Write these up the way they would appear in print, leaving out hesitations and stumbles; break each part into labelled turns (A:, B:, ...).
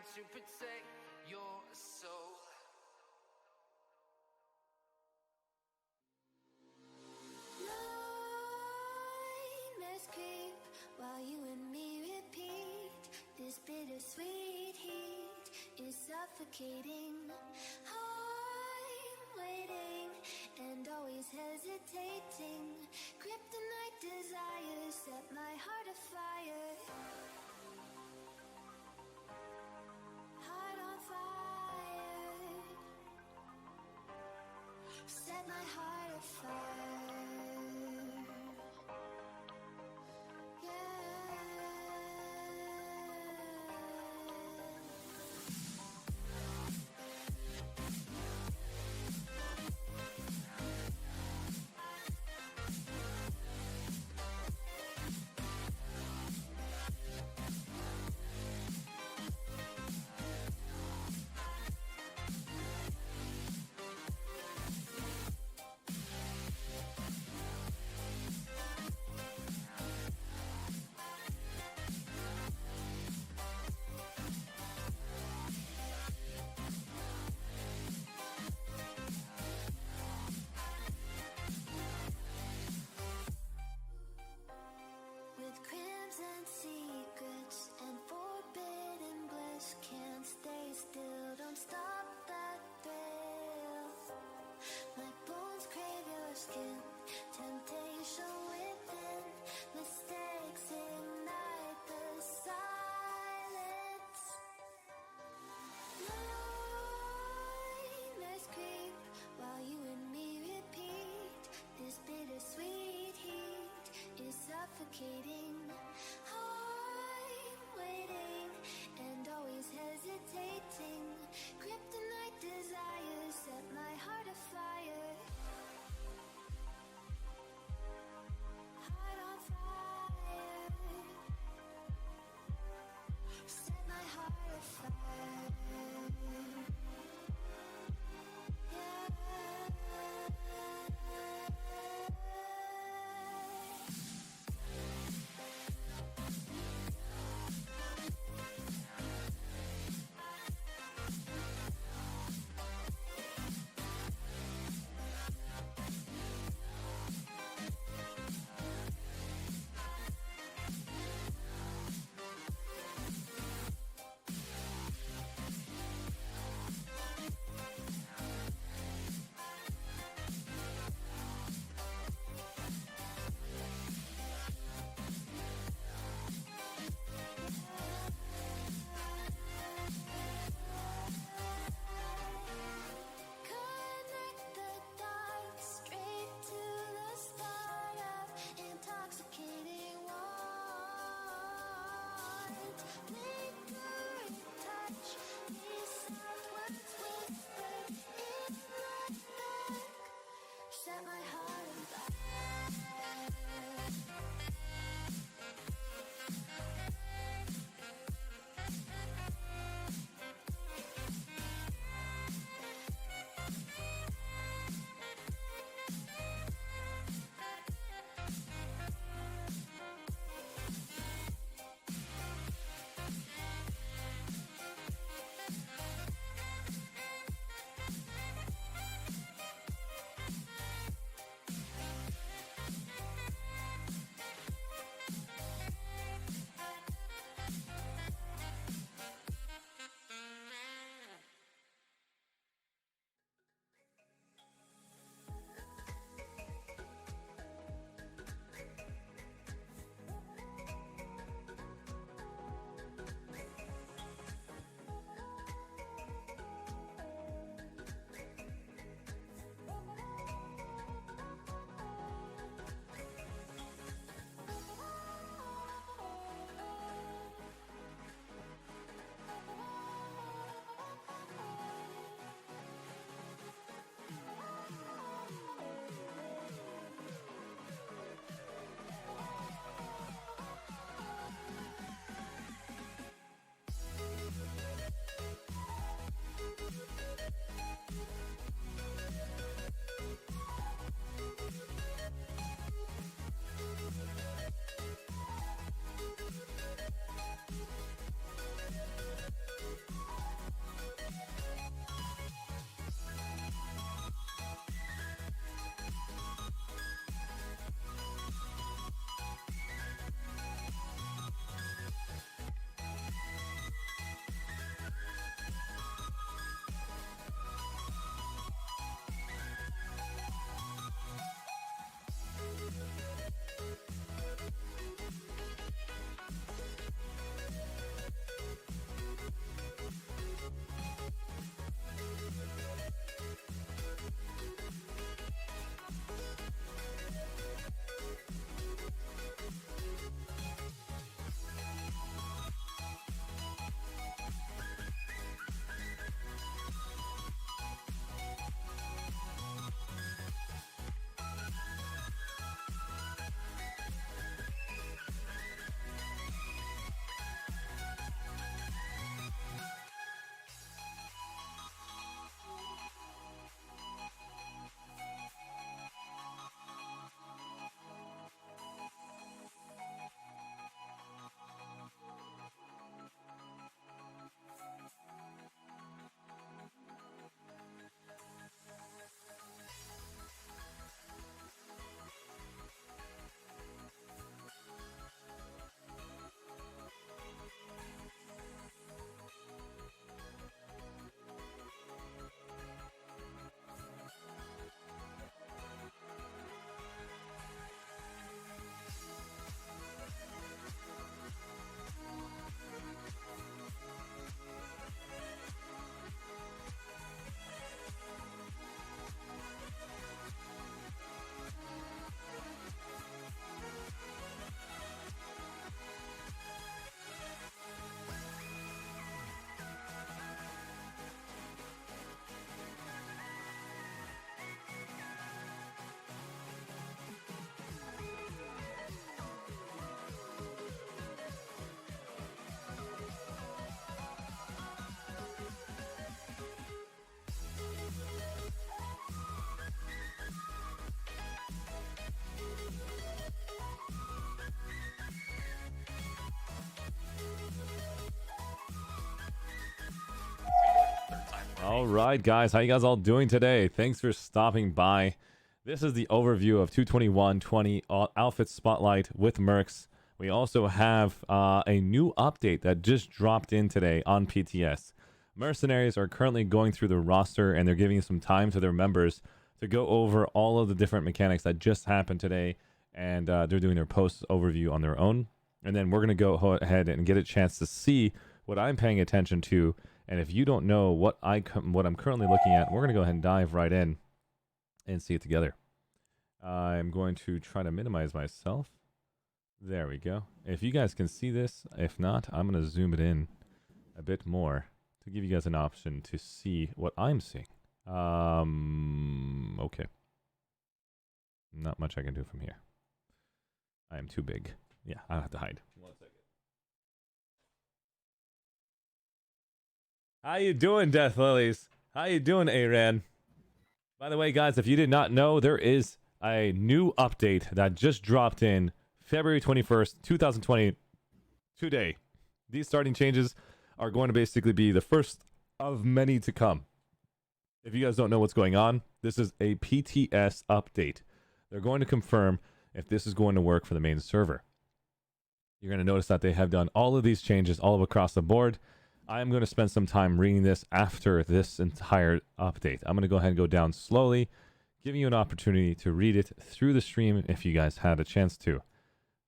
A: trying to protect your soul.
B: Nightmares creep while you and me repeat. This bittersweet heat is suffocating. I'm waiting and always hesitating. Kryptonite desires set my heart afire. Heart on fire. Set my heart afire.
C: All right, guys. How you guys all doing today? Thanks for stopping by. This is the overview of 221.20 Outfit Spotlight with MERCs. We also have a new update that just dropped in today on PTS. Mercenaries are currently going through the roster, and they're giving some time to their members to go over all of the different mechanics that just happened today, and they're doing their post overview on their own. And then we're going to go ahead and get a chance to see what I'm paying attention to. And if you don't know what I'm currently looking at, we're going to go ahead and dive right in and see it together. I'm going to try to minimize myself. There we go. If you guys can see this, if not, I'm going to zoom it in a bit more to give you guys an option to see what I'm seeing. Okay. Not much I can do from here. I am too big. Yeah, I'll have to hide. 1 second. How you doing, Death Lilies? How you doing, Aran? By the way, guys, if you did not know, there is a new update that just dropped in February 21st, 2020, today. These starting changes are going to basically be the first of many to come. If you guys don't know what's going on, this is a PTS update. They're going to confirm if this is going to work for the main server. You're going to notice that they have done all of these changes all across the board. I'm going to spend some time reading this after this entire update. I'm going to go ahead and go down slowly, giving you an opportunity to read it through the stream if you guys had a chance to.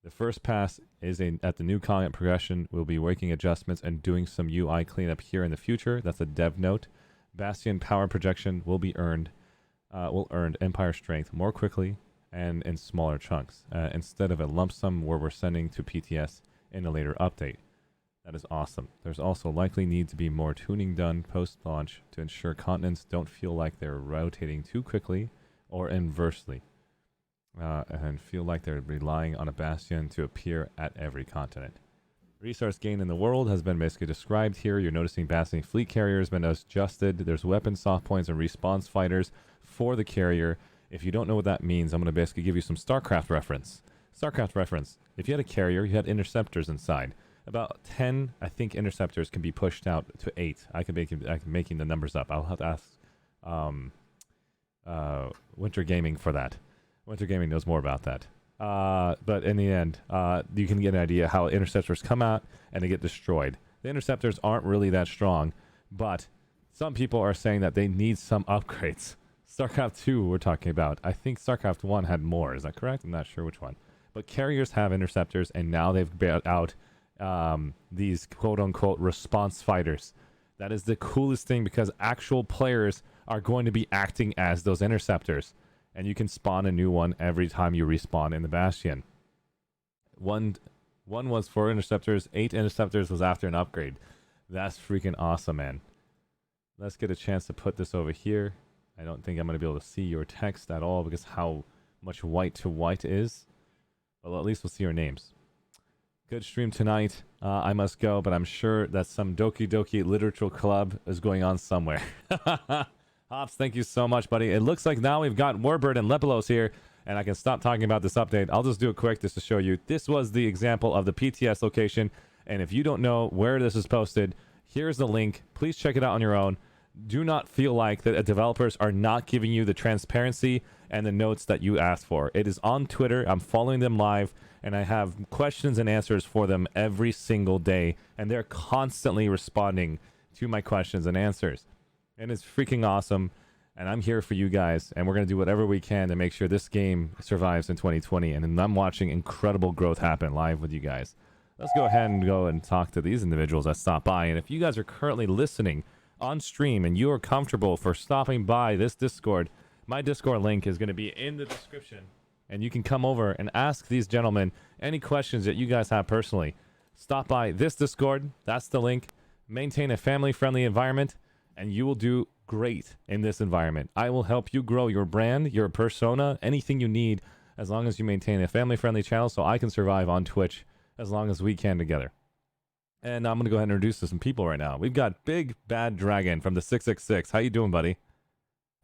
C: The first pass is at the new content progression. We'll be working adjustments and doing some UI cleanup here in the future. That's a dev note. Bastion power projection will earn Empire strength more quickly and in smaller chunks, instead of a lump sum where we're sending to PTS in a later update. That is awesome. There's also likely need to be more tuning done post-launch to ensure continents don't feel like they're rotating too quickly or inversely, and feel like they're relying on a Bastion to appear at every continent. Resource gain in the world has been basically described here. You're noticing Bastion fleet carrier has been adjusted. There's weapon soft points and response fighters for the carrier. If you don't know what that means, I'm going to basically give you some StarCraft reference. StarCraft reference. If you had a carrier, you had interceptors inside. About 10, I think, interceptors can be pushed out to 8. I can making the numbers up. I'll have to ask Winter Gaming for that. Winter Gaming knows more about that. But in the end, you can get an idea how interceptors come out and they get destroyed. The interceptors aren't really that strong, but some people are saying that they need some upgrades. StarCraft 2 we're talking about. I think StarCraft 1 had more. Is that correct? I'm not sure which one. But carriers have interceptors, and now they've built out these quote-unquote response fighters. That is the coolest thing because actual players are going to be acting as those interceptors. And you can spawn a new one every time you respawn in the Bastion. One was for interceptors. 8 interceptors was after an upgrade. That's freaking awesome, man. Let's get a chance to put this over here. I don't think I'm going to be able to see your text at all because how much white to white is. But at least we'll see your names. Good stream tonight. I must go, but I'm sure that some Doki Doki Literature Club is going on somewhere. Hops, thank you so much, buddy. It looks like now we've got Warbird and Lepelos here, and I can stop talking about this update. I'll just do it quick just to show you. This was the example of the PTS location, and if you don't know where this is posted, here's the link. Please check it out on your own. Do not feel like the developers are not giving you the transparency and the notes that you asked for. It is on Twitter. I'm following them live, and I have questions and answers for them every single day, and they're constantly responding to my questions and answers. And it's freaking awesome, and I'm here for you guys, and we're going to do whatever we can to make sure this game survives in 2020, and I'm watching incredible growth happen live with you guys. Let's go ahead and talk to these individuals that stopped by, and if you guys are currently listening on stream and you are comfortable for stopping by this Discord, my Discord link is going to be in the description, and you can come over and ask these gentlemen any questions that you guys have personally. Stop by this Discord, that's the link. Maintain a family-friendly environment, and you will do great in this environment. I will help you grow your brand, your persona, anything you need, as long as you maintain a family-friendly channel so I can survive on Twitch as long as we can together. And I'm going to go ahead and introduce to some people right now. We've got Big Bad Dragon from the 666. How you doing, buddy?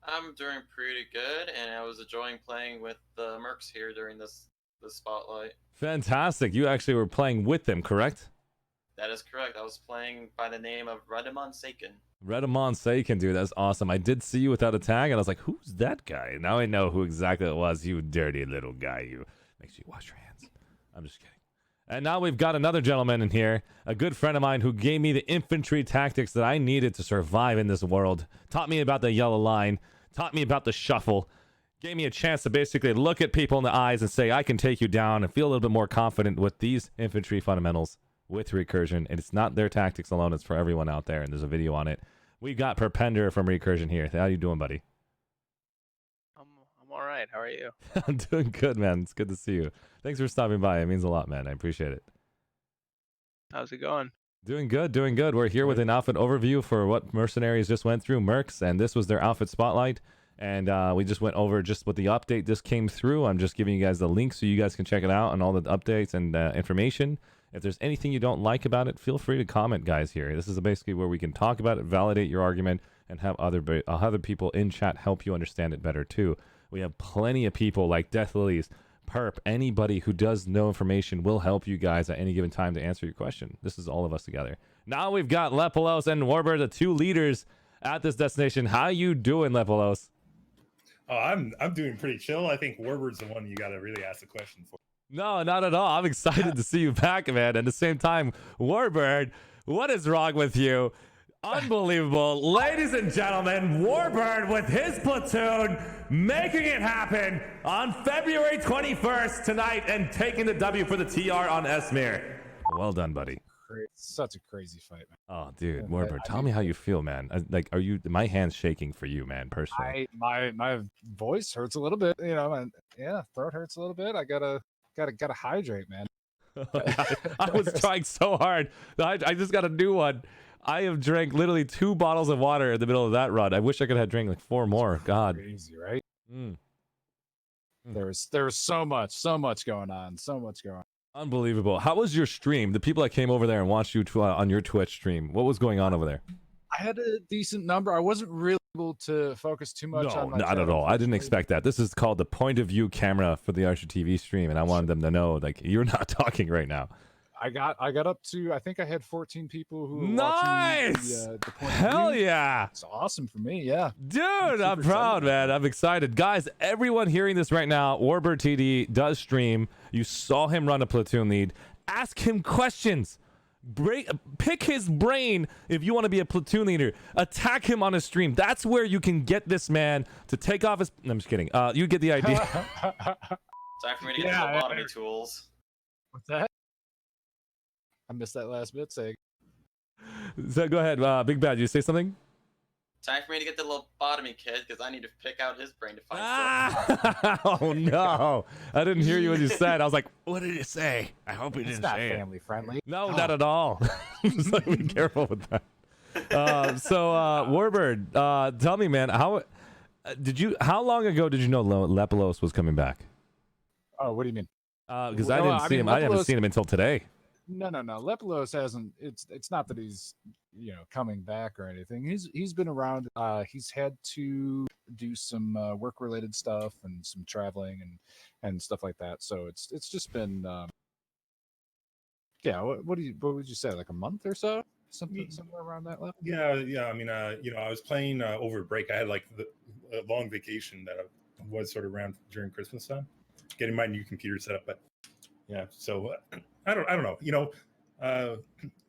D: I'm doing pretty good, and I was enjoying playing with the Mercs here during this spotlight.
C: Fantastic. You actually were playing with them, correct?
D: That is correct. I was playing by the name of Redemon Seiken.
C: Redemon Seiken, dude, that's awesome. I did see you without a tag, and I was like, who's that guy? Now I know who exactly it was. You dirty little guy. You. Make sure you wash your hands. I'm just kidding. And now we've got another gentleman in here, a good friend of mine who gave me the infantry tactics that I needed to survive in this world, taught me about the yellow line, taught me about the shuffle, gave me a chance to basically look at people in the eyes and say, I can take you down, and feel a little bit more confident with these infantry fundamentals with Recursion. And it's not their tactics alone, it's for everyone out there, and there's a video on it. We've got Perpender from Recursion here. How you doing, buddy?
E: I'm all right. How are you?
C: I'm doing good, man. It's good to see you. Thanks for stopping by. It means a lot, man. I appreciate it.
E: How's it going?
C: Doing good, doing good. We're here with an outfit overview for what mercenaries just went through, MERCs, and this was their outfit spotlight. And we just went over just what the update just came through. I'm just giving you guys the link so you guys can check it out and all the updates and information. If there's anything you don't like about it, feel free to comment, guys, here. This is basically where we can talk about it, validate your argument, and have other people in chat help you understand it better, too. We have plenty of people like Death Lilies, Perp, anybody who does know information will help you guys at any given time to answer your question. This is all of us together. Now we've got Lepolos and Warbird, the two leaders at this destination. How you doing, Lepolos?
F: Oh, I'm doing pretty chill. I think Warbird's the one you got to really ask the question for.
C: No, not at all. I'm excited to see you back, man. At the same time, Warbird, what is wrong with you? Unbelievable. Ladies and gentlemen, Warbird with his platoon making it happen on February 21st tonight and taking the W for the TR on Esmir. Well done, buddy.
G: Such a crazy fight, man.
C: Oh, dude, Warbird, tell me how you feel, man. Like, are you? My hand's shaking for you, man, personally.
G: My voice hurts a little bit, you know, and yeah, throat hurts a little bit. I gotta hydrate, man.
C: I was trying so hard. I just got a new one. I have drank literally 2 bottles of water in the middle of that run. I wish I could have drank like 4 more. God.
G: Crazy, right?
C: Mm.
G: There was so much going on.
C: Unbelievable. How was your stream? The people that came over there and watched you on your Twitch stream, what was going on over there?
G: I had a decent number. I wasn't really able to focus too much on my
C: not at all. I didn't expect that. This is called the point of view camera for the ArsheeTV stream, and I wanted them to know, like, you're not talking right now.
G: I got up to, I think I had 14 people who were
C: nice.
G: watching the point of
C: Hell
G: view.
C: yeah.
G: It's awesome for me, yeah.
C: Dude, I'm proud, man. I'm excited. Guys, everyone hearing this right now, Warbird TD does stream. You saw him run a platoon lead. Ask him questions. Pick his brain if you want to be a platoon leader. Attack him on his stream. That's where you can get this man to take off his... No, I'm just kidding. You get the idea.
D: Time for me to get the lobotomy tools.
G: What's that? I missed that last bit. Say.
C: So go ahead, Big Bad. You say something?
D: Time for me to get the lobotomy kit because I need to pick out his brain to find
C: Oh no! I didn't hear you when you said. I was like, "What did you say?" I hope he
G: It's
C: didn't
G: not
C: say
G: family
C: it.
G: friendly.
C: No, not at all. Just like, be careful with that. Warbird, tell me, man, how long ago did you know Lepolos was coming back?
G: Oh, what do you mean?
C: Because I didn't see him. I haven't seen him until today.
G: No. Lepolos hasn't. It's not that he's coming back or anything. He's been around. He's had to do some work related stuff and some traveling and stuff like that. So it's just been what would you say, like a month or so, somewhere around that level?
F: Yeah. I mean, I was playing over break. I had like a long vacation that I was sort of around during Christmas time, getting my new computer set up. But yeah, so I don't know.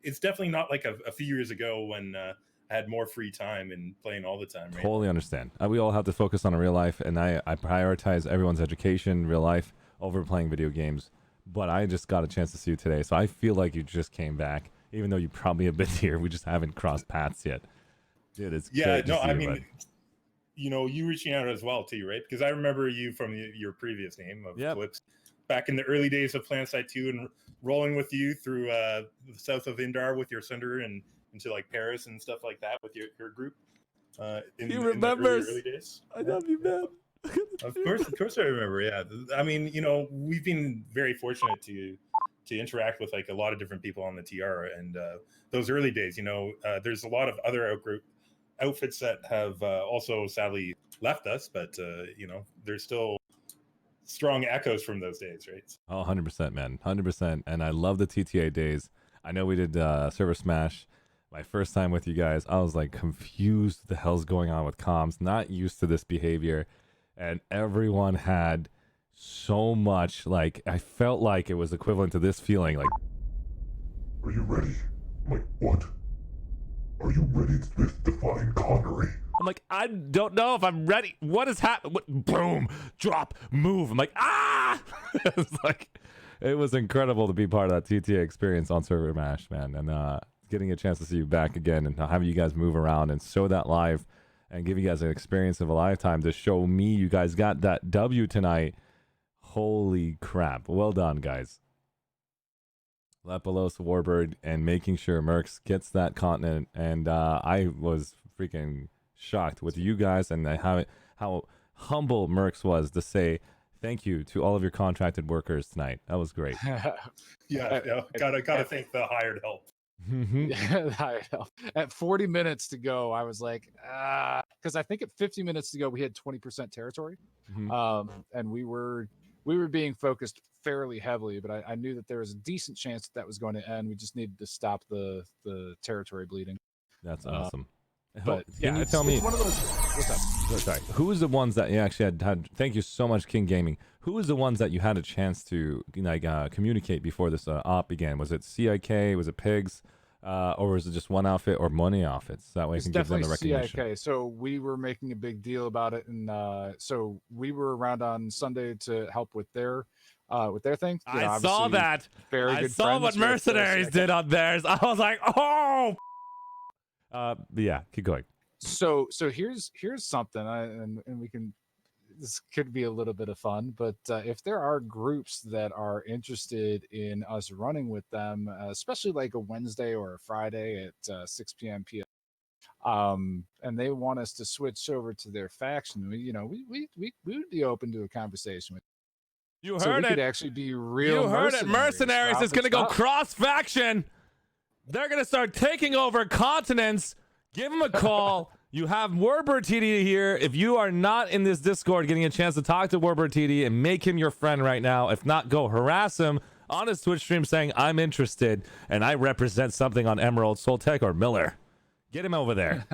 F: It's definitely not like a few years ago when I had more free time and playing all the time. Right?
C: Totally understand. We all have to focus on real life, and I prioritize everyone's education, real life, over playing video games. But I just got a chance to see you today, so I feel like you just came back, even though you probably have been here. We just haven't crossed paths yet. Dude, it's great to see
F: I
C: you,
F: mean,
C: buddy.
F: You reaching out as well too, right? Because I remember you from your previous name of Flips back in the early days of Planetside 2 and rolling with you through the south of Indar with your Sunder and into like Paris and stuff like that with your group.
C: He remembers.
F: In the early days.
C: I love you, man.
F: Of course I remember. Yeah, I mean, we've been very fortunate to interact with like a lot of different people on the TR, and those early days, there's a lot of other outfits that have also sadly left us, but there's still strong echoes from those days, right?
C: Oh, 100%, man. 100%. And I love the TTA days. I know we did Server Smash. My first time with you guys, I was like confused. What the hell's going on with comms? Not used to this behavior, and everyone had so much. Like I felt like it was equivalent to this feeling. Like,
H: are you ready? I'm like, what? Are you ready to define Connery?
C: I'm like, I don't know if I'm ready. What is happening? Boom, drop, move. I'm like, ah! It's like, it was incredible to be part of that TTA experience on Server Mash, man, and getting a chance to see you back again and having you guys move around and show that live and give you guys an experience of a lifetime to show me you guys got that W tonight. Holy crap. Well done, guys. Lepelos, Warbird, and making sure MERC gets that continent. And I was freaking shocked with you guys and how humble MERC was to say thank you to all of your contracted workers tonight. That was great.
F: Yeah. Gotta thank the hired help.
G: At 40 minutes to go, I was like, because I think at 50 minutes to go, we had 20% territory. And we were being focused fairly heavily, but I knew that there was a decent chance that was going to end. We just needed to stop the territory bleeding.
C: That's awesome.
G: But
C: can you tell me
G: one of those? What's up?
C: Oh, sorry. Who was the ones that you actually had? Thank you so much, King Gaming. Who was the ones that you had a chance to communicate before this op began? Was it CIK? Was it Pigs? Or was it just one outfit or money outfits? That way you can give them the recognition.
G: CIK. So we were making a big deal about it, and so we were around on Sunday to help with their thing.
C: I saw that.
G: I
C: saw what Mercenaries did on theirs. I was like, oh. Yeah, keep going.
G: So here's something, and we can. This could be a little bit of fun, but if there are groups that are interested in us running with them, especially like a Wednesday or a Friday at 6 p.m. PM, and they want us to switch over to their faction, we would be open to a conversation with.
C: You
G: so
C: heard
G: we
C: it.
G: could actually be real.
C: You heard it. Mercenaries is going to go cross faction. They're going to start taking over continents. Give them a call. You have Warbird TD here. If you are not in this Discord getting a chance to talk to Warbird TD and make him your friend right now, if not, go harass him on his Twitch stream saying, I'm interested and I represent something on Emerald, Soltech, or Miller. Get him over there.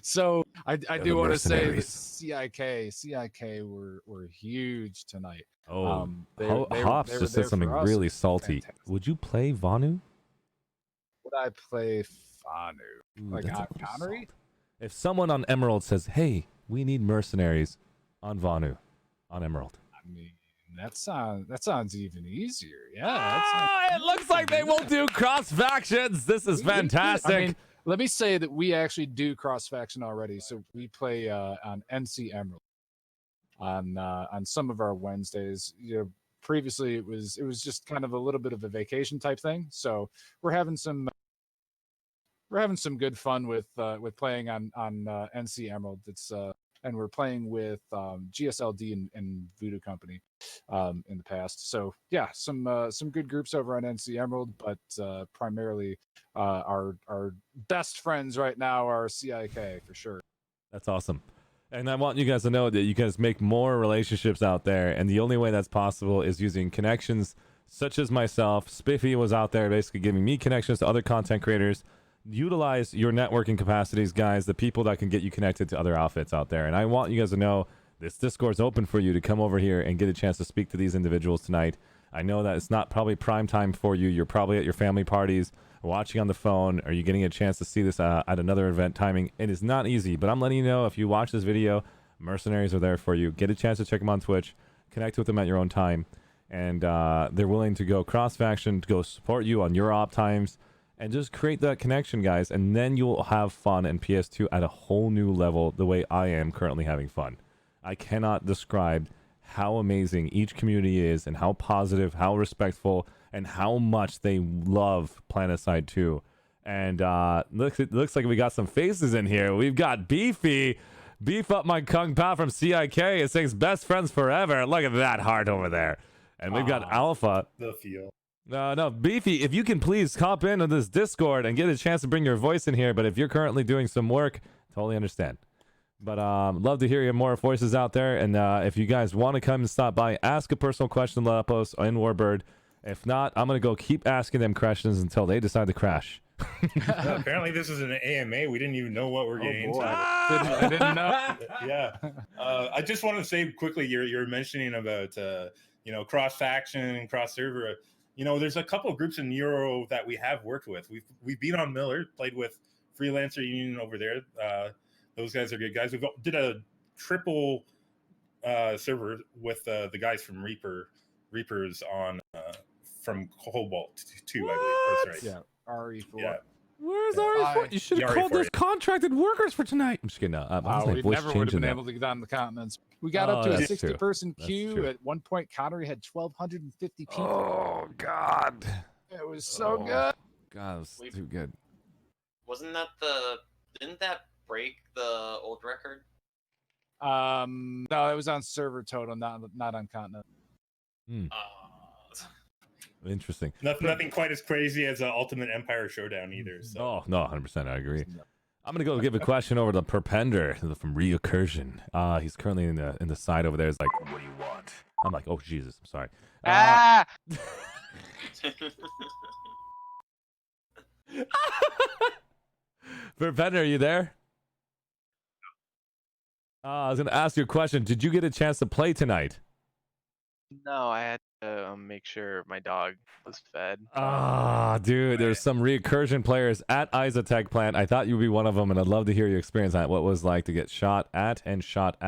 G: So I do want to say that CIK were huge tonight.
C: Oh, Hops just said something really salty. Fantastic. Would you play Vanu?
G: Would I play Vanu? Like Connery?
C: If someone on Emerald says, hey, we need mercenaries on Vanu, on Emerald.
G: I mean, that sounds even easier. Yeah.
C: It looks like they will do cross factions. This is fantastic.
G: I mean, let me say that we actually do cross faction already. So we play on NC Emerald on some of our Wednesdays. Previously it was just kind of a little bit of a vacation type thing. So we're having some good fun with playing on NC Emerald. It's and we're playing with GSLD and Voodoo Company in the past. So yeah, some good groups over on NC Emerald, but primarily our best friends right now are CIK for sure.
C: That's awesome. And I want you guys to know that you guys make more relationships out there, and the only way that's possible is using connections such as myself. Spiffy was out there basically giving me connections to other content creators. Utilize your networking capacities, guys, the people that can get you connected to other outfits out there. And I want you guys to know this Discord's open for you to come over here and get a chance to speak to these individuals tonight. I know that it's not probably prime time for you. You're probably at your family parties, watching on the phone. Are you getting a chance to see this at another event timing? It is not easy, but I'm letting you know, if you watch this video, mercenaries are there for you. Get a chance to check them on Twitch, connect with them at your own time, and they're willing to go cross-faction, to go support you on your op times, and just create that connection, guys, and then you'll have fun in PS2 at a whole new level, the way I am currently having fun. I cannot describe how amazing each community is, and how positive, how respectful, and how much they love Planetside 2. And it looks like we got some faces in here. We've got Beefy. Beef up my Kung Pao from CIK. It says best friends forever. Look at that heart over there. And we've got Alpha.
F: The feel.
C: No, Beefy, if you can please hop into this Discord and get a chance to bring your voice in here. But if you're currently doing some work, totally understand. But love to hear your more voices out there. And if you guys want to come and stop by, ask a personal question, Lepos and Warbird. If not, I'm gonna go keep asking them questions until they decide to crash.
F: Apparently, this is an AMA. We didn't even know what we're getting into.
G: I didn't know.
F: Yeah. I just wanted to say quickly, you're mentioning about cross faction and cross server. There's a couple of groups in Euro that we have worked with. We've been on Miller, played with Freelancer Union over there. Those guys are good guys. We did a triple server with the guys from Reapers on from Cobalt 2, I believe. That's right.
G: Yeah, RE4.
F: Yeah.
C: Where's RE4? You should have called those contracted workers for tonight. I'm just kidding.
G: We never would have been able to get on the continents. We got up to a 60-person queue. At one point, Connery had 1,250 people.
C: Oh, God.
G: It was so good.
C: God, it was too good.
D: Wasn't that didn't that break the old record?
G: No, it was on server total, not on continent.
C: Interesting.
F: Nothing quite as crazy as Ultimate Empire Showdown either. So.
C: Oh, no, 100%. I agree. I'm going to go give a question over to Perpender from Recursion. He's currently in the side over there. He's like, what do you want? I'm like, oh, Jesus. I'm sorry. Perpender, are you there? I was going to ask you a question. Did you get a chance to play tonight?
E: No, I had to make sure my dog was fed.
C: Dude, there's some Recursion players at Isotech plant. I thought you'd be one of them, and I'd love to hear your experience on what it was like to get shot at and shot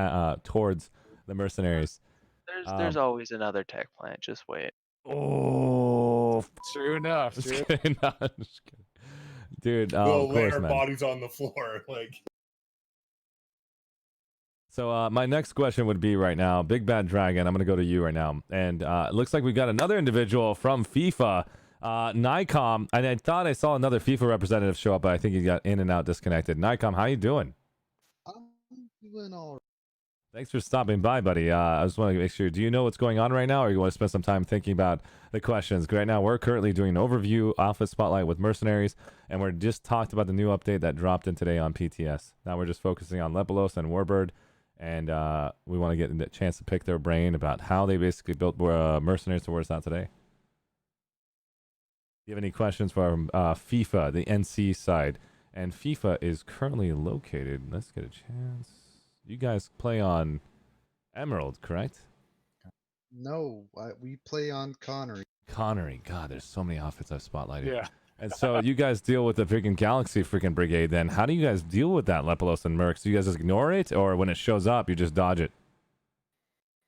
C: towards the mercenaries.
E: There's always another tech plant. Just wait.
C: Oh,
G: true enough.
C: Dude,
F: we'll
C: of
F: lay
C: course,
F: our
C: man.
F: bodies on the floor, like.
C: So my next question would be right now, Big Bad Dragon, I'm going to go to you right now. And it looks like we've got another individual from FIFA, Nicom. And I thought I saw another FIFA representative show up, but I think he got in and out disconnected. Nicom, how you doing?
I: I'm doing all right.
C: Thanks for stopping by, buddy. I just want to make sure, do you know what's going on right now, or you want to spend some time thinking about the questions? 'Cause right now, we're currently doing an overview, Alpha Spotlight with Mercenaries, and we're just talked about the new update that dropped in today on PTS. Now we're just focusing on Lepelos and Warbird. And we want to get a chance to pick their brain about how they basically built Mercenaries to where it's at today. Do you have any questions from FIFA, the NC side? And FIFA is currently located. Let's get a chance. You guys play on Emerald, correct?
I: No, we play on Connery.
C: Connery. God, there's so many outfits I've spotlighted.
G: Yeah.
C: And so you guys deal with the freaking Galaxy freaking Brigade then. How do you guys deal with that, Lepelos and MERC? Do you guys just ignore it, or when it shows up, you just dodge it?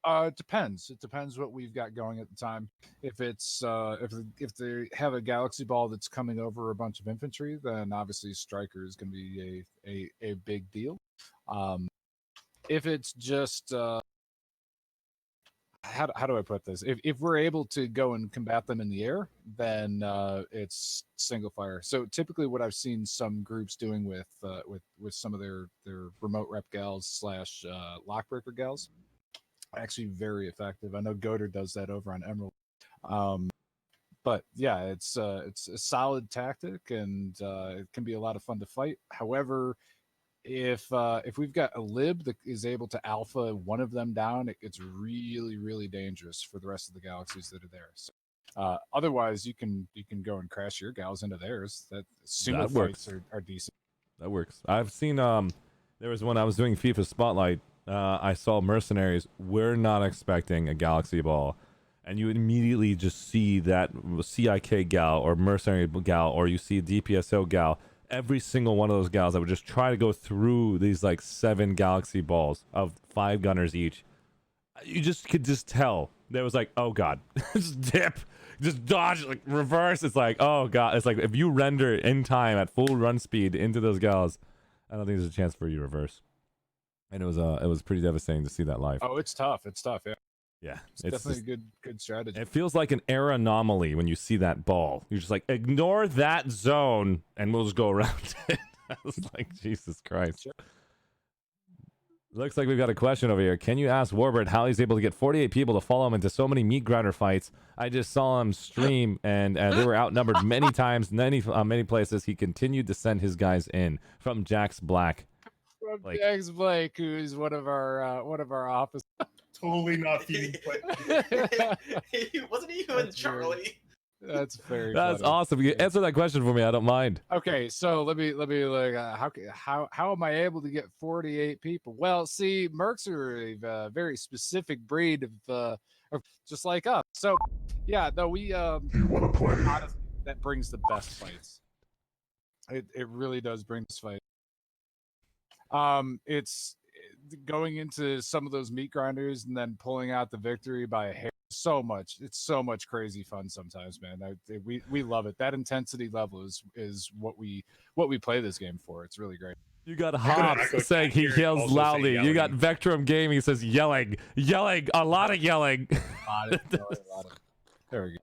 G: It depends. It depends what we've got going at the time. If it's if they have a Galaxy Ball that's coming over a bunch of infantry, then obviously Striker is going to be a big deal. If it's just how do I put this? If we're able to go and combat them in the air, then it's single fire. So typically, what I've seen some groups doing with some of their remote rep gals / lockbreaker gals, actually very effective. I know Goder does that over on Emerald. But yeah, it's a solid tactic, and it can be a lot of fun to fight. However, if we've got a lib that is able to alpha one of them down, it's really, really dangerous for the rest of the galaxies that are there. So, otherwise, you can go and crash your gals into theirs. That sumo fights are decent.
C: That works. I've seen there was when I was doing FIFA Spotlight, I saw Mercenaries. We're not expecting a Galaxy Ball, and you immediately just see that CIK gal or Mercenary gal, or you see DPSO gal. Every single one of those gals that would just try to go through these like 7 Galaxy Balls of 5 gunners each. You just could just tell. There was like, oh god, just dip, just dodge, like reverse. It's like, oh god. It's like if you render in time at full run speed into those gals, I don't think there's a chance for you to reverse. And it was pretty devastating to see that live.
G: Oh, it's tough. It's tough. Yeah.
C: Yeah,
G: it's definitely just, a good strategy.
C: It feels like an air anomaly when you see that ball. You're just like, ignore that zone, and we'll just go around it. I was like, Jesus Christ. Sure. Looks like we've got a question over here. Can you ask Warbird how he's able to get 48 people to follow him into so many meat grinder fights? I just saw him stream, and they were outnumbered many times, many places. He continued to send his guys in. From Jax Black.
G: From Jax Blake, who is one of our officers.
F: Totally not feeding.
D: Wasn't he and Charlie?
G: That's very.
C: That's
G: funny.
C: awesome. You answer that question for me. I don't mind.
G: Okay, so let me like how am I able to get 48 people? Well, see, Mercs are a very specific breed of just like us. So yeah, though we
H: Do you want to play?
G: honestly, that brings the best fights. It really does bring this fight. It's going into some of those meat grinders and then pulling out the victory by a hair. It's so much crazy fun sometimes, man. We love it. That intensity level is what we play this game for. It's really great.
C: You got
F: I
C: Hobbs
F: could
C: saying he
F: hear it
C: yells
F: also say
C: loudly. You got
F: yelling.
C: Vectrum Gaming says yelling, a lot of yelling.
G: There we go.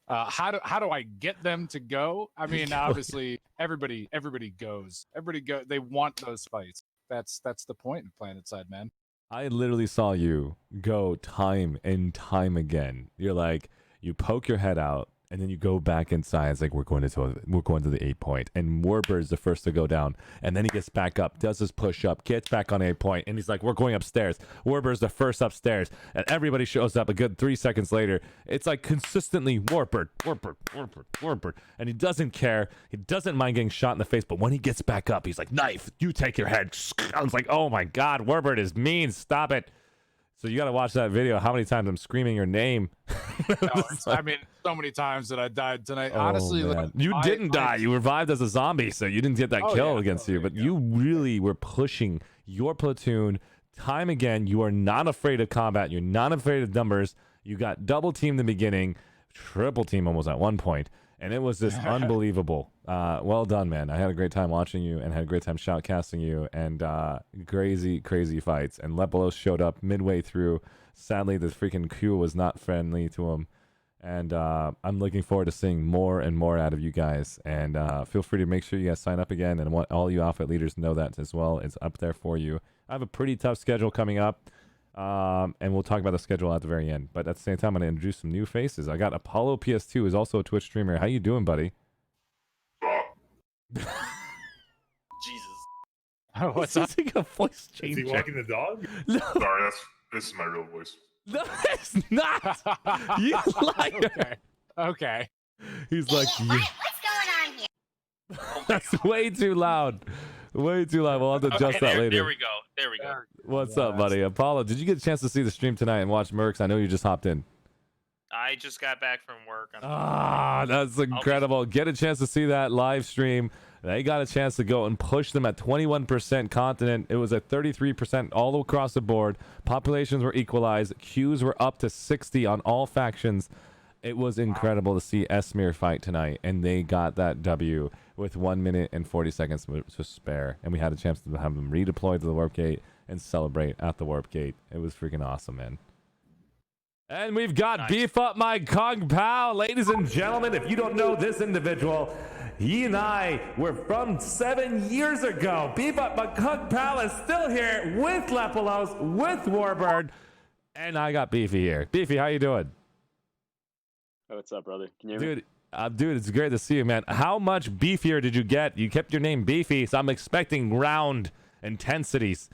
G: How do I get them to go? I mean, obviously everybody goes. They want those fights. That's the point of Planetside, man.
C: I literally saw you go time and time again. You're like, you poke your head out, and then you go back inside. It's like we're going to the 8 point, and Warbird's the first to go down, and then he gets back up, does his push up, gets back on 8 point, and he's like, we're going upstairs. Warbird's the first upstairs, and everybody shows up a good 3 seconds later. It's like consistently Warbird, and he doesn't care. He doesn't mind getting shot in the face, but when he gets back up, he's like, knife, you take your head. I was like, oh my god, Warbird is mean. Stop it. So you got to watch that video. How many times I'm screaming your name?
G: I mean, so many times that I died tonight.
C: Oh,
G: Honestly,
C: man.
G: like,
C: You didn't die. You revived as a zombie, so you didn't get that kill against you. But you really were pushing your platoon time again. You are not afraid of combat. You're not afraid of numbers. You got double teamed in the beginning, triple team almost at one point, and it was just unbelievable. Well done, man. I had a great time watching you and had a great time shoutcasting you, and crazy fights. And Lepolos showed up midway through. Sadly, the freaking queue was not friendly to him. And I'm looking forward to seeing more and more out of you guys. And feel free to make sure you guys sign up again. And I want all you outfit leaders to know that as well. It's up there for you. I have a pretty tough schedule coming up. And we'll talk about the schedule at the very end. But at the same time, I'm going to introduce some new faces. I got Apollo PS2, who's also a Twitch streamer. How you doing, buddy?
D: Jesus.
G: what's up?
C: A voice
F: Is
C: change.
F: he walking the dog?
C: No,
H: Sorry, this is my real voice.
C: no, it's not. You liar.
G: Okay.
C: He's like,
B: What's going on here?
C: that's way too loud. Way too loud. We'll have to adjust that later.
J: There we go.
C: What's up, buddy? Apollo, did you get a chance to see the stream tonight and watch Mercs? I know you just hopped in.
J: I just got back from work.
C: That's incredible. Get a chance to see that live stream. They got a chance to go and push them at 21% continent. It was at 33% all across the board. Populations were equalized. Queues were up to 60 on all factions. It was incredible to see Esmir fight tonight, and they got that W with 1 minute and 40 seconds to spare. And we had a chance to have them redeployed to the warp gate and celebrate at the warp gate. It was freaking awesome, man. And we've got Beef Up My Kung Pao. Ladies and gentlemen, if you don't know this individual, he and I were from 7 years ago. Beef Up My Kung Pao is still here with Lepolos, with Warbird, and I got Beefy here. Beefy, how you doing?
K: Oh, what's up, brother? Can you hear me?
C: Dude, it's great to see you, man. How much beefier did you get? You kept your name Beefy, so I'm expecting round intensities,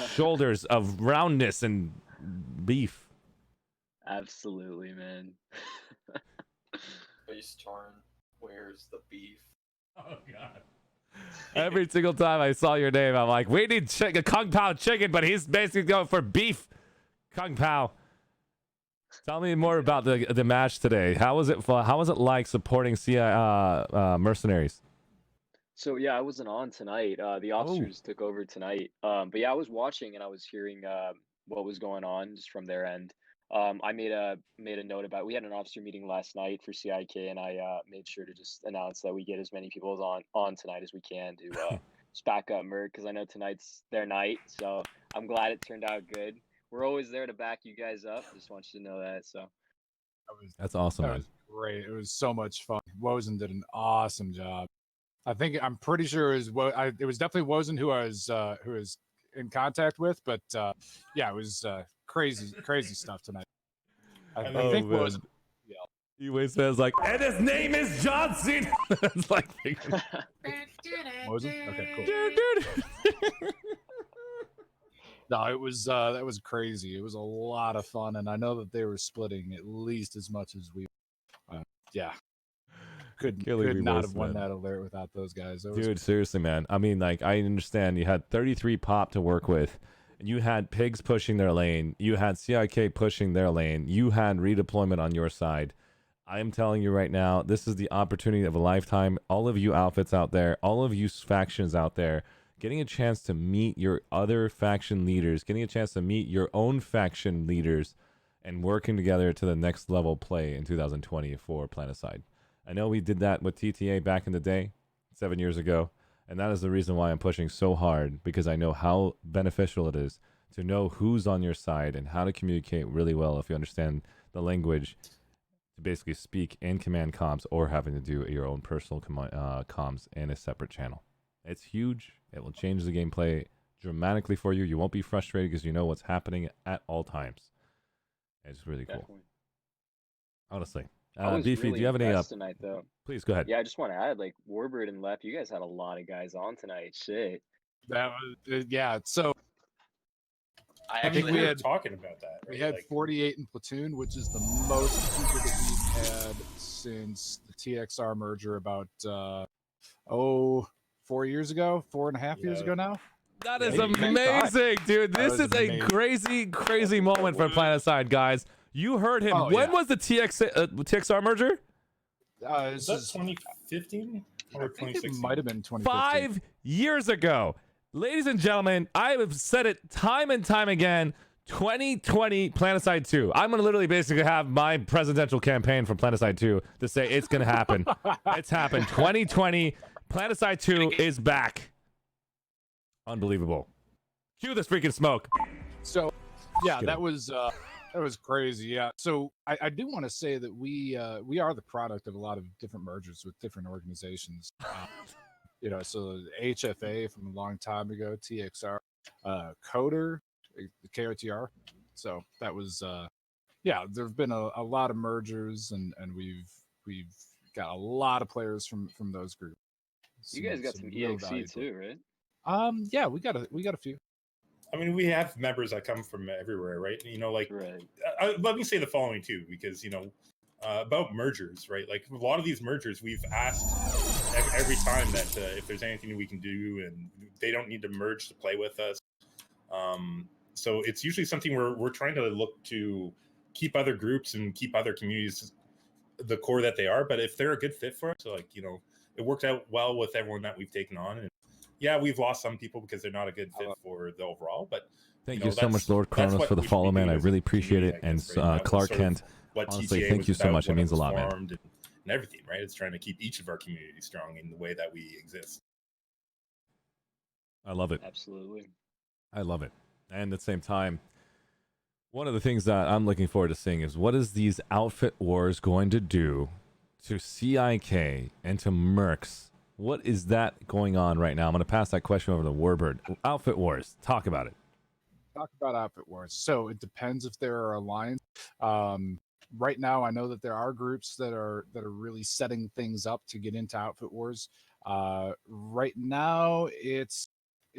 C: shoulders of roundness and beef.
K: Absolutely, man.
D: Face torn. Where's the beef?
C: Oh god. Every single time I saw your name, I'm like, we need a Kung Pao chicken, but he's basically going for beef. Kung Pao. Tell me more about the match today. How was it fun? How was it like supporting mercenaries?
K: So yeah, I wasn't on tonight. The officers took over tonight. But yeah, I was watching and I was hearing what was going on just from their end. I made a note about. We had an officer meeting last night for CIK, and I made sure to just announce that we get as many people as on tonight as we can to just back up MERC, because I know tonight's their night. So I'm glad it turned out good. We're always there to back you guys up. Just want you to know that. So
C: that's awesome.
G: That was great. It was so much fun. Wozen did an awesome job. I'm pretty sure it was definitely Wozen who I was in contact with, but yeah, it was crazy stuff tonight. I think Wozen. Yeah.
C: He always says like, and his name is Johnson. It's like
G: Wozen? Okay, cool.
C: Dude.
G: No, it was that was crazy. It was a lot of fun, and I know that they were splitting at least as much as we. Yeah, could not have won that alert without those guys.
C: Dude, seriously, man. I mean, like, I understand you had 33 pop to work with. You had pigs pushing their lane. You had CIK pushing their lane. You had redeployment on your side. I am telling you right now, this is the opportunity of a lifetime. All of you outfits out there, all of you factions out there, getting a chance to meet your other faction leaders, getting a chance to meet your own faction leaders, and working together to the next level play in 2020 for Planetside. I know we did that with TTA back in the day, 7 years ago, and that is the reason why I'm pushing so hard, because I know how beneficial it is to know who's on your side and how to communicate really well if you understand the language to basically speak in command comms or having to do your own personal comms in a separate channel. It's huge. It will change the gameplay dramatically for you. You won't be frustrated because you know what's happening at all times. It's really cool.
K: Definitely.
C: Honestly.
K: I was
C: Beefy,
K: really
C: do you have any
K: impressed tonight, though.
C: Please go ahead.
K: Yeah, I just want to add, like, Warbird and Lep, you guys had a lot of guys on tonight. Shit.
G: That was yeah. So
F: I
G: think
F: mean, we were talking about that. Right?
G: We had 48 in platoon, which is the most people that we've had since the TXR merger about 4 years ago, 4.5 years ago now.
C: That is amazing, dude. This is a crazy moment for Planetside, guys. You heard him. When was the TXR merger?
F: Is that 2015 or 2016?
G: It might have been 2015.
C: 5 years ago. Ladies and gentlemen, I have said it time and time again. 2020 Planetside 2. I'm going to literally basically have my presidential campaign for Planetside 2 to say it's going to happen. It's happened. 2020 Planetside 2 is back. Unbelievable. Cue this freaking smoke.
G: So, yeah, that was crazy. Yeah. So I do want to say that we are the product of a lot of different mergers with different organizations. You know, so HFA from a long time ago, TXR, Coder, the KOTR. So that was yeah, there've been a lot of mergers and we've got a lot of players from those groups.
K: You guys got some EXC too, right?
G: Yeah, we got a few.
F: I mean, we have members that come from everywhere, right? You know, like, let me say the following too, because, you know, about mergers, right? Like, a lot of these mergers, we've asked every time that if there's anything we can do, and they don't need to merge to play with us. So it's usually something we're trying to look to keep other groups and keep other communities the core that they are. But if they're a good fit for us, so, like, you know, it worked out well with everyone that we've taken on. And yeah, we've lost some people because they're not a good fit for the overall. But
C: thank you so much, Lord Kronos, for the follow, man. I really appreciate it. And Clark Kent, honestly, thank you so much. It means a lot, man.
F: And everything, right? It's trying to keep each of our communities strong in the way that we exist.
C: I love it.
K: Absolutely.
C: I love it. And at the same time, one of the things that I'm looking forward to seeing is what is these outfit wars going to do to CIK and to MERCs? What is that going on right now? I'm going to pass that question over to Warbird. Outfit wars. Talk about it.
G: Talk about outfit wars. So it depends if there are alliances. Right now, I know that there are groups that are really setting things up to get into outfit wars. Right now, it's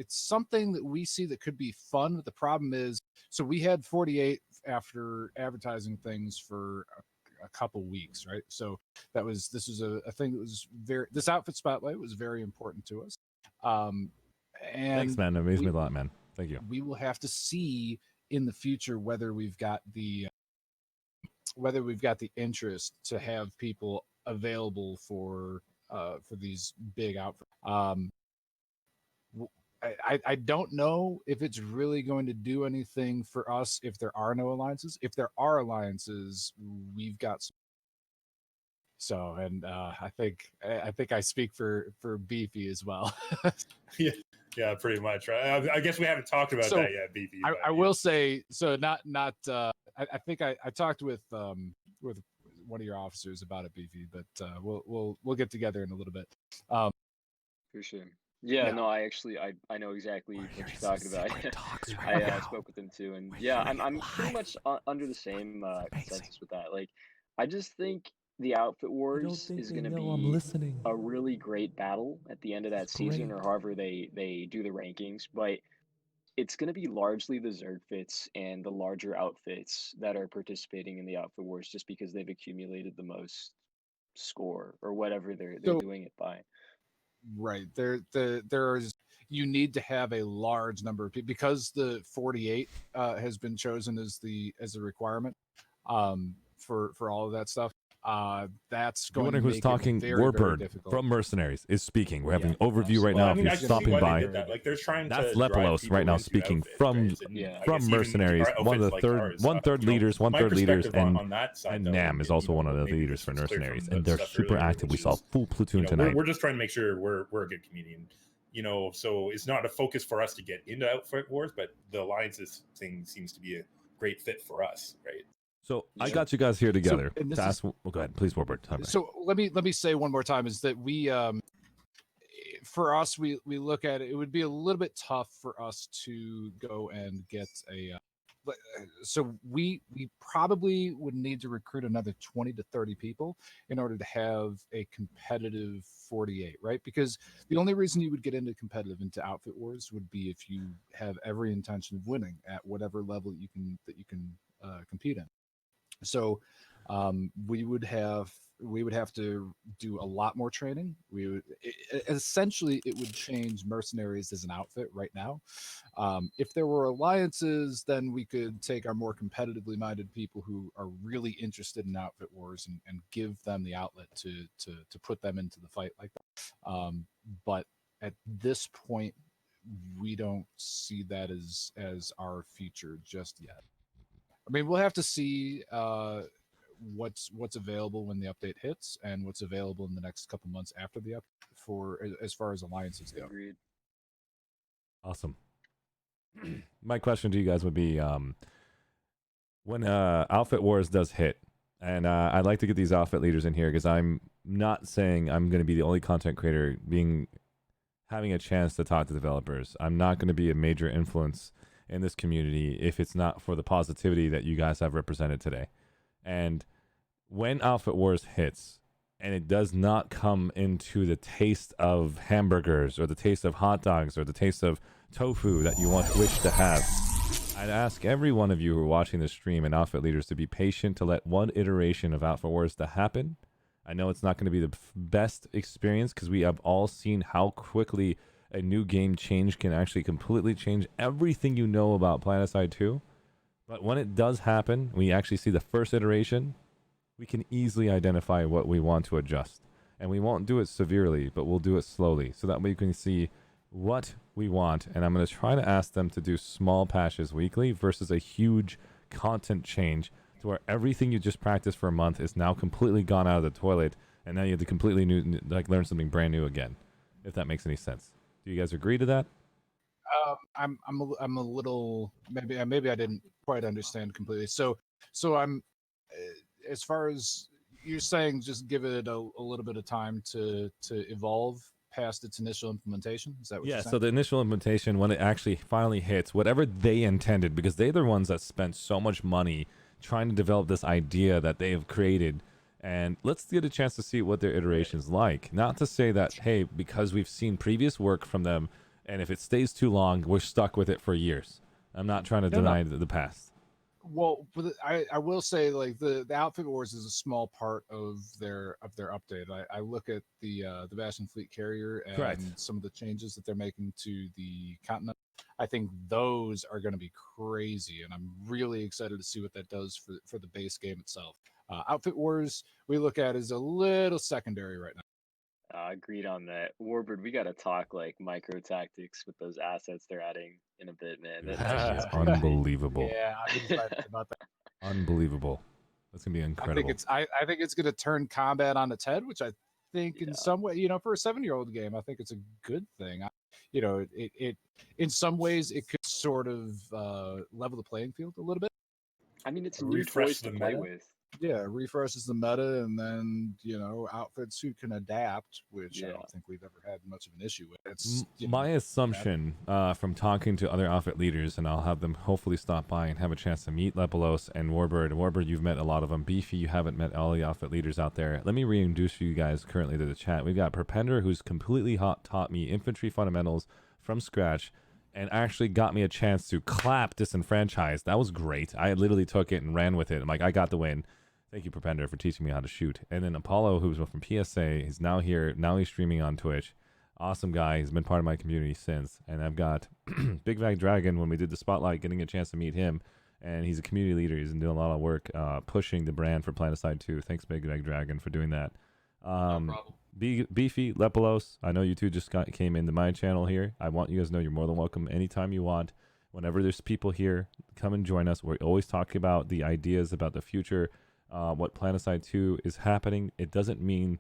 G: something that we see that could be fun. But the problem is, so we had 48 after advertising things for a couple weeks, right? So this was a thing that was this outfit spotlight was very important to us. And
C: thanks, man. It amazed me a lot, man. Thank you.
G: We will have to see in the future whether we've got the interest to have people available for these big outfits. I don't know if it's really going to do anything for us if there are no alliances. If there are alliances, we've got some. So, and I think I speak for Beefy as well.
F: yeah, pretty much, right? I guess we haven't talked about that yet, Beefy.
G: I will say, so not. I think I talked with one of your officers about it, Beefy, but we'll get together in a little bit.
K: For sure. Yeah, no, I know exactly what you're talking about. I spoke with him too, and yeah, I'm pretty much under the same consensus with that. Like, I just think the outfit wars is going to be a really great battle at the end of that season, or however they do the rankings. But it's going to be largely the Zerg fits and the larger outfits that are participating in the outfit wars, just because they've accumulated the most score or whatever they're
G: So
K: doing it by.
G: right there's you need to have a large number of people because the 48 has been chosen as the requirement for all of that stuff. That's
C: You're
G: going to
C: wondering who's
G: make
C: talking?
G: it very, very
C: Warbird
G: difficult.
C: from Mercenaries is speaking. We're having
G: Yeah,
C: an overview right
F: Well,
C: now.
F: I mean,
C: If
F: I
C: you're
F: can see
C: stopping
F: why they
C: by,
F: did that. Like, they're trying
C: that's
F: to drive
C: Lepelos
F: people
C: right now
F: into
C: speaking
F: outfits,
C: from
F: right? And
K: Yeah.
F: I
C: from
F: guess even
C: Mercenaries.
F: our
C: One of the
F: outfits like
C: third
F: ours,
C: one third
F: you know,
C: leaders, one
F: my
C: third leaders,
F: perspective
C: and
F: on that side,
C: and
F: though,
C: Nam is also
F: you
C: one
F: know,
C: of the
F: maybe
C: leaders
F: this
C: for
F: was clear from
C: Mercenaries,
F: the
C: and they're
F: stuff
C: super
F: earlier,
C: active. We
F: which
C: saw
F: is,
C: full platoon
F: you know,
C: tonight.
F: we're just trying to make sure we're a good community. And, you know, so it's not a focus for us to get into outfit wars, but the alliances thing seems to be a great fit for us, right?
C: So I
K: Yeah.
C: got you guys here together.
G: and this
C: to
G: is-
C: ask, well, go ahead, please, Warbird.
G: So let me say one more time is that we for us we look at it, it would be a little bit tough for us to go and get a so we probably would need to recruit another 20 to 30 people in order to have a competitive 48, right? Because the only reason you would get into outfit wars would be if you have every intention of winning at whatever level you can compete in. So we would have to do a lot more training. Essentially it would change Mercenaries as an outfit right now. If there were alliances, then we could take our more competitively minded people who are really interested in outfit wars and give them the outlet to put them into the fight like that. But at this point, we don't see that as our future just yet. I mean, we'll have to see what's available when the update hits and what's available in the next couple months after the update for as far as alliances go.
K: Agreed.
C: Awesome. My question to you guys would be, when Outfit Wars does hit, and I'd like to get these outfit leaders in here because I'm not saying I'm going to be the only content creator having a chance to talk to developers. I'm not going to be a major influence in this community if it's not for the positivity that you guys have represented today. And when Outfit Wars hits, and it does not come into the taste of hamburgers or the taste of hot dogs or the taste of tofu that you wish to have, I'd ask every one of you who are watching this stream and outfit leaders to be patient to let one iteration of Outfit Wars to happen. I know it's not going to be the best experience because we have all seen how quickly a new game change can actually completely change everything you know about Planetside 2. But when it does happen, we actually see the first iteration, we can easily identify what we want to adjust. And we won't do it severely, but we'll do it slowly so that we can see what we want. And I'm going to try to ask them to do small patches weekly versus a huge content change to where everything you just practiced for a month is now completely gone out of the toilet. And now you have to completely learn something brand new again, if that makes any sense. Do you guys agree to that?
G: I'm a little maybe I didn't quite understand completely. So I'm as far as you're saying, just give it a little bit of time to evolve past its initial implementation. Is that what you're saying?
C: So the initial implementation, when it actually finally hits, whatever they intended, because they're the ones that spent so much money trying to develop this idea that they have created. And let's get a chance to see what their iteration's like. Not to say that, hey, because we've seen previous work from them, and if it stays too long, we're stuck with it for years. I'm not trying to deny the past.
G: Well, I will say, like, the Outfit Wars is a small part of their update. I look at the Bastion Fleet Carrier and
C: Correct.
G: some of the changes that they're making to the continent. I think those are going to be crazy, and I'm really excited to see what that does for the base game itself. Outfit Wars we look at as a little secondary right now.
K: Agreed on that. Warbird, we got to talk like micro tactics with those assets they're adding in a bit, man. That shit's crazy.
C: Unbelievable.
G: Yeah, I'm excited about that.
C: Unbelievable. That's going to be incredible.
G: I think it's going to turn combat on its head, which I think in some way, for a 7-year-old game, I think it's a good thing. It in some ways it could sort of level the playing field a little bit.
K: I mean, it's new toys to play
G: meta.
K: with.
G: Yeah, refreshes the meta, and then outfits who can adapt, which I don't think we've ever had much of an issue with. It's
C: my assumption from talking to other outfit leaders, and I'll have them hopefully stop by and have a chance to meet Lepelos and Warbird. Warbird, you've met a lot of them. Beefy, you haven't met all the outfit leaders out there. Let me reintroduce you guys currently to the chat. We've got Perpender, who's completely taught me infantry fundamentals from scratch, and actually got me a chance to clap Disenfranchised. That was great. I literally took it and ran with it. I'm like, I got the win. Thank you, Propender, for teaching me how to shoot. And then Apollo, who's from PSA, he's now here. Now he's streaming on Twitch. Awesome guy. He's been part of my community since. And I've got Big Vag Dragon, when we did the Spotlight, getting a chance to meet him. And he's a community leader. He's been doing a lot of work pushing the brand for Planetside 2. Thanks, Big Vag Dragon, for doing that.
D: No problem.
C: Beefy, Lepelos, I know you two just came into my channel here. I want you guys to know you're more than welcome anytime you want. Whenever there's people here, come and join us. We're always talking about the ideas about the future, what Planetside 2 is happening. It doesn't mean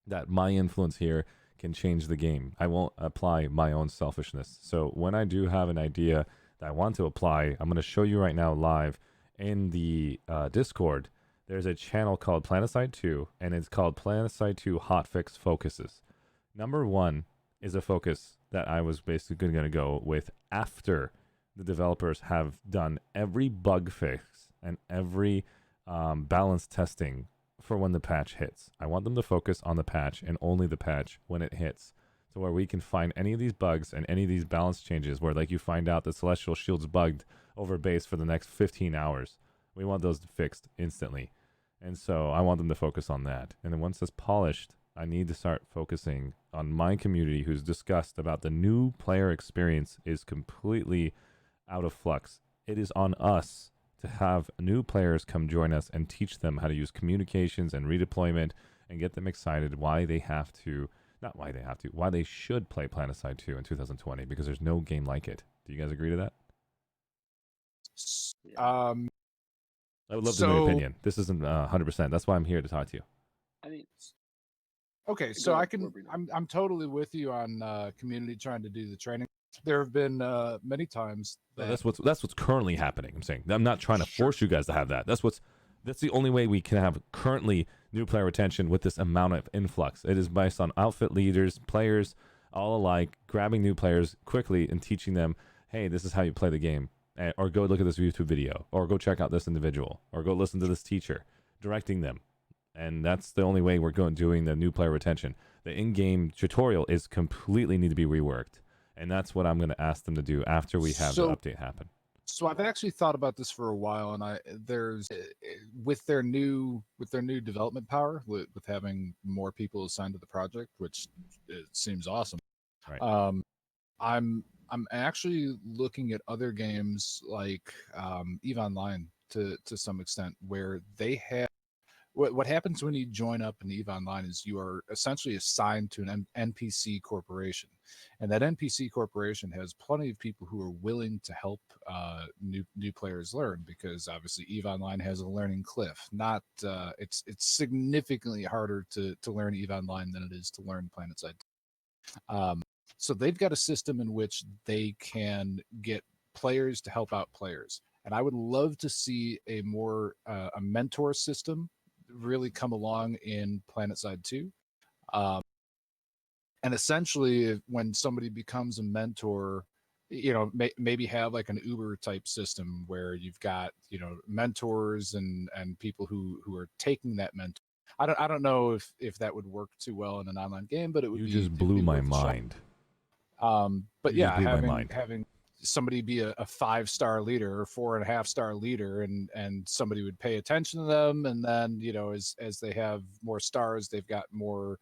C: that my influence here can change the game. I won't apply my own selfishness. So when I do have an idea that I want to apply, I'm going to show you right now live in the Discord. There's a channel called Planetside 2, and it's called Planetside 2 Hotfix Focuses. Number one is a focus that I was basically going to go with after the developers have done every bug fix and every balance testing for when the patch hits. I want them to focus on the patch and only the patch when it hits, to where we can find any of these bugs and any of these balance changes where, like, you find out the Celestial Shield's bugged over base for the next 15 hours. We want those fixed instantly. And so I want them to focus on that. And then once it's polished, I need to start focusing on my community, who's discussed about the new player experience is completely out of flux. It is on us to have new players come join us and teach them how to use communications and redeployment and get them excited why they should play Planetside 2 in 2020, because there's no game like it. Do you guys agree to that? I would love to know your opinion. This isn't 100%. That's why I'm here to talk to you.
K: I mean,
G: okay, so I'm totally with you on community trying to do the training. There have been many times that
C: that's what's currently happening. I'm saying I'm not trying to force you guys to have that. That's the only way we can have currently new player retention with this amount of influx. It is based on outfit leaders, players, all alike, grabbing new players quickly and teaching them, hey, this is how you play the game. Or go look at this YouTube video, or go check out this individual, or go listen to this teacher, directing them. And that's the only way we're doing the new player retention. The in-game tutorial is completely need to be reworked. And that's what I'm going to ask them to do after we have the update happen.
G: So I've actually thought about this for a while, and there's with their new development power, with having more people assigned to the project, which it seems awesome.
C: Right.
G: I'm actually looking at other games like EVE Online to some extent, where they have what happens when you join up in EVE Online is you are essentially assigned to an NPC corporation, and that NPC corporation has plenty of people who are willing to help new players learn, because obviously EVE Online has a learning cliff. It's significantly harder to learn EVE Online than it is to learn Planetside. So they've got a system in which they can get players to help out players, and I would love to see a mentor system really come along in Planetside 2. And essentially, when somebody becomes a mentor, maybe have like an Uber type system where you've got mentors and people who are taking that mentor. I don't know if that would work too well in an online game, but it would.
C: You just blew my mind.
G: But yeah, having somebody be a 5-star leader or 4.5-star leader, and somebody would pay attention to them, and then as they have more stars, they've got more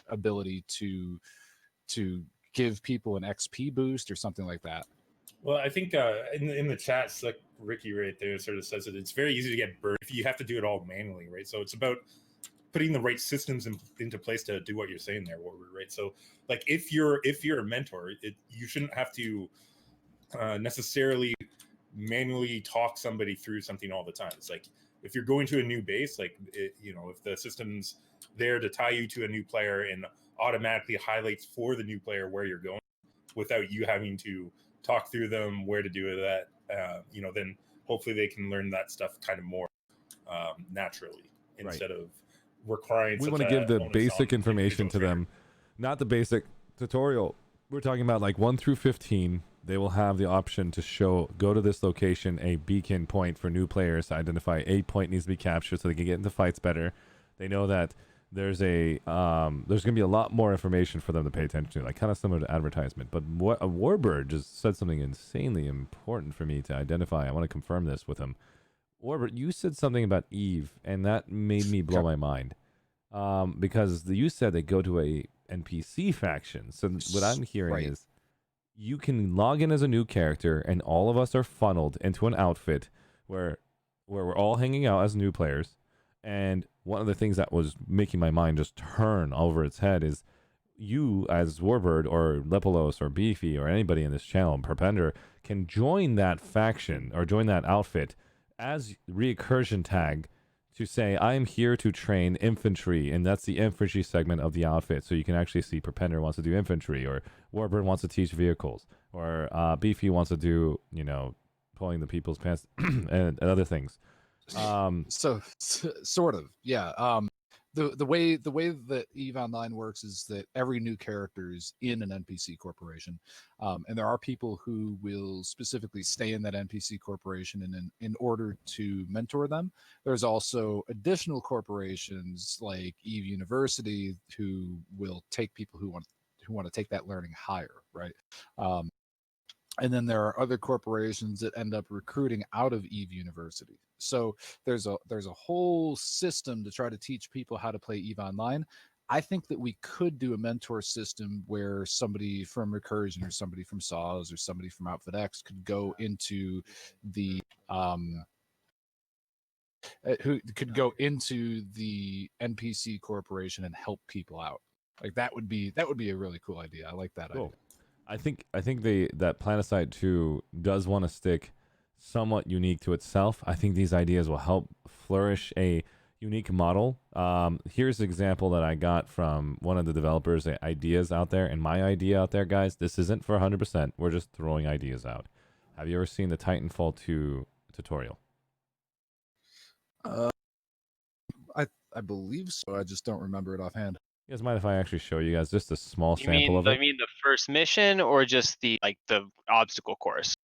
G: ability to give people an XP boost or something like that.
F: Well, I think in the chat, like Ricky right there sort of says it. It's very easy to get burned if you have to do it all manually, right? So it's about putting the right systems into place to do what you're saying there, Warward, right? So, like, if you're a mentor, you shouldn't have to necessarily manually talk somebody through something all the time. It's like if you're going to a new base, like if the system's there to tie you to a new player and automatically highlights for the new player where you're going, without you having to talk through them where to do that, then hopefully they can learn that stuff kind of more naturally instead of requiring.
C: We want to give the basic information to them, not the basic tutorial. We're talking about like 1 through 15. They will have the option to go to this location, a beacon point for new players to identify a point needs to be captured so they can get into fights better. They know that there's going to be a lot more information for them to pay attention to, like kind of similar to advertisement. But what a Warbird just said something insanely important for me to identify. I want to confirm this with him. Warbird, you said something about Eve, and that made me blow my mind. Because you said they go to a NPC faction. So what I'm hearing is you can log in as a new character, and all of us are funneled into an outfit where we're all hanging out as new players. And one of the things that was making my mind just turn over its head is you as Warbird or Lepolos or Beefy or anybody in this channel, Perpender, can join that faction or join that outfit as recursion tag to say, I'm here to train infantry, and that's the infantry segment of the outfit. So you can actually see Perpender wants to do infantry, or Warbird wants to teach vehicles, or Beefy wants to do, pulling the people's pants and other things.
G: Sort of, yeah. The way that EVE Online works is that every new character is in an NPC corporation, and there are people who will specifically stay in that NPC corporation, and in order to mentor them, there's also additional corporations like EVE University who will take people who want to take that learning higher, right? And then there are other corporations that end up recruiting out of EVE University. So there's a whole system to try to teach people how to play EVE Online. I think that we could do a mentor system where somebody from Recursion or somebody from Saws or somebody from Outfit X could go into the who could go into the NPC corporation and help people out. Like that would be a really cool idea. I like that idea.
C: I think that Planetside 2 does want to stick somewhat unique to itself. I think these ideas will help flourish a unique model. Here's an example that I got from one of the developers' ideas out there, and my idea out there, guys. This isn't for 100%. We're just throwing ideas out. Have you ever seen the Titanfall 2 tutorial?
G: I believe so. I just don't remember it offhand.
C: You guys mind if I actually show you guys just a small sample of it?
E: You mean the first mission or just the obstacle course?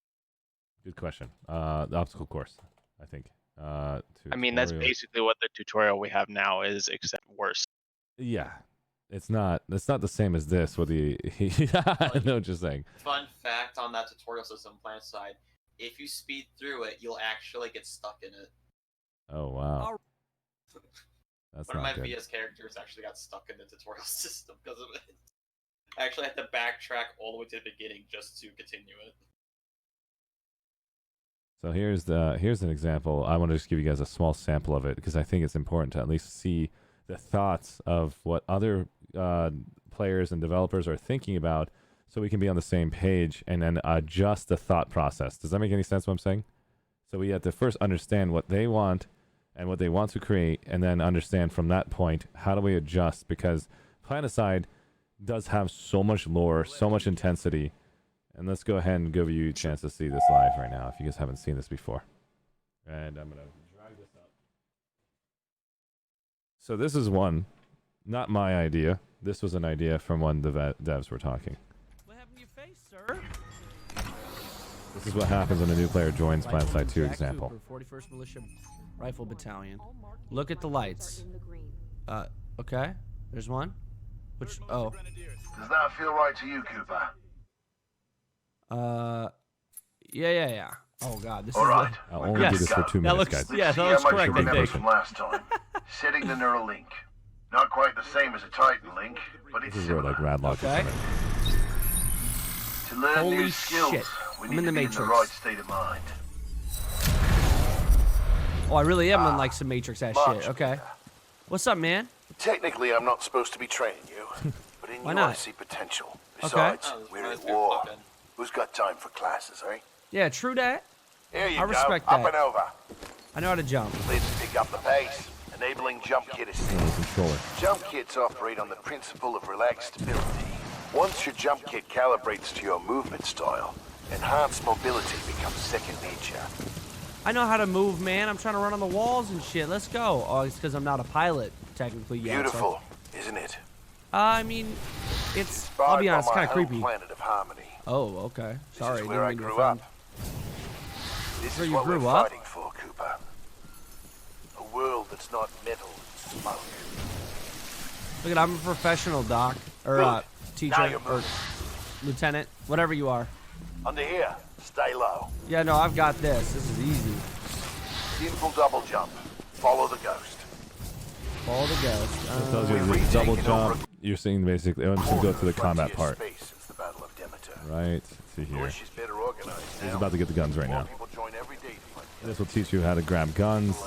C: Good question. The obstacle course, I think.
E: I mean, that's basically what the tutorial we have now is, except worse.
C: Yeah, it's not the same as this. With the I know what you're saying.
D: Fun fact on that tutorial system, Planetside: if you speed through it, you'll actually get stuck in it.
C: Oh wow. That's
D: One of my
C: not good.
D: VS characters actually got stuck in the tutorial system because of it. I actually had to backtrack all the way to the beginning just to continue it.
C: So here's an example. I want to just give you guys a small sample of it because I think it's important to at least see the thoughts of what other players and developers are thinking about, so we can be on the same page and then adjust the thought process. Does that make any sense? What I'm saying? So we have to first understand what they want and what they want to create, and then understand from that point how do we adjust, because Planetside does have so much lore, so much intensity. And let's go ahead and give you a chance to see this live right now if you guys haven't seen this before. And I'm going to drag this up. So this is one, not my idea. This was an idea from when the devs were talking.
L: What happened to your face, sir?
C: This is what happens when a new player joins Planetside 2 example.
L: Cooper, 41st Militia Rifle Battalion. Look at the lights. Okay. There's one. Which, oh.
M: Does that feel right to you, Cooper?
L: Yeah. Oh god, this
M: All
L: is
M: right.
C: I'll only do this for 2 minutes, guys.
L: Yeah, that looks correct, I think.
M: From last time. Setting the neural link. Not quite the same as a Titan link, but it's
C: This is where like Radlock is
L: Okay.
M: to learn
L: Holy
M: new skills.
L: shit.
M: We
L: I'm
M: need
L: in the
M: to be in
L: Matrix.
M: the right state of mind.
L: Oh, I really am in like some Matrix ass
M: Much
L: shit. Okay. What's up, man?
M: Technically, I'm not supposed to be training you, but in
L: Why
M: you
L: not?
M: I see potential.
L: Okay.
M: Besides, we're at war. Who's got time for classes, eh?
L: Yeah, true that.
M: Here you
L: I
M: go.
L: respect
M: Up
L: that.
M: and over.
L: I know how to jump.
M: Let's pick up the pace. Enabling jump kit assist.
C: controller.
M: Jump kits operate on the principle of relaxed stability. Once your jump kit calibrates to your movement style, enhanced mobility becomes second nature.
L: I know how to move, man. I'm trying to run on the walls and shit. Let's go. Oh, it's because I'm not a pilot, technically. Yet,
M: Beautiful, isn't it?
L: I mean, it's. I'll be honest, it's kind of creepy.
M: Planet of Harmony.
L: Oh, okay. Sorry.
M: This is where I
L: didn't mean to
M: grew
L: offend.
M: up. This
L: Where
M: is
L: you
M: what
L: grew
M: we're
L: up?
M: fighting for, Cooper. A world that's not metal and smoke.
L: Look at, I'm a professional, doc, or teacher, or lieutenant, whatever you are.
M: Under here, stay low.
L: Yeah, no, I've got this. This is easy.
M: Simple double jump. Follow the ghost.
L: Follow the ghost.
C: It tells you the double jump. You're seeing basically. I'm just gonna go to the combat part. Right. Let's see here. He's about to get the guns right now. This will teach you how to grab guns.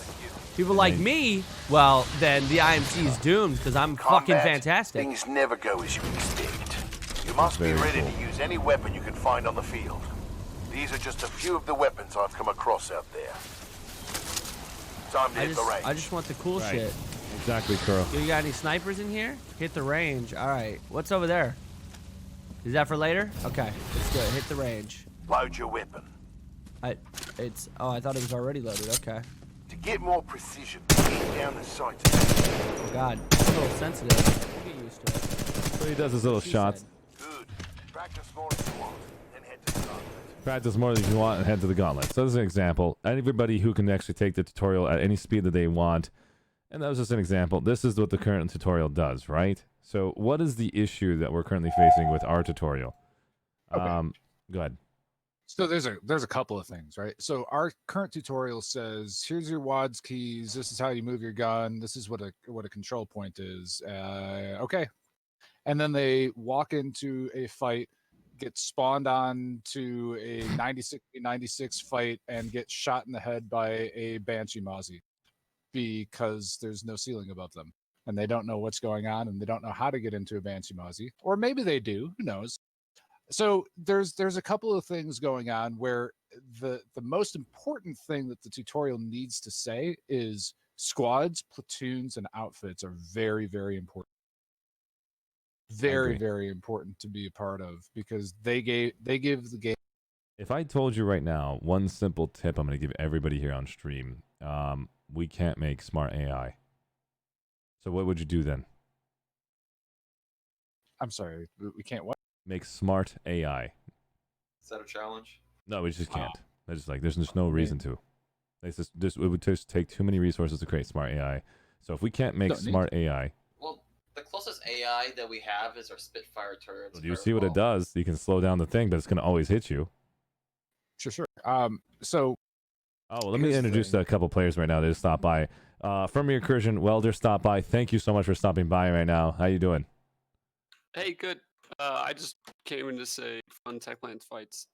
L: People like me, well, then the IMC is doomed because I'm fucking fantastic.
M: Things never go as you expect. You must be ready to use any weapon you can find on the field. These are just a few of the weapons I've come across out there. Time to hit the range.
L: I just want the cool shit.
C: Exactly, Kuro.
L: You got any snipers in here? Hit the range. All right. What's over there? Is that for later? Okay, let's do it. Hit the range.
M: Load your weapon.
L: Oh, I thought it was already loaded. Okay.
M: To get more precision, aim down the sights.
L: Oh God, it's a little sensitive. We'll get used to it.
C: So he does his little shots.
M: Good. Practice more if you want, then head to the gauntlet.
C: Practice more than you want and head to the gauntlet. So this is an example. Everybody who can actually take the tutorial at any speed that they want, and that was just an example. This is what the current tutorial does, right? So what is the issue that we're currently facing with our tutorial?
G: Okay.
C: Go ahead.
G: So there's a couple of things, right? So our current tutorial says, here's your Vods keys. This is how you move your gun. This is what a control point is. Okay. And then they walk into a fight, get spawned on to a 96 fight, and get shot in the head by a Banshee Mozzie because there's no ceiling above them. And they don't know what's going on, and they don't know how to get into a Banshee Mozzie. Or maybe they do. Who knows? So there's a couple of things going on where the most important thing that the tutorial needs to say is squads, platoons, and outfits are very, very important. Very, very important to be a part of because they give the game.
C: If I told you right now, one simple tip I'm going to give everybody here on stream, we can't make smart AI. So what would you do then?
G: I'm sorry, we can't what?
C: Make smart AI.
D: Is that a challenge?
C: No, we just can't. They're just like, there's just no reason to. It's just, it would just take too many resources to create smart AI. So if we can't make smart AI...
D: Well, the closest AI that we have is our Spitfire turrets.
C: Do you see what it does? You can slow down the thing, but it's going to always hit you.
G: Sure. So...
C: Oh, well, let me introduce a couple players right now that just stopped by. From Recursion, Welder stopped by. Thank you so much for stopping by right now. How you doing?
N: Hey, good. I just came in to say fun Techland fights.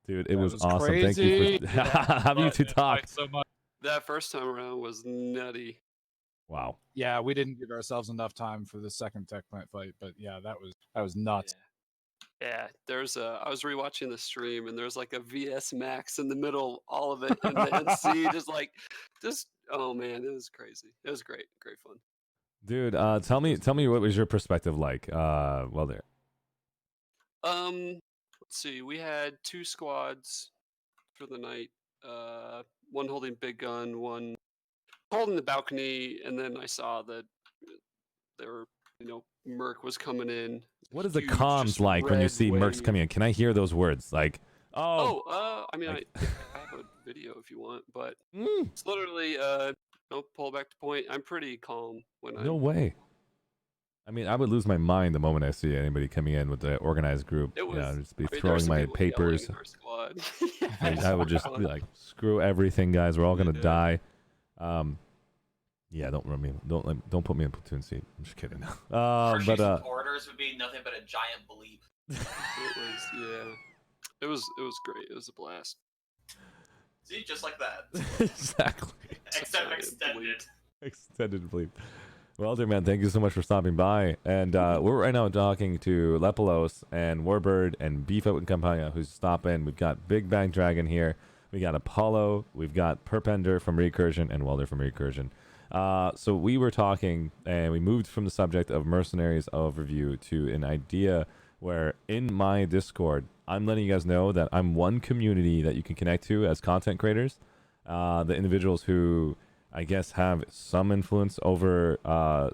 C: Dude, it was awesome. Crazy. Thank you for having you two talk.
N: So much. That first time around was nutty.
C: Wow.
G: Yeah, we didn't give ourselves enough time for the second tech plant fight, but yeah, that was nuts.
N: Yeah, there's I was rewatching the stream and there's like a VS Max in the middle, all of it, and the NC just oh man, it was crazy. It was great fun.
C: Dude, tell me what was your perspective like? Well, there.
N: Let's see. We had 2 squads for the night. One holding big gun, one holding the balcony, and then I saw that there were, MERC was coming in.
C: What is the comms like when you see MERCs coming in? Can I hear those words? Like,
N: I mean, I have a video if you want, but it's literally pull back to point. I'm pretty calm when
C: No way. I mean, I would lose my mind the moment I see anybody coming in with the organized group. I'd just be throwing my papers. I would just be like, screw everything, guys. We're all gonna die. Yeah, don't put me in platoon seat. I'm just kidding. But
D: orders would be nothing but a giant bleep.
N: It was great. It was a blast.
D: See, just like that.
C: Exactly.
D: Except extended.
C: Extended bleep. Well, dear man, thank you so much for stopping by. And we're right now talking to Lepelos and Warbird and Beef Up and Campania, who's stopping. We've got Big Bang Dragon here. We got Apollo. We've got Perpender from Recursion and Welder from Recursion. So we were talking, and we moved from the subject of Mercenaries overview to an idea where in my Discord, I'm letting you guys know that I'm one community that you can connect to as content creators. The individuals who, I guess, have some influence over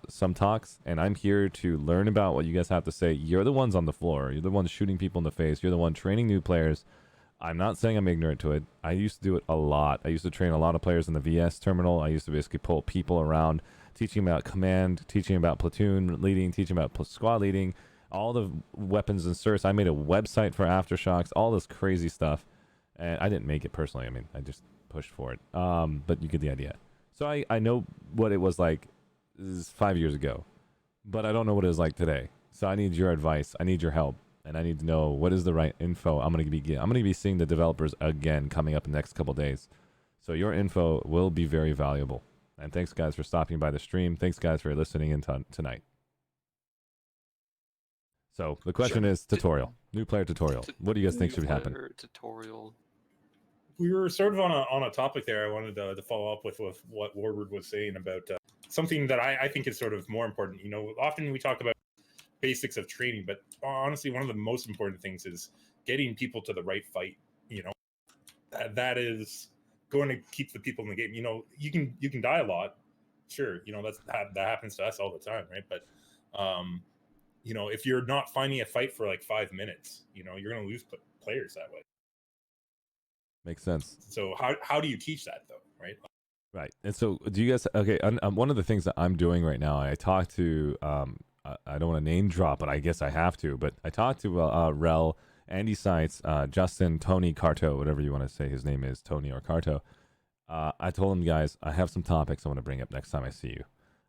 C: some talks, and I'm here to learn about what you guys have to say. You're the ones on the floor. You're the ones shooting people in the face. You're the one training new players. I'm not saying I'm ignorant to it. I used to do it a lot. I used to train a lot of players in the VS terminal. I used to basically pull people around, teaching about command, teaching about platoon leading, teaching about squad leading, all the weapons and certs. I made a website for Aftershocks, all this crazy stuff. And I didn't make it personally. I mean, I just pushed for it. But you get the idea. So I know what it was like. This is 5 years ago. But I don't know what it is like today. So I need your advice. I need your help. And I need to know what is the right info. I'm gonna be seeing the developers again coming up in the next couple days. So your info will be very valuable. And thanks guys for stopping by the stream. Thanks guys for listening in tonight. So the question is tutorial. New player tutorial. What do you guys think should happen?
N: Tutorial.
F: We were sort of on a topic there. I wanted to follow up with what Warward was saying about something that I think is sort of more important. You know, often we talk about basics of training, but honestly, one of the most important things is getting people to the right fight. You know, that is going to keep the people in the game. You know, you can die a lot, sure. You know, that happens to us all the time, right? But you know, if you're not finding a fight for like 5 minutes, you know, you're going to lose players that way.
C: Makes sense.
F: So how do you teach that though, right?
C: Right. And so do you guys, okay, one of the things that I'm doing right now, I talked to, I don't want to name drop, but I guess I have to, but I talked to Rel, Andy Seitz, Justin, Tony Carto, whatever you want to say his name is, Tony or Carto. I told him, guys, I have some topics I want to bring up next time I see you.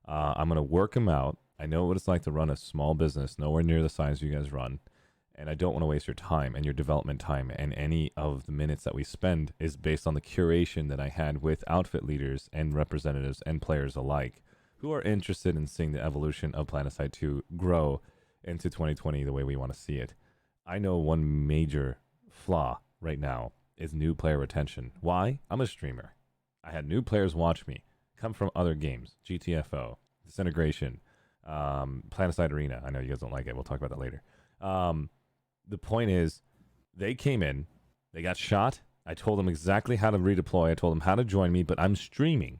C: I'm going to work them out. I know what it's like to run a small business, nowhere near the size you guys run. And I don't want to waste your time and your development time. And any of the minutes that we spend is based on the curation that I had with outfit leaders and representatives and players alike who are interested in seeing the evolution of Planetside 2 grow into 2020 the way we want to see it. I know one major flaw right now is new player retention. Why? I'm a streamer. I had new players watch me come from other games, GTFO, Disintegration, Planetside Arena. I know you guys don't like it. We'll talk about that later. The point is, they came in, they got shot. I told them exactly how to redeploy. I told them how to join me, but I'm streaming.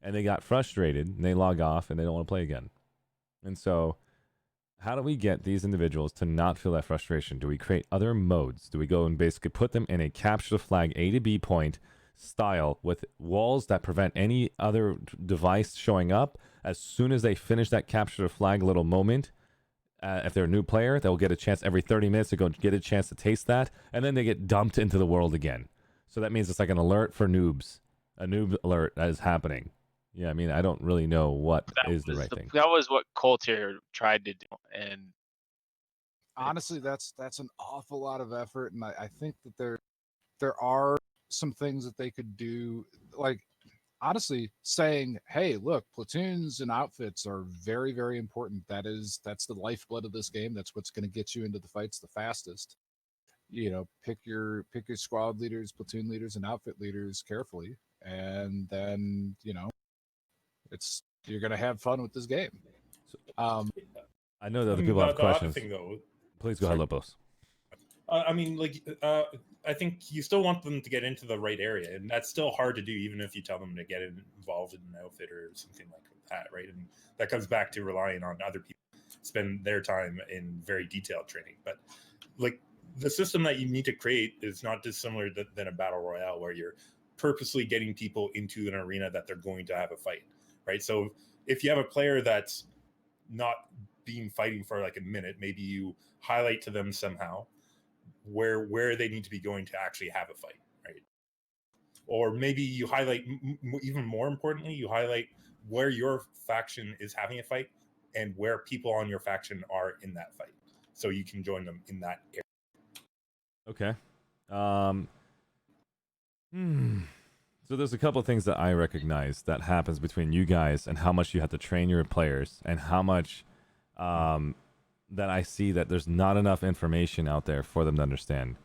C: And they got frustrated, and they log off, and they don't want to play again. And so, how do we get these individuals to not feel that frustration? Do we create other modes? Do we go and basically put them in a capture the flag A to B point style with walls that prevent any other device showing up? As soon as they finish that capture the flag little moment, if they're a new player, they'll get a chance every 30 minutes to go get a chance to taste that, and then they get dumped into the world again. So that means it's like an alert for noobs, a noob alert that is happening. Yeah, I mean, I don't really know what is the right thing.
E: That was what Colt here tried to do, and
G: honestly, that's an awful lot of effort, and I think that there are some things that they could do, like honestly saying, hey, look, platoons and outfits are very, very important. That's the lifeblood of this game. That's what's going to get you into the fights the fastest. You know, pick your squad leaders, platoon leaders, and outfit leaders carefully, and then, you know, you're going to have fun with this game.
C: I know that other people have questions.
F: Thing, though,
C: please go ahead, Lopos.
F: I mean, like, I think you still want them to get into the right area, and that's still hard to do, even if you tell them to get involved in an outfit or something like that, right? And that comes back to relying on other people spend their time in very detailed training. But like, the system that you need to create is not dissimilar than a battle royale, where you're purposely getting people into an arena that they're going to have a fight, right? So if you have a player that's not been fighting for like a minute, maybe you highlight to them somehow where they need to be going to actually have a fight, right? Or maybe you highlight, even more importantly, you highlight where your faction is having a fight and where people on your faction are in that fight, so you can join them in that area.
C: Okay. So there's a couple of things that I recognize that happens between you guys and how much you have to train your players, and how much that I see that there's not enough information out there for them to understand.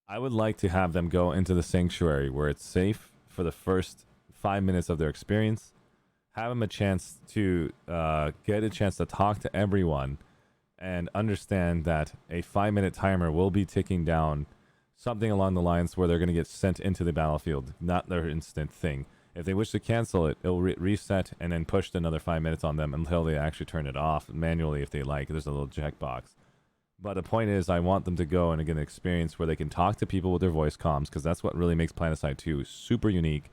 C: I would like to have them go into the sanctuary where it's safe for the first 5 minutes of their experience, have them a chance to get a chance to talk to everyone, and understand that a 5-minute timer will be ticking down, something along the lines where they're going to get sent into the battlefield, not their instant thing. If they wish to cancel it, it'll reset and then push another 5 minutes on them until they actually turn it off manually if they like. There's a little checkbox. But the point is, I want them to go and get an experience where they can talk to people with their voice comms, because that's what really makes Planetside 2 super unique.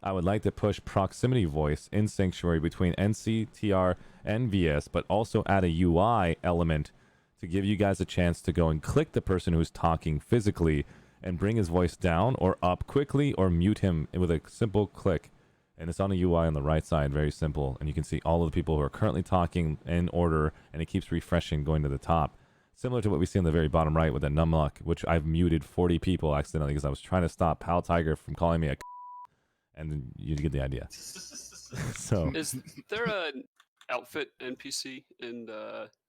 C: I would like to push proximity voice in Sanctuary between NC, TR, and VS, but also add a UI element to give you guys a chance to go and click the person who's talking physically and bring his voice down or up quickly or mute him with a simple click. And it's on a UI on the right side, very simple. And you can see all of the people who are currently talking in order, and it keeps refreshing going to the top. Similar to what we see on the very bottom right with the numlock, which I've muted 40 people accidentally because I was trying to stop Pal Tiger from calling me a and you get the idea. So
N: Is there an outfit NPC in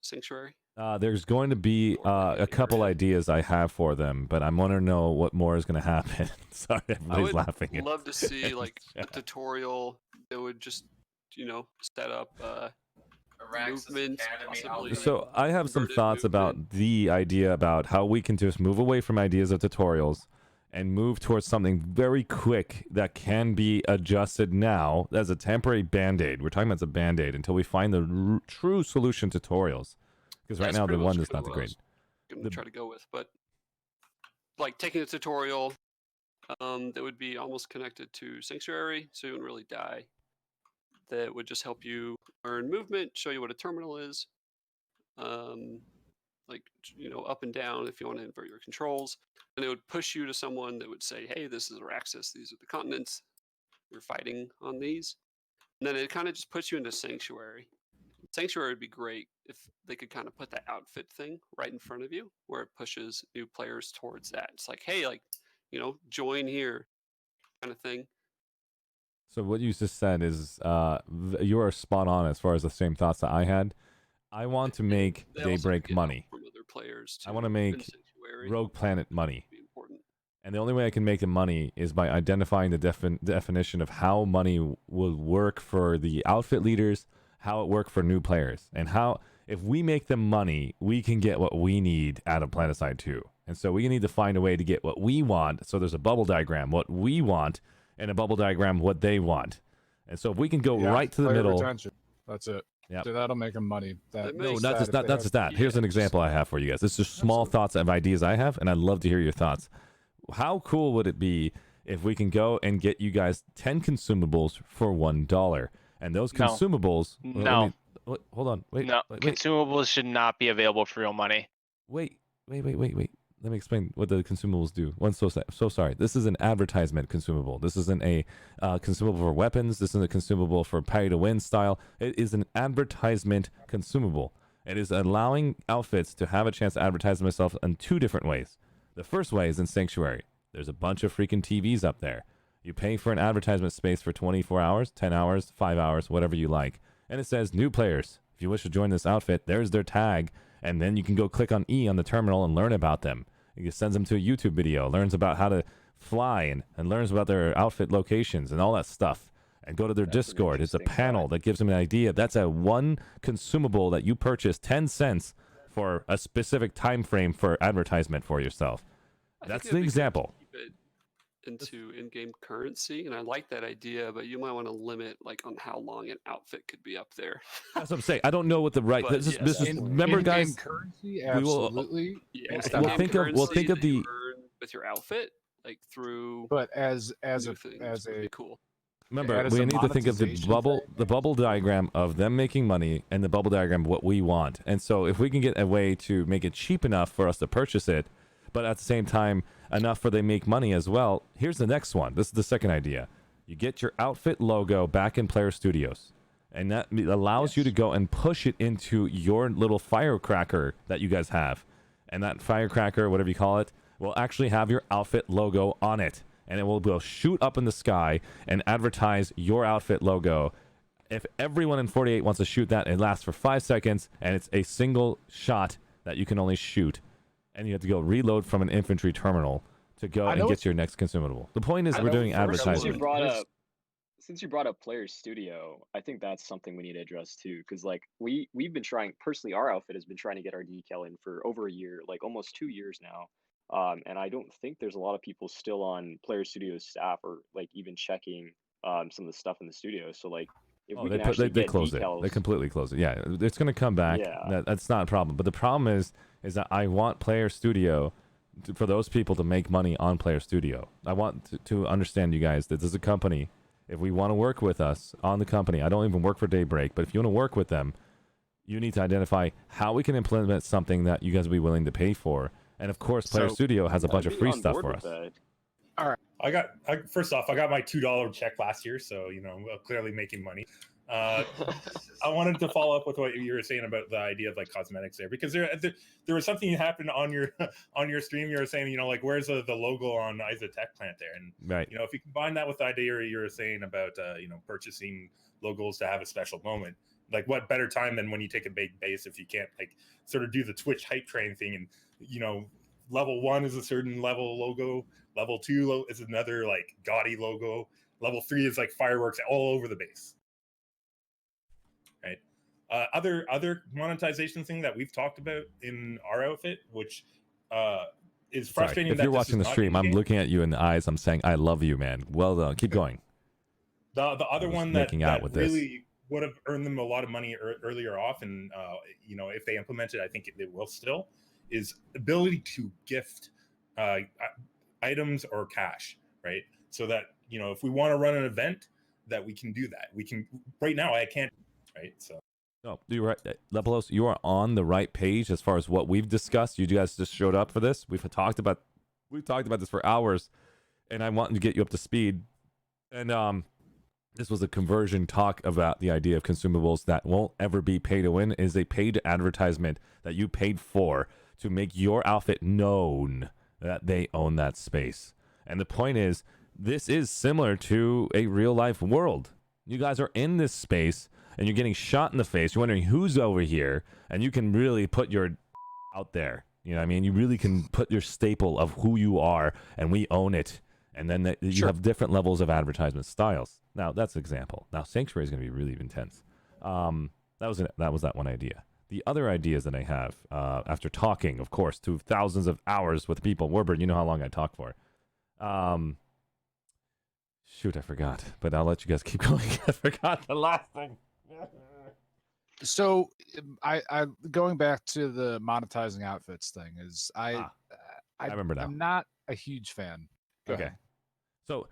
N: Sanctuary?
C: there's going to be a couple ideas I have for them, but I want to know what more is going to happen. Sorry,
N: I
C: everybody's
N: would
C: laughing.
N: love to see like a tutorial that would just, set up movement, possibly.
C: So I have some thoughts about the idea about how we can just move away from ideas of tutorials and move towards something very quick that can be adjusted now as a temporary band-aid. We're talking about as a band-aid until we find the true solution tutorials. Because right
N: That's
C: now the
N: pretty
C: one
N: much
C: is not the
N: what I
C: great.
N: was gonna try to go with, but like taking a tutorial that would be almost connected to Sanctuary, so you wouldn't really die. That would just help you learn movement, show you what a terminal is, like up and down if you want to invert your controls, and it would push you to someone that would say, "Hey, this is Araxis. These are the continents. You're fighting on these." And then it kind of just puts you into Sanctuary. Sanctuary would be great if they could kind of put that outfit thing right in front of you, where it pushes new players towards that. It's like, hey, join here, kind of thing.
C: So what you just said is you are spot on as far as the same thoughts that I had. I want to make
N: They also
C: Daybreak
N: get
C: money.
N: help from other players
C: I want to
N: too,
C: make
N: in Sanctuary.
C: Rogue Planet money.
N: Be important.
C: And the only way I can make the money is by identifying the definition of how money will work for the outfit leaders, how it work for new players, and how if we make them money, we can get what we need out of Planetside 2. And so we need to find a way to get what we want. So there's a bubble diagram, what we want, and a bubble diagram, what they want. And so if we can go right to the
G: player
C: middle.
G: Retention. That's it.
C: Yep.
G: So that'll make them money.
C: No, not just that. Here's an example I have for you guys. This is just small thoughts of ideas I have, and I'd love to hear your thoughts. How cool would it be if we can go and get you guys 10 consumables for $1? And those consumables...
O: No.
C: Hold on. Wait.
O: No.
C: Wait.
O: Consumables should not be available for real money.
C: Wait. Let me explain what the consumables do. So sorry. This is an advertisement consumable. This isn't a consumable for weapons. This isn't a consumable for pay to win style. It is an advertisement consumable. It is allowing outfits to have a chance to advertise themselves in two different ways. The first way is in Sanctuary. There's a bunch of freaking TVs up there. You pay for an advertisement space for 24 hours, 10 hours, 5 hours, whatever you like. And it says, new players. If you wish to join this outfit, there's their tag. And then you can go click on E on the terminal and learn about them. It sends them to a YouTube video, learns about how to fly, and learns about their outfit locations and all that stuff. And go to their Discord. It's a panel that gives them an idea. That's a one consumable that you purchase 10 cents for a specific time frame for advertisement for yourself. That's the example.
N: Keep it into in-game currency, and I like that idea, but you might want to limit on how long an outfit could be up there.
C: That's what I'm saying. I don't know what the right.
N: But
C: This is remember, guys.
G: Currency,
C: We will.
G: absolutely.
C: We'll think of the.
N: With your outfit, through.
G: But as a
N: cool.
C: Remember, we need to think of the bubble diagram of them making money and the bubble diagram of what we want. And so if we can get a way to make it cheap enough for us to purchase it, but at the same time enough for they make money as well, here's the next one. This is the second idea. You get your outfit logo back in Player Studios, and that allows you to go and push it into your little firecracker that you guys have. And that firecracker, whatever you call it, will actually have your outfit logo on it. And it will go shoot up in the sky and advertise your outfit logo. If everyone in 48 wants to shoot that, it lasts for 5 seconds, and it's a single shot that you can only shoot. And you have to go reload from an infantry terminal to go and get your next consumable. The point is we're doing advertising.
K: Since you brought up Player Studio, I think that's something we need to address too. Because we've been trying, personally, our outfit has been trying to get our decal in for over a year, almost 2 years now. And I don't think there's a lot of people still on Player Studio staff or even checking some of the stuff in the studio. So If
C: Oh,
K: we
C: they
K: can
C: put,
K: actually
C: they
K: get
C: closed
K: decals,
C: it. They completely closed it. Yeah, it's going to come back.
K: Yeah.
C: That's not a problem. But the problem is that I want Player Studio for those people to make money on Player Studio. I want to understand, you guys, that this is a company. If we want to work with us on the company, I don't even work for Daybreak, but if you want to work with them, you need to identify how we can implement something that you guys will be willing to pay for. And of course, Player Studio has a bunch of free stuff for us.
F: All right. First off, I got my $2 check last year, so I'm clearly making money. I wanted to follow up with what you were saying about the idea of like cosmetics there, because there was something that happened on your stream. You were saying, like, where's the logo on Isa Tech Plant there? And
C: right.
F: If you combine that with the idea you were saying about purchasing logos to have a special moment, like what better time than when you take a big base if you can't like sort of do the Twitch hype train thing, and level 1 is a certain level logo, level 2 is another like gaudy logo, level 3 is like fireworks all over the base. Right. Other monetization thing that we've talked about in our outfit, which is frustrating.
C: If you're watching the stream, I'm looking at you in the eyes. I'm saying, I love you, man. Well done. Keep going.
F: The other one that
C: with
F: really would have earned them a lot of money earlier off, and if they implement it, I think they will still, is ability to gift items or cash, right? So that if we want to run an event, that we can do that. We can. Right now, I can't. Right. So.
C: No, you're right, Lepelos. You are on the right page as far as what we've discussed. You guys just showed up for this. We've talked about this for hours, and I want to get you up to speed. And this was a conversion talk about the idea of consumables that won't ever be pay to win. It is a paid advertisement that you paid for to make your outfit known that they own that space. And the point is, this is similar to a real life world. You guys are in this space and you're getting shot in the face. You're wondering who's over here, and you can really put your out there. You know what I mean? You really can put your staple of who you are, and we own it. And then you have different levels of advertisement styles. Now, that's an example. Now, Sanctuary is going to be really intense. That was that one idea. The other ideas that I have, after talking, of course, to thousands of hours with people. Warbird, you know how long I talk for. Shoot, I forgot. But I'll let you guys keep going. I forgot the last thing.
G: So, I going back to the monetizing outfits thing is I
C: remember now.
G: I'm not a huge fan. Go
C: Okay.
G: ahead.
C: So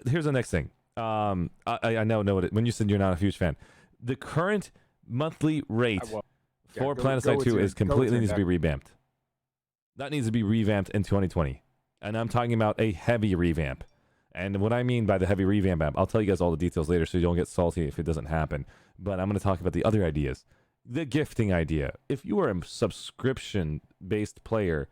C: here's the next thing. I know when you said you're not a huge fan, the current monthly rate for Planetside 2 is completely needs to be revamped. That needs to be revamped in 2020, and I'm talking about a heavy revamp. And what I mean by the heavy revamp, I'll tell you guys all the details later, so you don't get salty if it doesn't happen. But I'm going to talk about the other ideas. The gifting idea. If you are a subscription-based player,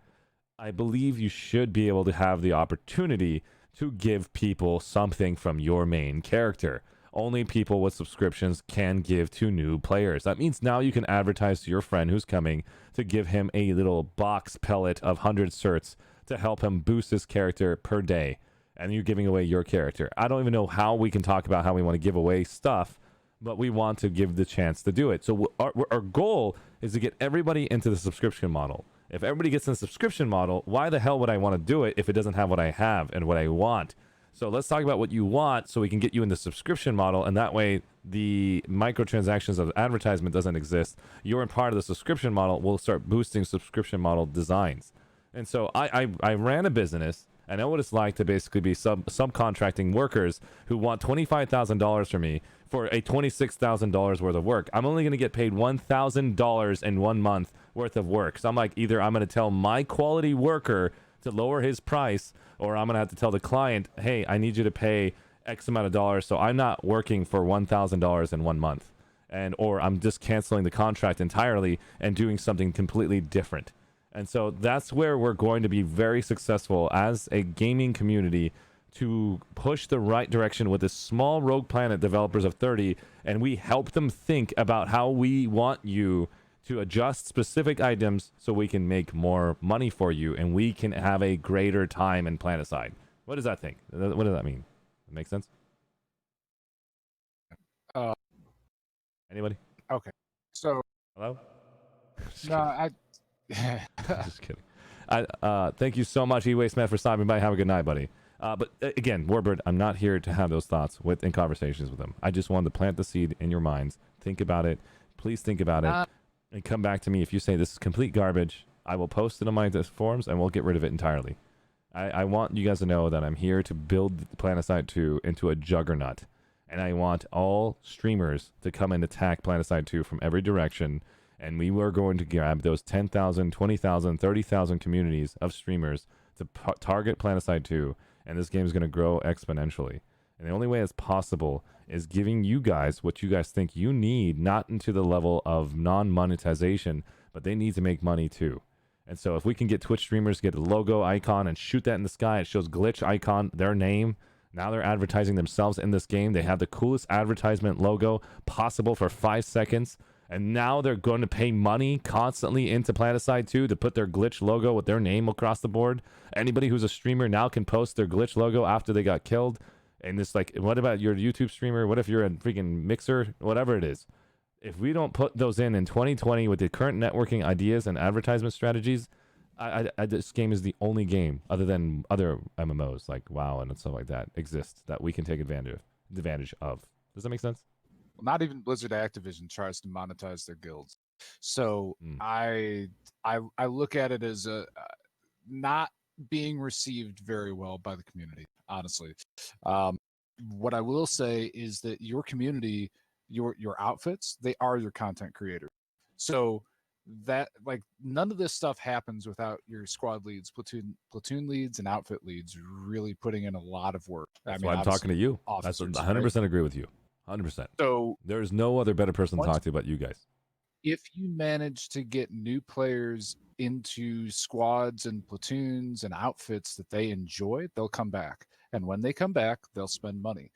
C: I believe you should be able to have the opportunity to give people something from your main character. Only people with subscriptions can give to new players. That means now you can advertise to your friend who's coming to give him a little box pellet of 100 certs to help him boost his character per day. And you're giving away your character. I don't even know how we can talk about how we want to give away stuff, but we want to give the chance to do it. So our goal is to get everybody into the subscription model. If everybody gets in the subscription model, why the hell would I want to do it if it doesn't have what I have and what I want? So let's talk about what you want so we can get you in the subscription model, and that way the microtransactions of advertisement doesn't exist. You're in part of the subscription model. We'll start boosting subscription model designs. And so I ran a business. I know what it's like to basically be subcontracting workers who want $25,000 from me for a $26,000 worth of work. I'm only going to get paid $1,000 in 1 month worth of work. So I'm like, either I'm going to tell my quality worker to lower his price, or I'm going to have to tell the client, hey, I need you to pay X amount of dollars, so I'm not working for $1,000 in 1 month. Or I'm just canceling the contract entirely and doing something completely different. And so that's where we're going to be very successful as a gaming community to push the right direction with this small Rogue Planet developers of 30, and we help them think about how we want you to adjust specific items so we can make more money for you and we can have a greater time in Planetside. What does that think? What does that mean? That make sense? Anybody?
G: Okay. So
C: hello?
G: No,
C: just kidding. Thank you so much, E-Waste Man, for stopping by. Have a good night, buddy. But again, Warbird, I'm not here to have those thoughts in conversations with them. I just wanted to plant the seed in your minds. Think about it. Please think about it, and come back to me if you say this is complete garbage. I will post it on my forums, and we'll get rid of it entirely. I want you guys to know that I'm here to build Planetside 2 into a juggernaut, and I want all streamers to come and attack Planetside 2 from every direction, and we are going to grab those 10,000, 20,000, 30,000 communities of streamers to target Planetside 2, and this game is going to grow exponentially. And the only way it's possible is giving you guys what you guys think you need, not into the level of non-monetization, but they need to make money too. And so if we can get Twitch streamers get a logo icon and shoot that in the sky, it shows glitch icon, their name. Now they're advertising themselves in this game. They have the coolest advertisement logo possible for 5 seconds. And now they're going to pay money constantly into Planetside 2 to put their glitch logo with their name across the board. Anybody who's a streamer now can post their glitch logo after they got killed. And it's like, what about your YouTube streamer? What if you're a freaking mixer? Whatever it is. If we don't put those in 2020 with the current networking ideas and advertisement strategies, this game is the only game other than other MMOs like WoW and stuff like that exists that we can take advantage of. Does that make sense?
G: Well, not even Blizzard Activision tries to monetize their guilds. So I look at it as a not being received very well by the community, honestly. What I will say is that your community, your outfits, they are your content creators. So that, like, none of this stuff happens without your squad leads, platoon leads, and outfit leads really putting in a lot of work.
C: That's why I'm talking to you. That's 100% agree with you. 100%.
G: So
C: there's no other better person to talk to but you guys.
G: If you manage to get new players into squads and platoons and outfits that they enjoy, they'll come back. And when they come back, they'll spend money.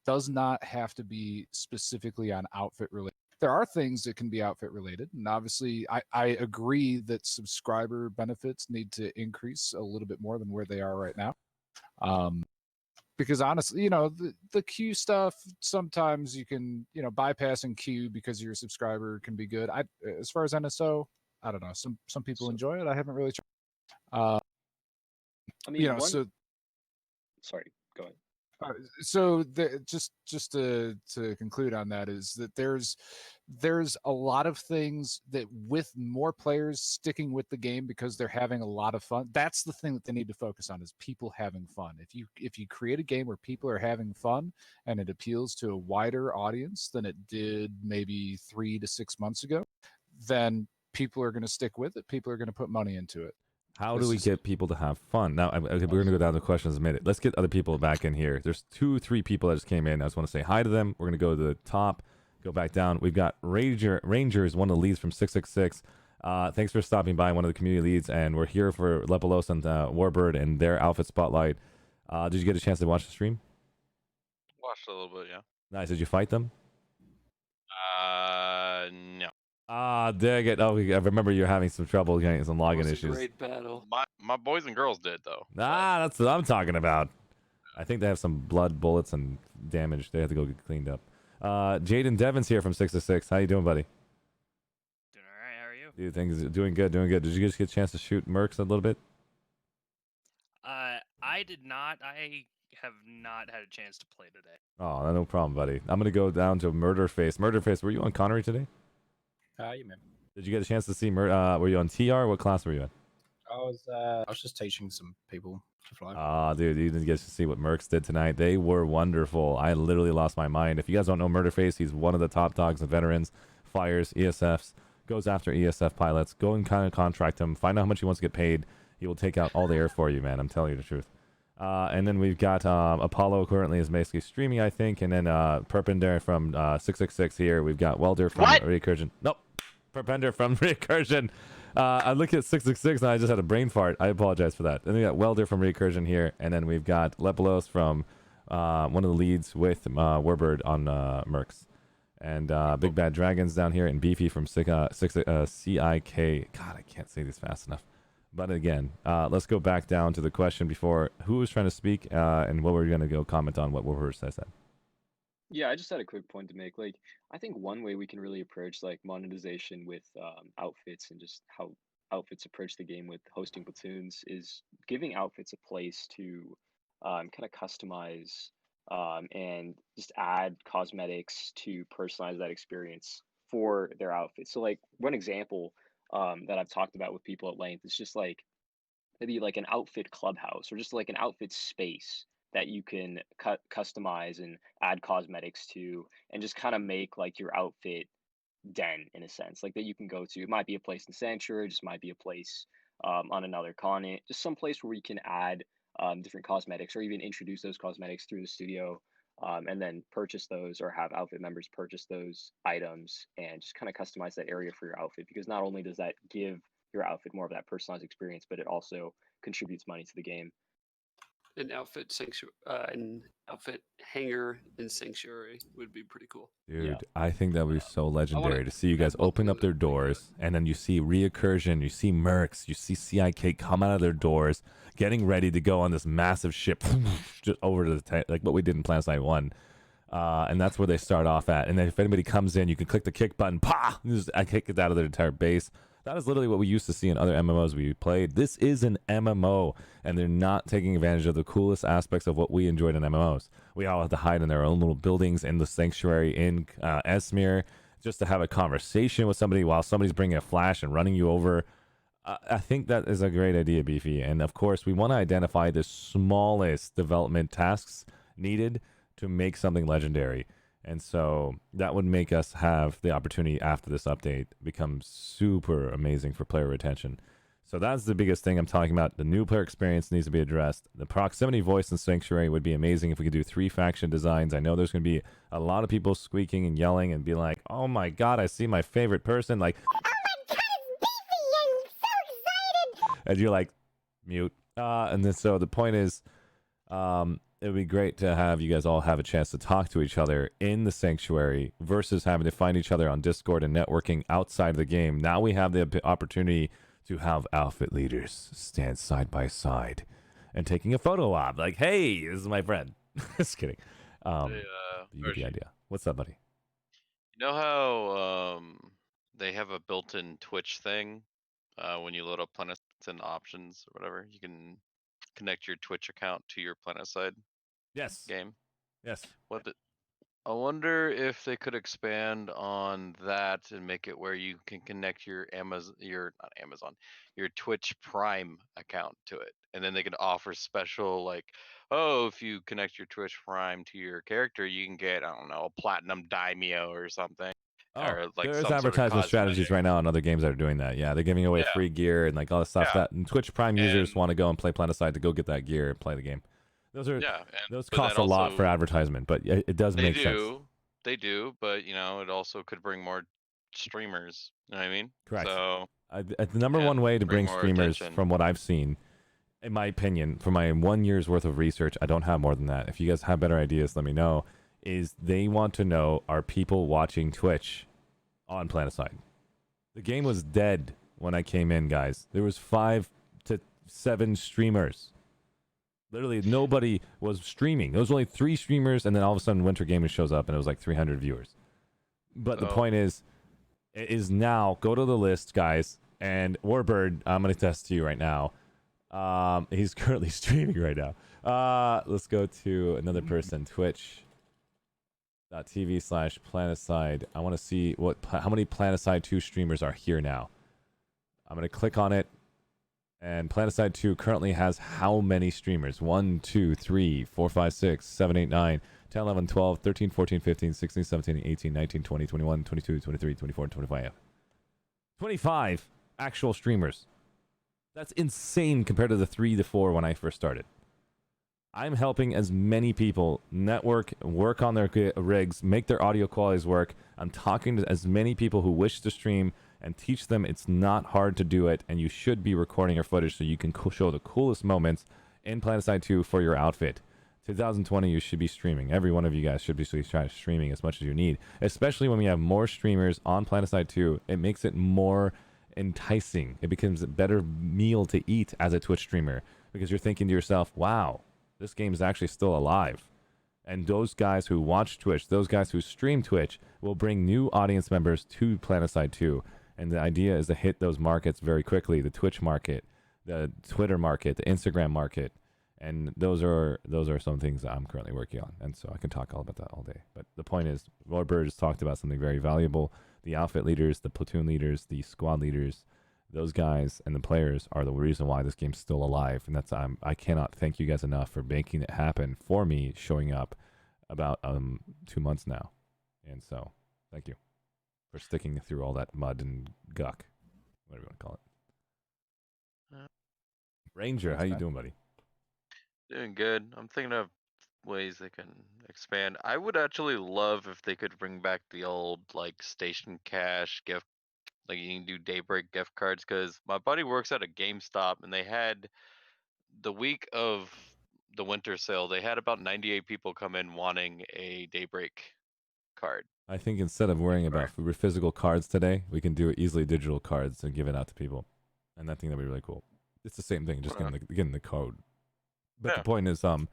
G: Does not have to be specifically on outfit related. There are things that can be outfit related. And obviously, I agree that subscriber benefits need to increase a little bit more than where they are right now. Because honestly, the queue stuff, sometimes you can, bypassing queue because you're a subscriber can be good. As far as NSO, I don't know. Some people enjoy it. I haven't really tried.
K: I mean,
G: sorry, go ahead. So just to conclude on that is that there's a lot of things that with more players sticking with the game because they're having a lot of fun. That's the thing that they need to focus on is people having fun. If you create a game where people are having fun and it appeals to a wider audience than it did maybe 3 to 6 months ago, then people are going to stick with it. People are going to put money into it.
C: How do we get people to have fun? Now, we're going to go down to questions in a minute. Let's get other people back in here. There's 2-3 people that just came in. I just want to say hi to them. We're going to go to the top, go back down. We've got Ranger is one of the leads from 666. Thanks for stopping by, one of the community leads. And we're here for Lepelos and Warbird and their outfit spotlight. Did you get a chance to watch the stream?
P: Watched a little bit, yeah.
C: Nice. Did you fight them?
P: No.
C: Dang it. Oh, I remember you're having some trouble getting some login issues.
N: Great battle.
P: My boys and girls did though.
C: That's what I'm talking about. I think they have some blood, bullets, and damage. They have to go get cleaned up. Jaden Devon's here from 666. How you doing, buddy?
Q: Doing all right. How are you?
C: Dude, things doing good, doing good. Did you guys get a chance to shoot Mercs a little bit?
Q: I did not. I have not had a chance to play today.
C: Oh, no problem, buddy. I'm gonna go down to Murderface. Murderface, were you on Connery today?
R: Yeah, man.
C: Did you get a chance to see were you on TR? What class were you in?
R: I was just teaching some people to fly.
C: Dude, you didn't get to see what Mercs did tonight. They were wonderful. I literally lost my mind. If you guys don't know Murderface, he's one of the top dogs and veterans. Fires, ESFs, goes after ESF pilots. Go and kind of contract him. Find out how much he wants to get paid. He will take out all the air for you, man. I'm telling you the truth. And then we've got Apollo currently is basically streaming, I think. And then Perpender from 666 here. We've got Welder from Recursion. Nope. Perpender from Recursion. I look at 666 and I just had a brain fart. I apologize for that. Then we got Welder from Recursion here. And then we've got Lepelos from one of the leads with Warbird on Mercs. And Big Bad Dragons down here and Beefy from CIK. God, I can't say this fast enough. But again, let's go back down to the question before. Who was trying to speak and what were we going to go comment on what Warbird said?
K: Yeah, I just had a quick point to make. Like, I think one way we can really approach like monetization with outfits and just how outfits approach the game with hosting platoons is giving outfits a place to kind of customize and just add cosmetics to personalize that experience for their outfit. So like one example that I've talked about with people at length is just like maybe like an outfit clubhouse or just like an outfit space that you can customize and add cosmetics to and just kind of make like your outfit den in a sense like that you can go to. It might be a place in Sanctuary, just might be a place on another continent, just some place where you can add different cosmetics or even introduce those cosmetics through the studio, and then purchase those or have outfit members purchase those items and just kind of customize that area for your outfit, because not only does that give your outfit more of that personalized experience, but it also contributes money to the game.
N: An outfit hanger in Sanctuary would be pretty cool.
C: Dude, I think that would be so legendary to see you guys open up their doors, and then you see reoccursion, you see mercs, you see CIK come out of their doors, getting ready to go on this massive ship just over to the like what we did in Planetside 1. And that's where they start off at. And then if anybody comes in, you can click the kick button, I kick it out of their entire base. That is literally what we used to see in other MMOs we played. This is an MMO, and they're not taking advantage of the coolest aspects of what we enjoyed in MMOs. We all have to hide in their own little buildings in the Sanctuary in Esmir just to have a conversation with somebody while somebody's bringing a flash and running you over. I think that is a great idea, Beefy. And of course, we want to identify the smallest development tasks needed to make something legendary. And so that would make us have the opportunity after this update become super amazing for player retention. So that's the biggest thing I'm talking about. The new player experience needs to be addressed. The proximity voice in Sanctuary would be amazing if we could do 3 faction designs. I know there's going to be a lot of people squeaking and yelling and be like, oh my God, I see my favorite person. Like, oh my God, it's Beefy. I'm so excited. And you're like, mute. And then so the point is, it would be great to have you guys all have a chance to talk to each other in the Sanctuary versus having to find each other on Discord and networking outside of the game. Now we have the opportunity to have outfit leaders stand side by side and taking a photo op. Like, hey, this is my friend. Just kidding. You get the idea. What's up, buddy?
P: You know how they have a built-in Twitch thing when you load up Planetside options or whatever? You can connect your Twitch account to your Planetside game.
C: Yes.
P: I wonder if they could expand on that and make it where you can connect your your Twitch Prime account to it, and then they could offer special like, oh, if you connect your Twitch Prime to your character, you can get, I don't know, a platinum daimyo or something. Or like
C: there's
P: some
C: advertisement
P: sort of
C: strategies right now on other games that are doing that. Yeah, they're giving away free gear and like all the stuff that and Twitch Prime users want to go and play Planetside to go get that gear and play the game. Those cost a lot for advertisement, but it does make sense.
P: They do, but you know, it also could bring more streamers. You know what I mean?
C: Correct.
P: So
C: the number one way to bring
P: more
C: streamers,
P: attention.
C: from what I've seen, in my opinion, from my 1 year's worth of research, I don't have more than that. If you guys have better ideas, let me know. Is they want to know, are people watching Twitch on Planetside? The game was dead when I came in, guys. There was 5 to 7 streamers. Literally nobody was streaming. There was only 3 streamers, and then all of a sudden Winter Gaming shows up and it was like 300 viewers. But the point is, it is now, go to the list, guys, and Warbird, I'm going to test to you right now. He's currently streaming right now. Let's go to another person, twitch.tv/Planetside. I want to see how many Planetside 2 streamers are here now. I'm going to click on it. And Planetside 2 currently has how many streamers? 1, 2, 3, 4, 5, 6, 7, 8, 9, 10, 11, 12, 13, 14, 15, 16, 17, 18, 19, 20, 21, 22, 23, 24, 25. 25 actual streamers. That's insane compared to the 3 to 4 when I first started. I'm helping as many people network, work on their rigs, make their audio qualities work. I'm talking to as many people who wish to stream and teach them it's not hard to do it, and you should be recording your footage so you can show the coolest moments in Planetside 2 for your outfit. 2020, you should be streaming. Every one of you guys should be streaming as much as you need, especially when we have more streamers on Planetside 2. It makes it more enticing. It becomes a better meal to eat as a Twitch streamer because you're thinking to yourself, wow, this game is actually still alive. And those guys who watch Twitch, those guys who stream Twitch, will bring new audience members to Planetside 2. And the idea is to hit those markets very quickly, the Twitch market, the Twitter market, the Instagram market, And those are some things that I'm currently working on, and so I can talk all about that all day. But the point is, Warbird has talked about something very valuable. The outfit leaders, the platoon leaders, the squad leaders, those guys and the players are the reason why this game's still alive. And that's I cannot thank you guys enough for making it happen for me, showing up about 2 months now. And so thank you for sticking through all that mud and guck, whatever you want to call it. Ranger, how you doing, buddy?
P: Doing good. I'm thinking of ways they can expand. I would actually love if they could bring back the old like station cash gift, like you can do Daybreak gift cards. Because my buddy works at a GameStop, and they had the week of the winter sale, they had about 98 people come in wanting a Daybreak card.
C: I think instead of worrying about physical cards today, we can do easily digital cards and give it out to people, and I think that'd be really cool. It's the same thing, just getting the code. But the point is, I'm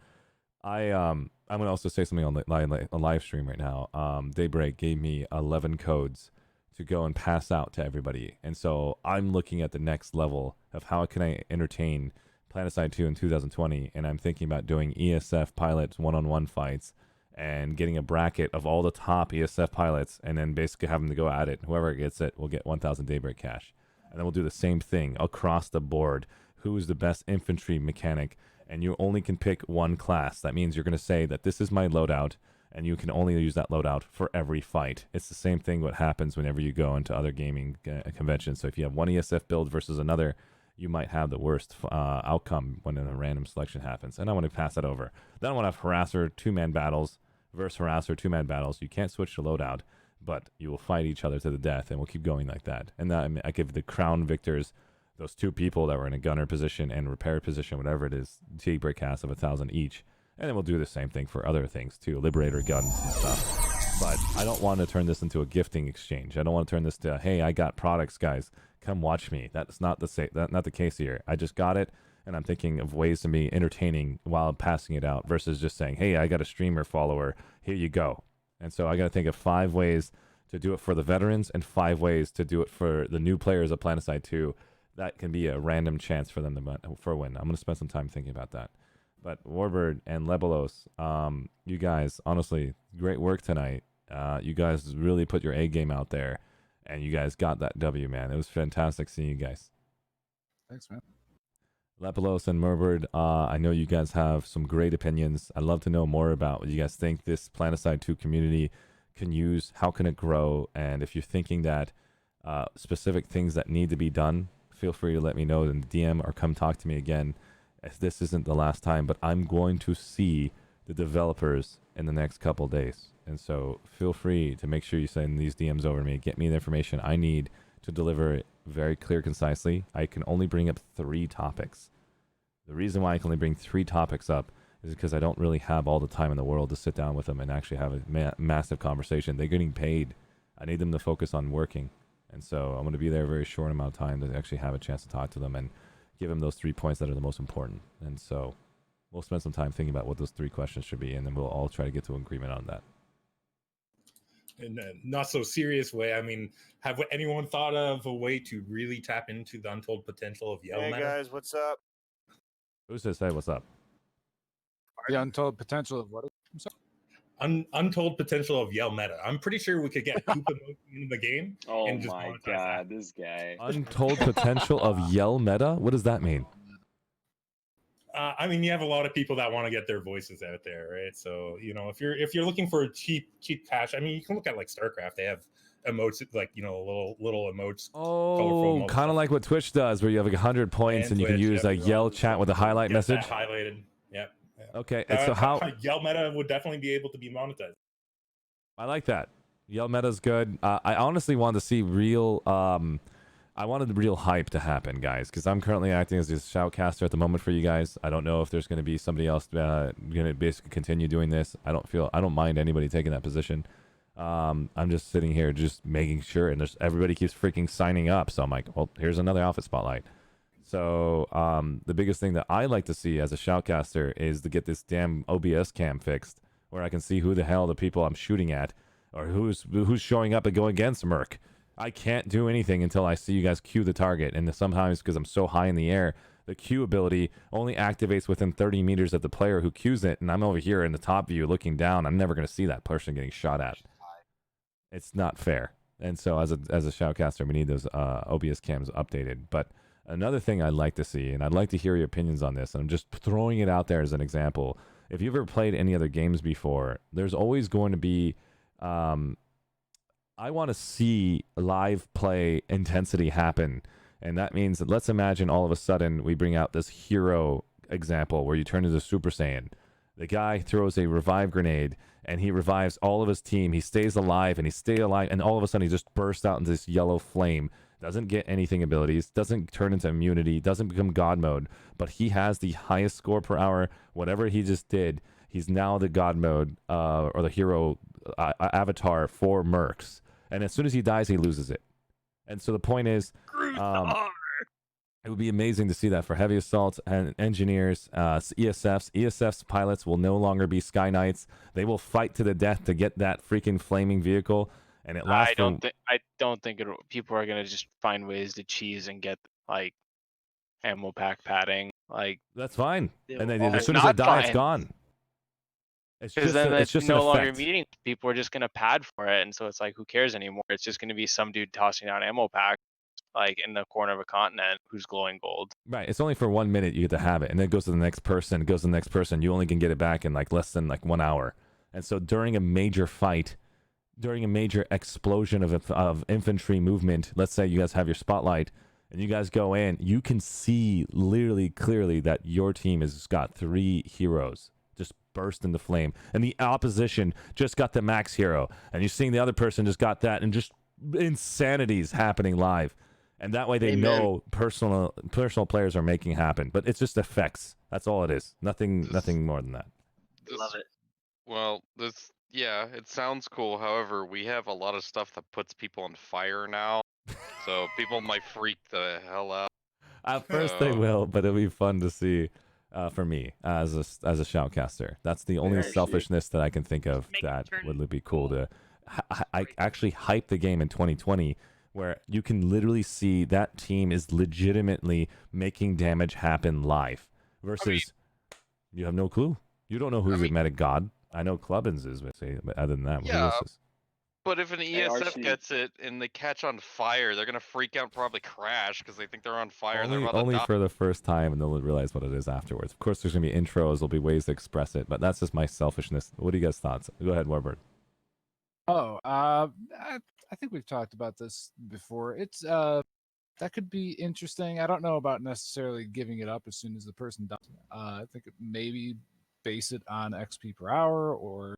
C: gonna also say something on the live stream right now. Daybreak gave me 11 codes to go and pass out to everybody, and so I'm looking at the next level of how can I entertain Planetside 2 in 2020, and I'm thinking about doing ESF pilots one-on-one fights and getting a bracket of all the top ESF pilots, and then basically having to go at it. Whoever gets it will get 1,000 Daybreak cash, and then we'll do the same thing across the board. Who is the best infantry mechanic? And you only can pick one class. That means you're going to say that this is my loadout, and you can only use that loadout for every fight. It's the same thing what happens whenever you go into other gaming conventions. So if you have one ESF build versus another, you might have the worst outcome when a random selection happens. And I want to pass that over. Then I want to have Harasser 2-man battles versus Harasser 2-man battles. You can't switch the loadout, but you will fight each other to the death, and we'll keep going like that. And that, I give the crown victors, those 2 people that were in a gunner position and repair position, whatever it is, Daybreak cast of 1,000 each. And then we'll do the same thing for other things too, Liberator guns and stuff. But I don't want to turn this into a gifting exchange. I don't want to turn this to, hey, I got products, guys, come watch me. That's not not the case here. I just got it, and I'm thinking of ways to be entertaining while passing it out versus just saying, hey, I got a streamer follower, here you go. And so I got to think of 5 ways to do it for the veterans and 5 ways to do it for the new players of Planetside 2. That can be a random chance for them to win. I'm going to spend some time thinking about that. But Warbird and Lebelos, you guys, honestly, great work tonight. You guys really put your A game out there, and you guys got that W, man. It was fantastic seeing you guys.
G: Thanks, man.
C: Lebelos and Warbird, I know you guys have some great opinions. I'd love to know more about what you guys think this Planetside 2 community can use. How can it grow? And if you're thinking that specific things that need to be done, feel free to let me know in the DM or come talk to me again. If this isn't the last time, but I'm going to see the developers in the next couple days. And so feel free to make sure you send these DMs over to me. Get me the information I need to deliver it very clear, concisely. I can only bring up 3 topics. The reason why I can only bring 3 topics up is because I don't really have all the time in the world to sit down with them and actually have a massive conversation. They're getting paid. I need them to focus on working. And so I'm going to be there a very short amount of time to actually have a chance to talk to them and give them those 3 points that are the most important. And so we'll spend some time thinking about what those 3 questions should be, and then we'll all try to get to an agreement on that.
F: In a not so serious way, I mean, have anyone thought of a way to really tap into the untold potential of Yell
S: Hey
F: meta?
S: guys, what's up?
C: Who says, hey, what's up?
G: The untold potential of what? I'm sorry.
F: Untold potential of Yell meta. I'm pretty sure we could get poop emoji in the game.
K: Oh
F: and just
K: my
F: monetize
K: god,
F: that.
K: this guy.
C: Untold potential of Yell meta? What does that mean?
F: I mean, you have a lot of people that want to get their voices out there, right? So, you know, if you're looking for cheap cash, I mean, you can look at like StarCraft. They have emotes, like, you know, little emotes.
C: Oh, kind of like what Twitch does, where you have like 100 points and you can
F: Twitch,
C: use like Yell chat with a highlight
F: Get
C: message.
F: that highlighted. Yep.
C: Okay, and so how
F: Yell meta would definitely be able to be monetized.
C: I like that. Yell meta's good. I honestly wanted to see real. I wanted the real hype to happen, guys, because I'm currently acting as a shoutcaster at the moment for you guys. I don't know if there's going to be somebody else going to basically continue doing this. I don't mind anybody taking that position. I'm just sitting here just making sure, and everybody keeps freaking signing up. So I'm like, well, here's another outfit spotlight. So the biggest thing that I like to see as a shoutcaster is to get this damn OBS cam fixed, where I can see who the hell the people I'm shooting at, or who's showing up and going against MERC. I can't do anything until I see you guys cue the target, and sometimes because I'm so high in the air, The Q ability only activates within 30 meters of the player who Qs it, and I'm over here in the top view looking down. I'm never going to see that person getting shot at. It's not fair. And so as a shoutcaster, we need those OBS cams updated. But another thing I'd like to see, and I'd like to hear your opinions on this, and I'm just throwing it out there as an example. If you've ever played any other games before, there's always going to be... I want to see live play intensity happen. And that means that let's imagine all of a sudden we bring out this hero example where you turn into Super Saiyan. The guy throws a revive grenade and he revives all of his team. He stays alive and he stays alive, and all of a sudden he just bursts out into this yellow flame. Doesn't get anything abilities, doesn't turn into immunity, doesn't become God mode, but he has the highest score per hour. Whatever he just did, he's now the God mode or the hero avatar for mercs. And as soon as he dies, he loses it. And so the point is, it would be amazing to see that for heavy assault and engineers, ESFs. ESFs pilots will no longer be Sky Knights. They will fight to the death to get that freaking flaming vehicle. And it lasts.
O: I don't think people are gonna just find ways to cheese and get like ammo pack padding. Like
C: that's fine. And they,
O: Well,
C: as soon as they die, it's
O: fine.
C: gone. It's
O: Because
C: just
O: then
C: it's
O: it's
C: just
O: no
C: an
O: longer
C: effect.
O: meeting. People are just gonna pad for it, and so it's like, who cares anymore? It's just gonna be some dude tossing out ammo packs, like in the corner of a continent, who's glowing gold.
C: Right. It's only for 1 minute you get to have it, and then it goes to the next person. It goes to the next person. You only can get it back in like less than like 1 hour. And so during a major fight, during a major explosion of infantry movement, let's say you guys have your spotlight and you guys go in, you can see literally clearly that your team has got 3 heroes just burst into flame, and the opposition just got the max hero, and you're seeing the other person just got that, and just insanities happening live. And that way they know personal players are making happen. But it's just effects. That's all it is. Nothing more than that.
P: Love it. Well, yeah, it sounds cool. However, we have a lot of stuff that puts people on fire now. So people might freak the hell out.
C: At first they will, but it'll be fun to see for me as a shoutcaster. That's the only selfishness that I can think of that would be cool to I actually hype the game in 2020, where you can literally see that team is legitimately making damage happen live versus you have no clue. You don't know who's the medic god. I know Clubbins is, but other than that, who else is?
P: But if an ESF
K: Archie-
P: gets it and they catch on fire, they're gonna freak out and probably crash because they think they're on fire. and they're about
C: Only
P: to die.
C: for the first time, and they'll realize what it is afterwards. Of course, there's gonna be intros. There'll be ways to express it, but that's just my selfishness. What do you guys' thoughts? Go ahead, Warbird.
G: Oh, I think we've talked about this before. It's that could be interesting. I don't know about necessarily giving it up as soon as the person dies. I think maybe base it on XP per hour, or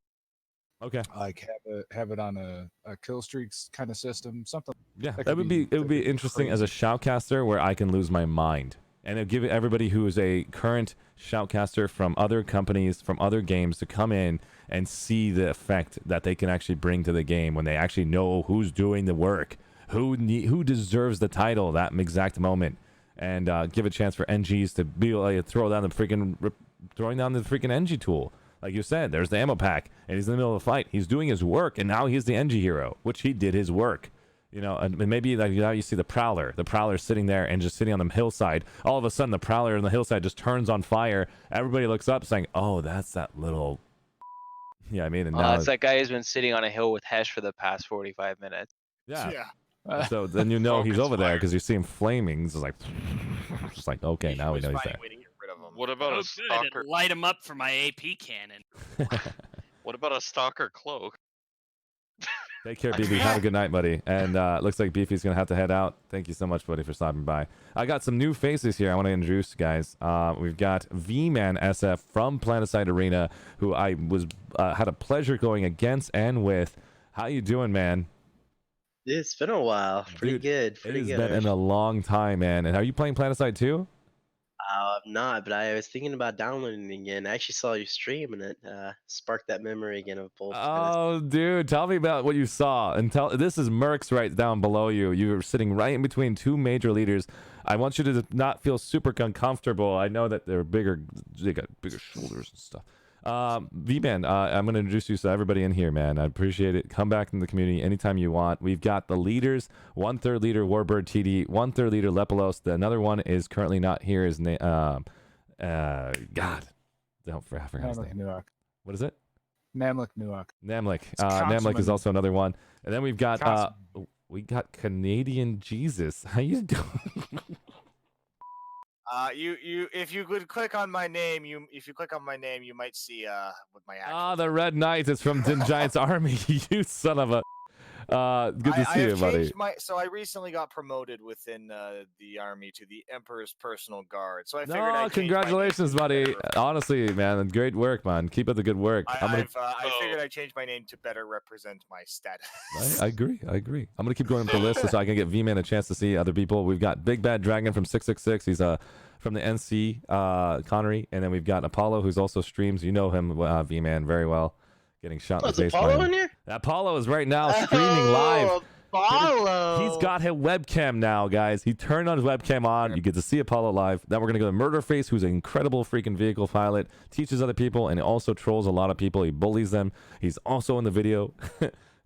G: like have it on a kill streaks kind of system, something.
C: Yeah, it would be interesting as a shoutcaster where I can lose my mind, and it'll give everybody who is a current shoutcaster from other companies, from other games, to come in and see the effect that they can actually bring to the game when they actually know who's doing the work, who deserves the title that exact moment, and give a chance for NGs to be able to throwing down the freaking NG tool. Like you said, there's the ammo pack, and he's in the middle of a fight. He's doing his work, and now he's the NG hero, which he did his work. You know, and maybe like now you see the Prowler. The Prowler's sitting there and just sitting on the hillside. All of a sudden, the Prowler on the hillside just turns on fire. Everybody looks up saying, oh, that's that little... Yeah, I mean, and now...
O: It's that guy who's been sitting on a hill with Hesh for the past 45 minutes.
C: Yeah. And so then you know he's over there because you see him flaming. It's like, just like, okay, now we know he's there.
P: What about a
Q: Good,
P: stalker?
Q: it'll light him up for my AP cannon.
P: What about a stalker cloak?
C: Take care, Beefy. Have a good night, buddy. And looks like Beefy's going to have to head out. Thank you so much, buddy, for stopping by. I got some new faces here I want to introduce, guys. We've got V-Man SF from Planetside Arena, who I was had a pleasure going against and with. How you doing, man?
S: It's been a while. Pretty good.
C: It has been in a long time, man. And are you playing Planetside too?
S: I'm not, but I was thinking about downloading it again. I actually saw you stream, and it sparked that memory again of both.
C: Oh, dude, tell me about what you saw. And this is MERC's right down below you. You're sitting right in between two major leaders. I want you to not feel super uncomfortable. I know that they're bigger, they got bigger shoulders and stuff. V-Man, I'm going to introduce you to everybody in here, man. I appreciate it. Come back in the community anytime you want. We've got the leaders, 1/3 leader Warbird TD, 1/3 leader Lepelos. The another one is currently not here. His name, God, don't forget his
G: Namlik
C: name.
G: Nuak.
C: What is it?
G: Namlik Nuak.
C: Namlik. Namlik is also another one. And then we've got Canadian Jesus. How you doing?
T: If you could click on my name, you might see what my actual.
C: Ah, the Red Knight is from Din Giant's army. You son of a. Good to see you, buddy.
T: So I recently got promoted within the army to the Emperor's personal guard. So I figured I'd change
C: Congratulations, buddy. Honestly, man, great work, man. Keep up the good work.
T: I figured I'd change my name to better represent my status.
C: I agree. I'm gonna keep going up the list so I can get V-Man a chance to see other people. We've got Big Bad Dragon from 666. He's from the NC Connery, and then we've got Apollo, who's also streams. You know him, V-Man, very well. Getting shot in the face.
S: Apollo in here?
C: Apollo is right now streaming live.
S: Apollo!
C: He's got his webcam now, guys. He turned on his webcam on. You get to see Apollo live. Then we're going to go to Murderface, who's an incredible freaking vehicle pilot, teaches other people, and he also trolls a lot of people. He bullies them. He's also in the video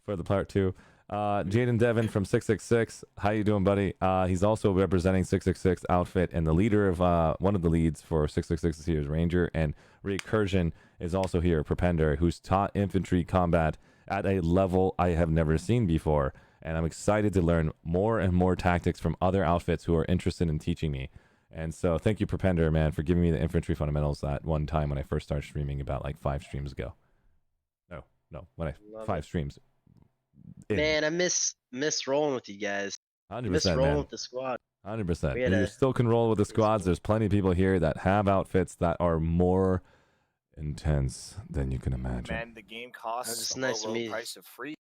C: for the part 2. Jaden Devin from 666. How you doing, buddy? He's also representing 666 outfit, and the leader of one of the leads for 666 is here is Ranger, and Recursion is also here, Propender, who's taught infantry combat at a level I have never seen before, and I'm excited to learn more and more tactics from other outfits who are interested in teaching me. And so thank you, Propender, man, for giving me the infantry fundamentals that one time when I first started streaming about like 5 streams ago. No, when I 5 streams.
S: Man, I miss rolling with you guys.
C: 100%,
S: Miss rolling
C: man.
S: with the squad.
C: 100%. You still can roll with the squads. There's plenty of people here that have outfits that are more intense than you can imagine.
T: Man, the game costs
S: It's
T: a
S: nice to
T: low
S: meet you.
T: price of free.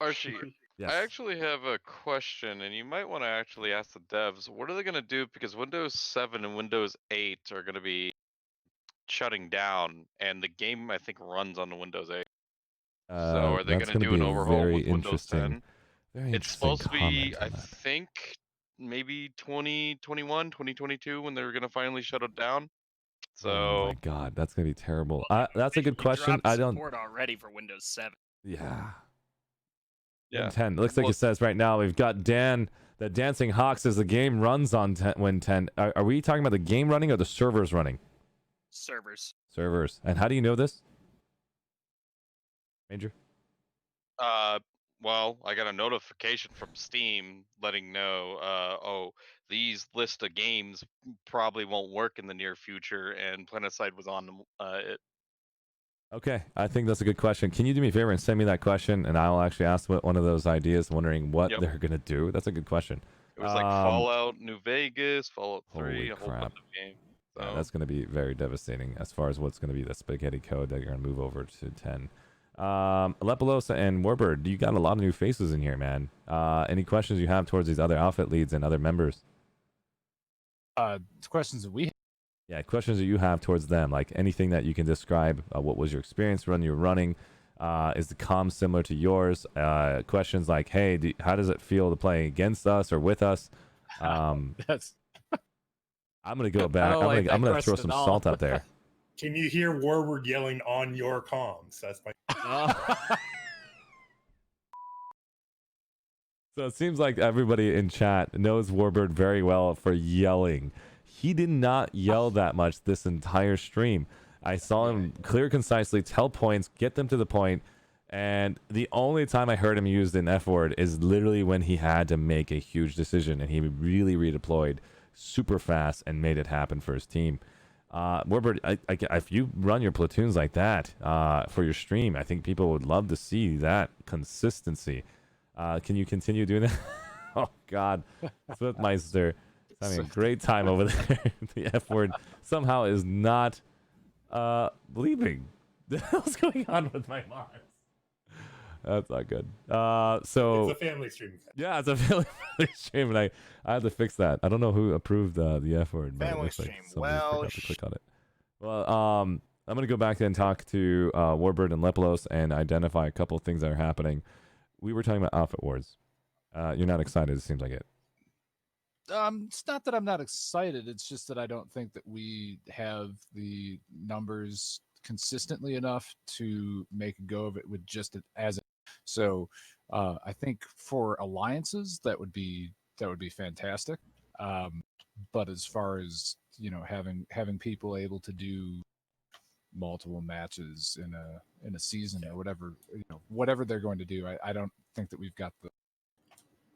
P: Archie,
C: Yes.
P: I actually have a question, and you might want to actually ask the devs. What are they going to do? Because Windows 7 and Windows 8 are going to be shutting down, and the game, I think, runs on the Windows 8. So are they
C: That's
P: going to do an
C: be
P: overhaul
C: very
P: with Windows
C: interesting.
P: 10?
C: Very
P: It's
C: interesting
P: supposed to be,
C: comment on
P: I
C: that.
P: think, maybe 2021, 2022 when they're going to finally shut it down. So,
C: Oh my god, that's gonna be terrible. That's a good question.
Q: Dropped
C: I don't.
Q: support already for Windows 7.
C: Yeah.
P: Yeah.
C: Win 10. It looks like
P: Well-
C: it says right now we've got Dan. The Dancing Hawk says the game runs on Win 10. Are we talking about the game running or the servers running?
Q: Servers.
C: Servers. And how do you know this? Major?
P: well, I got a notification from Steam letting know, oh, these list of games probably won't work in the near future, and Planetside was on it.
C: Okay, I think that's a good question. Can you do me a favor and send me that question, and I'll actually ask what one of those ideas, wondering what
P: Yep.
C: they're gonna do. That's a good question.
P: It was like Fallout New Vegas, Fallout 3,
C: holy
P: a whole
C: crap.
P: bunch of games.
C: Yeah,
P: So,
C: that's going to be very devastating as far as what's going to be the spaghetti code that you're going to move over to 10. Lepelosa and Warbird, you got a lot of new faces in here, man. Any questions you have towards these other outfit leads and other members?
G: Questions that we
C: Yeah, questions that you have towards them, like anything that you can describe. What was your experience when you were running? Is the comm similar to yours? Questions like, hey, how does it feel to play against us or with us?
G: That's.
C: I'm gonna go back. I'm gonna throw some salt out there.
F: Can you hear Warward yelling on your comms? That's my.
C: So it seems like everybody in chat knows Warbird very well for yelling. He did not yell that much this entire stream. I saw him clear, concisely tell points, get them to the point, and the only time I heard him use an F word is literally when he had to make a huge decision, and he really redeployed super fast and made it happen for his team. Warbird, if you run your platoons like that for your stream, I think people would love to see that consistency. Can you continue doing that? Oh God, Smithmeister is having a great time over there. The F word somehow is not bleeping. The hell's going on with my Mars? That's not good. So
F: It's a family stream.
C: yeah, it's a family stream, and I had to fix that. I don't know who approved the F word. But it
T: Family
C: looks like
T: stream.
C: somebody
T: Well,
C: forgot to click on it. Well, I'm gonna go back and talk to Warbird and Lepelos and identify a couple of things that are happening. We were talking about outfit wars. You're not excited. It seems like it.
G: It's not that I'm not excited. It's just that I don't think that we have the numbers consistently enough to make a go of it with just it as it. So I think for alliances that would be fantastic. But as far as having people able to do multiple matches in a season or whatever they're going to do, I don't think that we've got the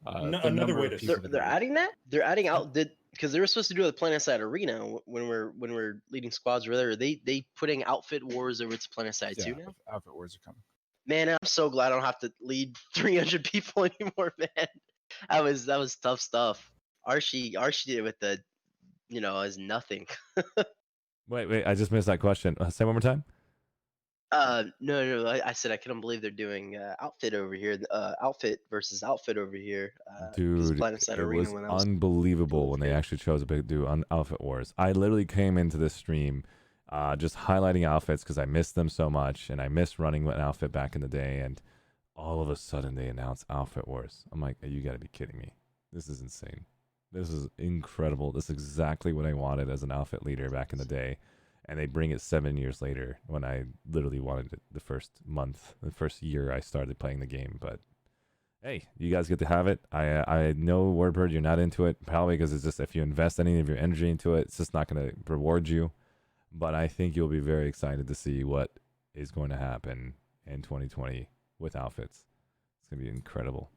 S: another way to they're adding that they're adding out because they were supposed to do the Planetside Arena when we're leading squads or whatever. They putting outfit wars over to Planetside too now.
G: Outfit wars are coming.
S: Man, I'm so glad I don't have to lead 300 people anymore, man. That was tough stuff. Arshee did it with the as nothing.
C: Wait, I just missed that question. Say one more time.
S: No, I said I couldn't believe they're doing outfit over here, outfit versus outfit over here.
C: Dude,
S: Planetside
C: it
S: Arena
C: was
S: when I was
C: unbelievable when they actually chose to do Outfit Wars. I literally came into this stream just highlighting outfits because I missed them so much, and I missed running an outfit back in the day, and all of a sudden they announced Outfit Wars. I'm like, you gotta be kidding me. This is insane. This is incredible. This is exactly what I wanted as an outfit leader back in the day. And they bring it 7 years later when I literally wanted it the first year I started playing the game. But hey, you guys get to have it. I know, Wordbird, you're not into it, probably because it's just if you invest any of your energy into it, it's just not going to reward you. But I think you'll be very excited to see what is going to happen in 2020 with outfits. It's going to be incredible.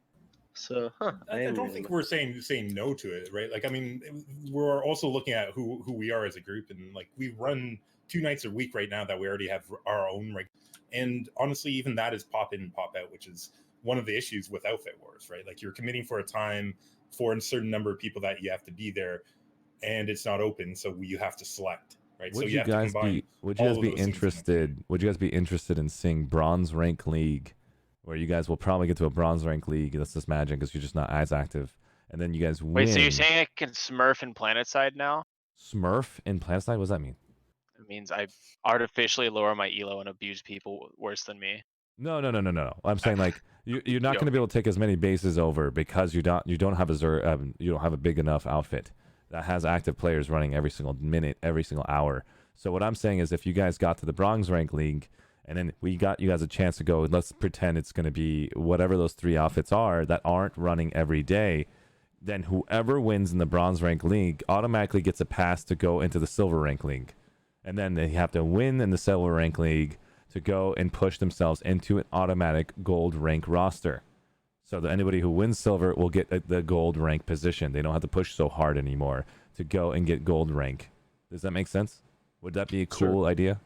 S: So,
F: I don't think we're saying no to it, right? Like, I mean, we're also looking at who we are as a group, and like we run 2 nights a week right now that we already have our own, right? And honestly, even that is pop in and pop out, which is one of the issues with Outfit Wars, right? Like you're committing for a time for a certain number of people that you have to be there, and it's not open, so you have to select, right?
C: Would
F: so
C: you guys be interested in seeing Bronze Rank League? Where you guys will probably get to a bronze rank league. Let's just imagine because you're just not as active, and then you guys win.
O: Wait, so you're saying I can Smurf in Planetside now?
C: Smurf in Planetside? What does that mean?
O: It means I artificially lower my elo and abuse people worse than me.
C: No. I'm saying like you're not going to be able to take as many bases over because you don't have a big enough outfit that has active players running every single minute, every single hour. So what I'm saying is if you guys got to the bronze rank league. And then we got you guys a chance to go, let's pretend it's going to be whatever those 3 outfits are that aren't running every day. Then whoever wins in the bronze rank league automatically gets a pass to go into the silver rank league. And then they have to win in the silver rank league to go and push themselves into an automatic gold rank roster. So that anybody who wins silver will get the gold rank position. They don't have to push so hard anymore to go and get gold rank. Does that make sense? Would that be a cool idea?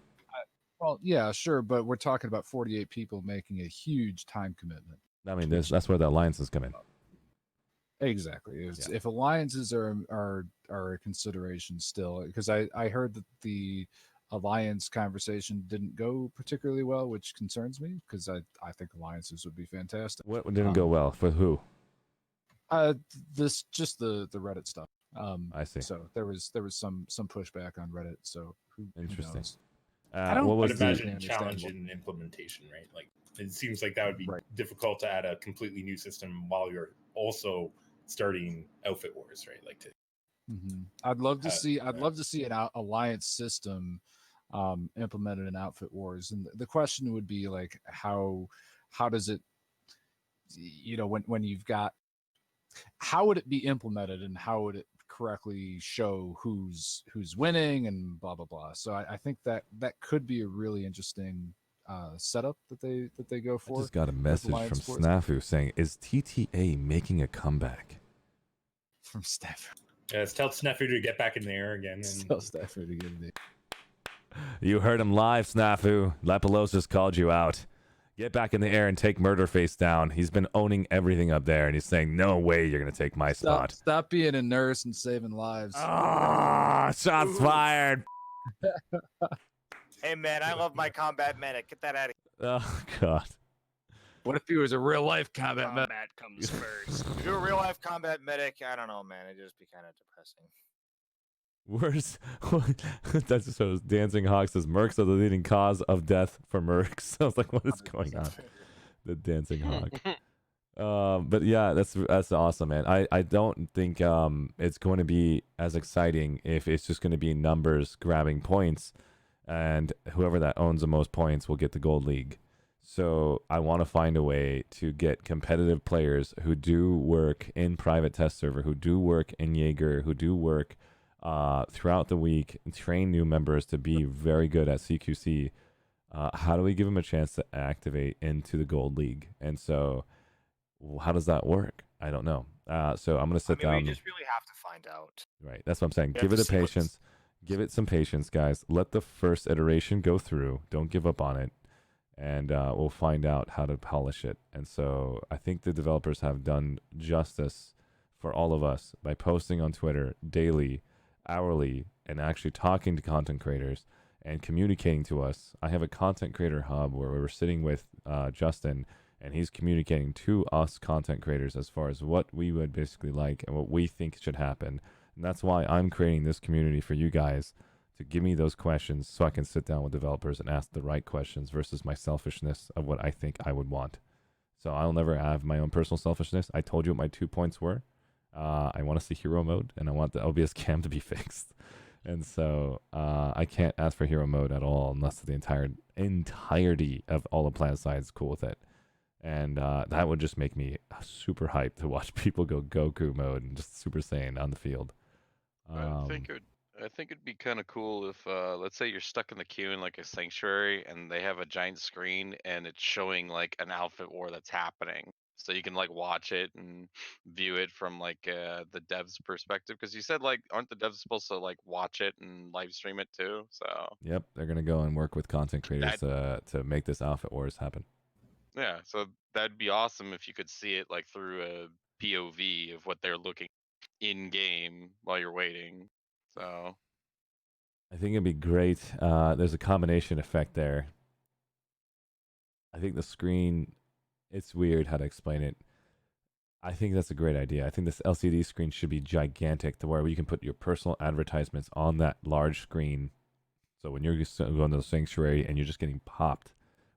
G: Well, yeah, sure, but we're talking about 48 people making a huge time commitment.
C: I mean, that's where the alliances come in.
G: Exactly. If alliances are a consideration still, because I heard that the alliance conversation didn't go particularly well, which concerns me because I think alliances would be fantastic.
C: What didn't go well for who?
G: Just the Reddit stuff.
C: I see.
G: So there was some pushback on Reddit. So
C: interesting.
G: Who knows?
C: What was
F: I'd imagine challenge in implementation, right? Like it seems like that would be difficult to add a completely new system while you're also starting Outfit Wars, right? Like to.
G: I'd love to see an alliance system implemented in Outfit Wars, and the question would be like how does it, when you've got, how would it be implemented and how would it correctly show who's winning and blah blah blah. So I think that could be a really interesting setup that they go for.
C: I just got a message from Snafu saying, "Is TTA making a comeback?"
G: From Snafu.
F: Yeah, tell Snafu to get back in the air again.
G: Tell Snafu to get in the air.
C: You heard him live, Snafu. Lepelos just called you out. Get back in the air and take Murderface down. He's been owning everything up there, and he's saying, no way you're going to take my spot.
G: Stop being a nurse and saving lives.
C: Ah, shots fired.
T: Hey, man, I love my combat medic. Get that out of here.
C: Oh, God.
G: What if he was a real-life combat medic?
Q: Combat comes first.
T: If you're a real-life combat medic, I don't know, man. It'd just be kind of depressing.
C: Where's that's just shows Dancing Hawk says Mercs are the leading cause of death for Mercs. I was like, what is going on? The Dancing Hawk. But yeah, that's awesome, man. I don't think it's going to be as exciting if it's just going to be numbers grabbing points, and whoever that owns the most points will get the gold league. So I want to find a way to get competitive players who do work in private test server, who do work in Jaeger, who do work throughout the week, and train new members to be very good at CQC. How do we give them a chance to activate into the gold league? And so how does that work? I don't know. So I'm going to sit down.
T: We just really have to find out.
C: Right. That's what I'm saying.
T: We
C: Give
T: have
C: it
T: to
C: a
T: see what's-
C: patience. Give it some patience, guys. Let the first iteration go through. Don't give up on it. And we'll find out how to polish it. And so I think the developers have done justice for all of us by posting on Twitter daily, hourly, and actually talking to content creators and communicating to us. I have a content creator hub where we were sitting with Justin, and he's communicating to us content creators as far as what we would basically like and what we think should happen. And that's why I'm creating this community for you guys, to give me those questions so I can sit down with developers and ask the right questions versus my selfishness of what I think I would want. So I'll never have my own personal selfishness. I told you what my 2 points were. I want to see hero mode, and I want the OBS cam to be fixed. And so I can't ask for hero mode at all unless the entirety of all the Planetside is cool with it. And that would just make me super hyped to watch people go Goku mode and just Super Saiyan on the field.
P: I think it'd be kind of cool if, let's say you're stuck in the queue in like a sanctuary and they have a giant screen and it's showing like an outfit war that's happening. So you can like watch it and view it from like the devs' perspective. Because you said like, aren't the devs supposed to like watch it and live stream it too? So
C: Yep, they're gonna go and work with content creators to make this outfit wars happen.
P: yeah, so that'd be awesome if you could see it like through a POV of what they're looking in game while you're waiting. So
C: I think it'd be great. There's a combination effect there. I think the screen, it's weird how to explain it. I think that's a great idea. I think this LCD screen should be gigantic to where you can put your personal advertisements on that large screen. So when you're going to the sanctuary and you're just getting popped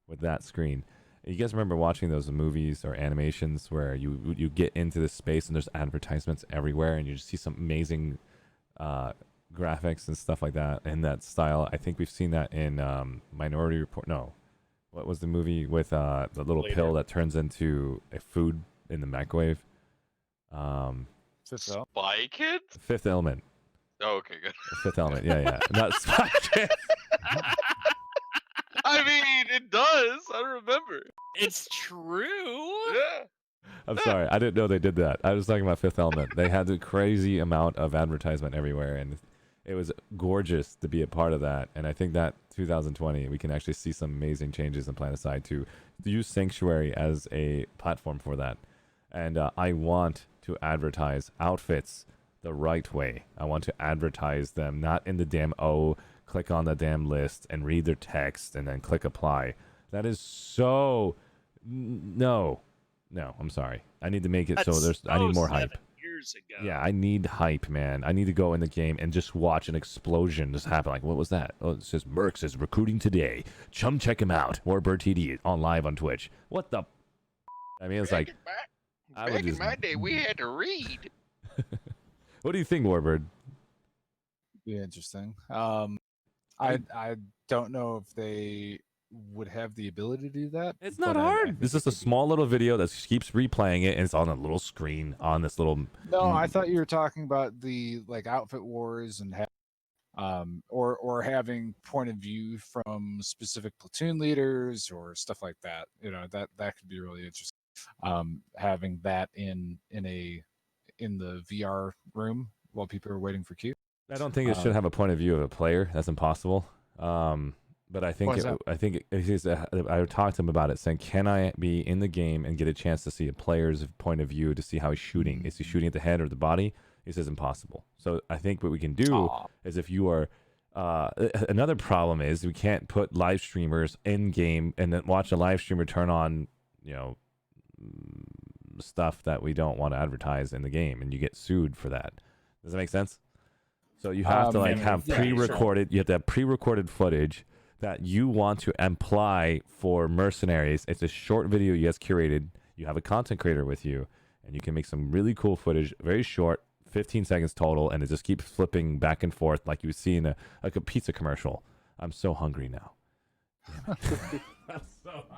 C: with that screen. You guys remember watching those movies or animations where you get into this space and there's advertisements everywhere and you just see some amazing graphics and stuff like that in that style? I think we've seen that in Minority Report. No, what was the movie with the little pill that turns into a food in the microwave?
P: Spy Kids?
C: Fifth Element.
P: Oh, okay, good.
C: Fifth Element. Yeah. Not Spy Kids.
P: I mean, it does. I remember.
Q: It's true.
P: Yeah.
C: I'm sorry. I didn't know they did that. I was talking about Fifth Element. They had a crazy amount of advertisement everywhere, and it was gorgeous to be a part of that. And I think that 2020, we can actually see some amazing changes in Planetside to use Sanctuary as a platform for that. And I want to advertise outfits the right way. I want to advertise them not in the damn click on the damn list and read their text and then click apply. That is so no, I'm sorry. I need to make it so there's I need more hype.
Q: Years ago.
C: Yeah, I need hype, man. I need to go in the game and just watch an explosion just happen. Like, what was that? Oh, it says MERC says recruiting today. Chum, check him out. Warbird TD on live on Twitch. What the? I mean, it's like
P: Back in my day, we had to read.
C: What do you think, Warbird?
G: Be interesting. I don't know if they would have the ability to do that.
C: It's not hard. This is a small little video that keeps replaying it, and it's on a little screen on this little.
G: No, I thought you were talking about the like outfit wars and or having point of view from specific platoon leaders or stuff like that. You know, that could be really interesting. Having that in the VR room while people are waiting for queue.
C: I don't think it should have a point of view of a player. That's impossible. But I think I talked to him about it, saying, "Can I be in the game and get a chance to see a player's point of view to see how he's shooting? Is he shooting at the head or the body?" He says impossible. So I think what we can do is if you are. Another problem is we can't put live streamers in game and then watch a live streamer turn on, stuff that we don't want to advertise in the game, and you get sued for that. Does that make sense? So you have to have pre-recorded. Sure. You have to have pre-recorded footage that you want to apply for mercenaries. It's a short video you guys curated. you have a content creator with you, and you can make some really cool footage, very short, 15 seconds total, and it just keeps flipping back and forth like you would see in a pizza commercial. I'm so hungry now.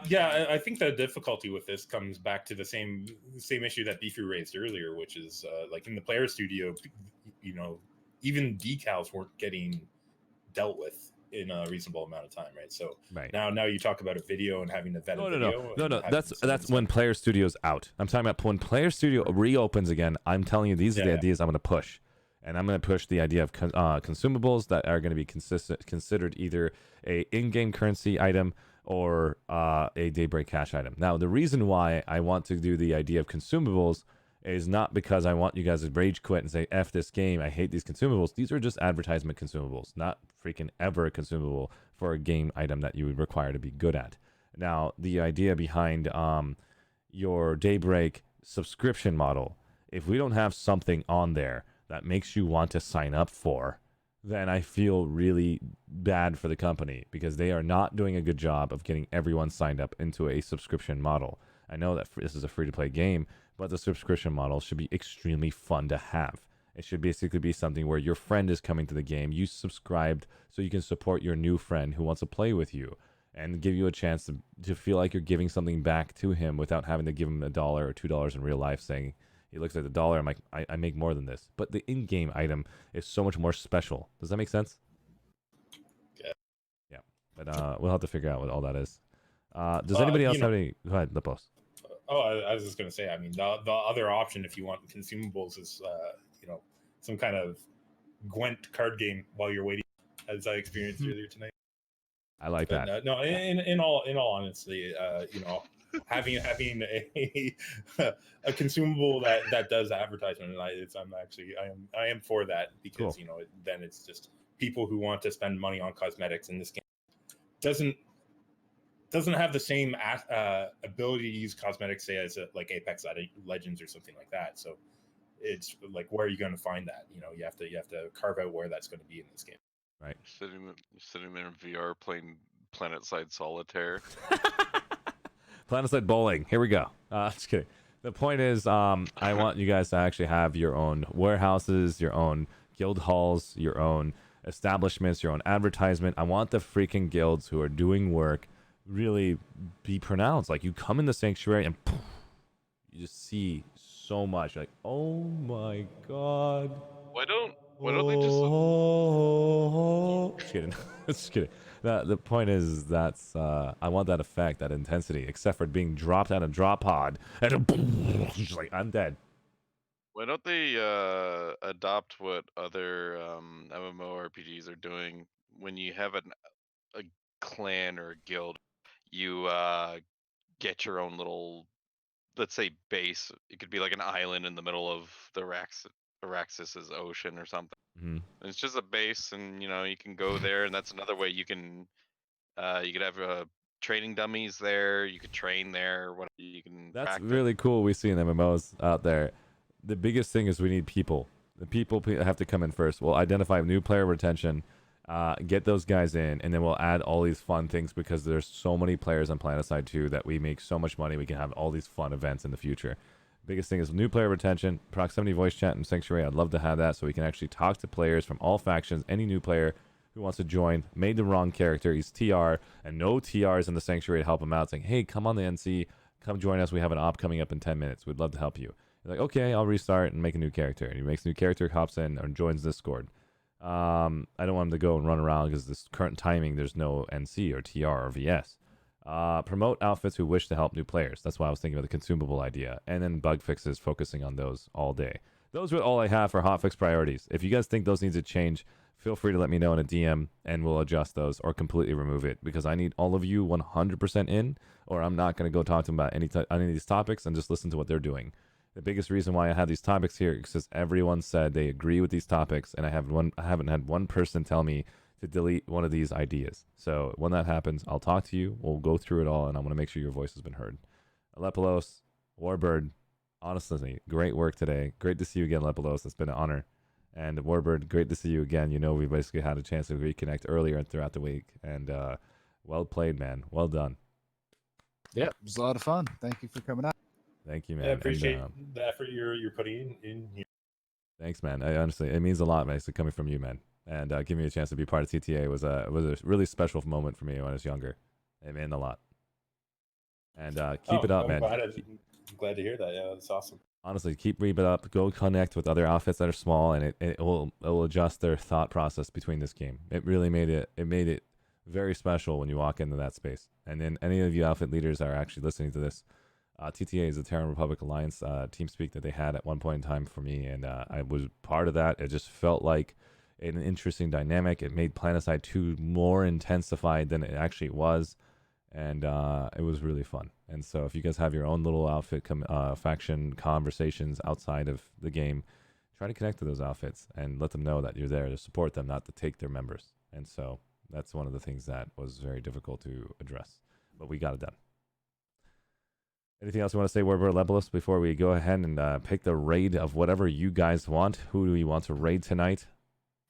F: Yeah, I think the difficulty with this comes back to the same issue that Beefy raised earlier, which is like in the player studio, even decals weren't getting dealt with in a reasonable amount of time, right? So now you talk about a video and having to vet a video.
C: No. That's when Player Studio's out. I'm talking about when Player Studio reopens again. I'm telling you, these are the ideas I'm going to push, and I'm going to push the idea of consumables that are going to be considered either a in-game currency item or a Daybreak cash item. Now, the reason why I want to do the idea of consumables is not because I want you guys to rage quit and say, F this game, I hate these consumables. These are just advertisement consumables, not freaking ever a consumable for a game item that you would require to be good at. Now, the idea behind your Daybreak subscription model, if we don't have something on there that makes you want to sign up for, then I feel really bad for the company because they are not doing a good job of getting everyone signed up into a subscription model. I know that this is a free-to-play game, but the subscription model should be extremely fun to have. It should basically be something where your friend is coming to the game, you subscribed so you can support your new friend who wants to play with you and give you a chance to feel like you're giving something back to him without having to give him $1 or $2 in real life, saying, he looks at the dollar, I'm like, I make more than this. But the in-game item is so much more special. Does that make sense? Yeah. But we'll have to figure out what all that is. Does anybody else have any? Go ahead, Lipos.
F: Oh, I was just going to say, I mean, the other option if you want consumables is, some kind of Gwent card game while you're waiting, as I experienced earlier tonight.
C: I like that.
F: No, in all honesty, having a consumable that does advertisement, and I am for that because then it's just people who want to spend money on cosmetics, and this game doesn't have the same ability to use cosmetics, say as like Apex Legends or something like that. So it's like, where are you going to find that? You have to carve out where that's going to be in this game.
C: Right.
P: Sitting there in VR playing Planetside Solitaire.
C: Planetside Bowling. Here we go. Just kidding. The point is, I want you guys to actually have your own warehouses, your own guild halls, your own establishments, your own advertisement. I want the freaking guilds who are doing work really be pronounced. Like, you come in the sanctuary and poof, you just see so much. You're like, oh my god.
P: Why don't they just?
C: Just kidding. Just kidding. The point is that's I want that effect, that intensity, except for being dropped out of drop pod and just like, I'm dead.
P: Why don't they adopt what other MMORPGs are doing? When you have a clan or a guild, you get your own little, let's say, base. It could be like an island in the middle of the Araxis's ocean or something.
C: Mm-hmm.
P: It's just a base, and you can go there, and that's another way you can. You could have training dummies there. You could train there. What you can.
C: That's
P: practice.
C: really cool. We see in MMOs out there. The biggest thing is we need people. The people have to come in first. We'll identify new player retention, get those guys in, and then we'll add all these fun things because there's so many players on Planetside 2 that we make so much money. We can have all these fun events in the future. Biggest thing is new player retention, proximity voice chat, and Sanctuary. I'd love to have that so we can actually talk to players from all factions. Any new player who wants to join, made the wrong character, he's TR, and no TRs in the Sanctuary to help him out, saying, hey, come on the NC, come join us. We have an op coming up in 10 minutes. We'd love to help you. You're like, okay, I'll restart and make a new character. And he makes a new character, hops in, or joins Discord. I don't want him to go and run around because this current timing, there's no NC or TR or VS. Promote outfits who wish to help new players. That's why I was thinking about the consumable idea. And then bug fixes, focusing on those all day. Those are all I have for hotfix priorities. If you guys think those need to change, feel free to let me know in a DM and we'll adjust those or completely remove it, because I need all of you 100% in, or I'm not going to go talk to them about any of these topics and just listen to what they're doing. The biggest reason why I have these topics here is because everyone said they agree with these topics, and I haven't had one person tell me to delete one of these ideas. So when that happens, I'll talk to you. We'll go through it all, and I'm going to make sure your voice has been heard. Alepolos, Warbird, honestly, great work today. Great to see you again, Alepolos. It's been an honor. And Warbird, great to see you again. We basically had a chance to reconnect earlier throughout the week. And well played, man. Well done.
G: Yeah, it was a lot of fun. Thank you for coming out.
C: Thank you, man.
F: I appreciate
C: And,
F: the effort you're putting in here.
C: thanks, man. I honestly, it means a lot, man. It's coming from you, man. And giving me a chance to be part of TTA was a really special moment for me when I was younger. It meant a lot. And keep it up, man.
F: I'm glad to hear that. Yeah, that's awesome.
C: Honestly, keep it up. Go connect with other outfits that are small, and it will adjust their thought process between this game. It really made it very special when you walk into that space. And then any of you outfit leaders that are actually listening to this, TTA is the Terran Republic Alliance TeamSpeak that they had at one point in time for me, and I was part of that. It just felt like an interesting dynamic. It made Planetside 2 more intensified than it actually was, and it was really fun. And so if you guys have your own little outfit faction conversations outside of the game, try to connect to those outfits and let them know that you're there to support them, not to take their members. And so that's one of the things that was very difficult to address, but we got it done. Anything else you want to say, Werber Lepolos, before we go ahead and pick the raid of whatever you guys want? Who do we want to raid tonight?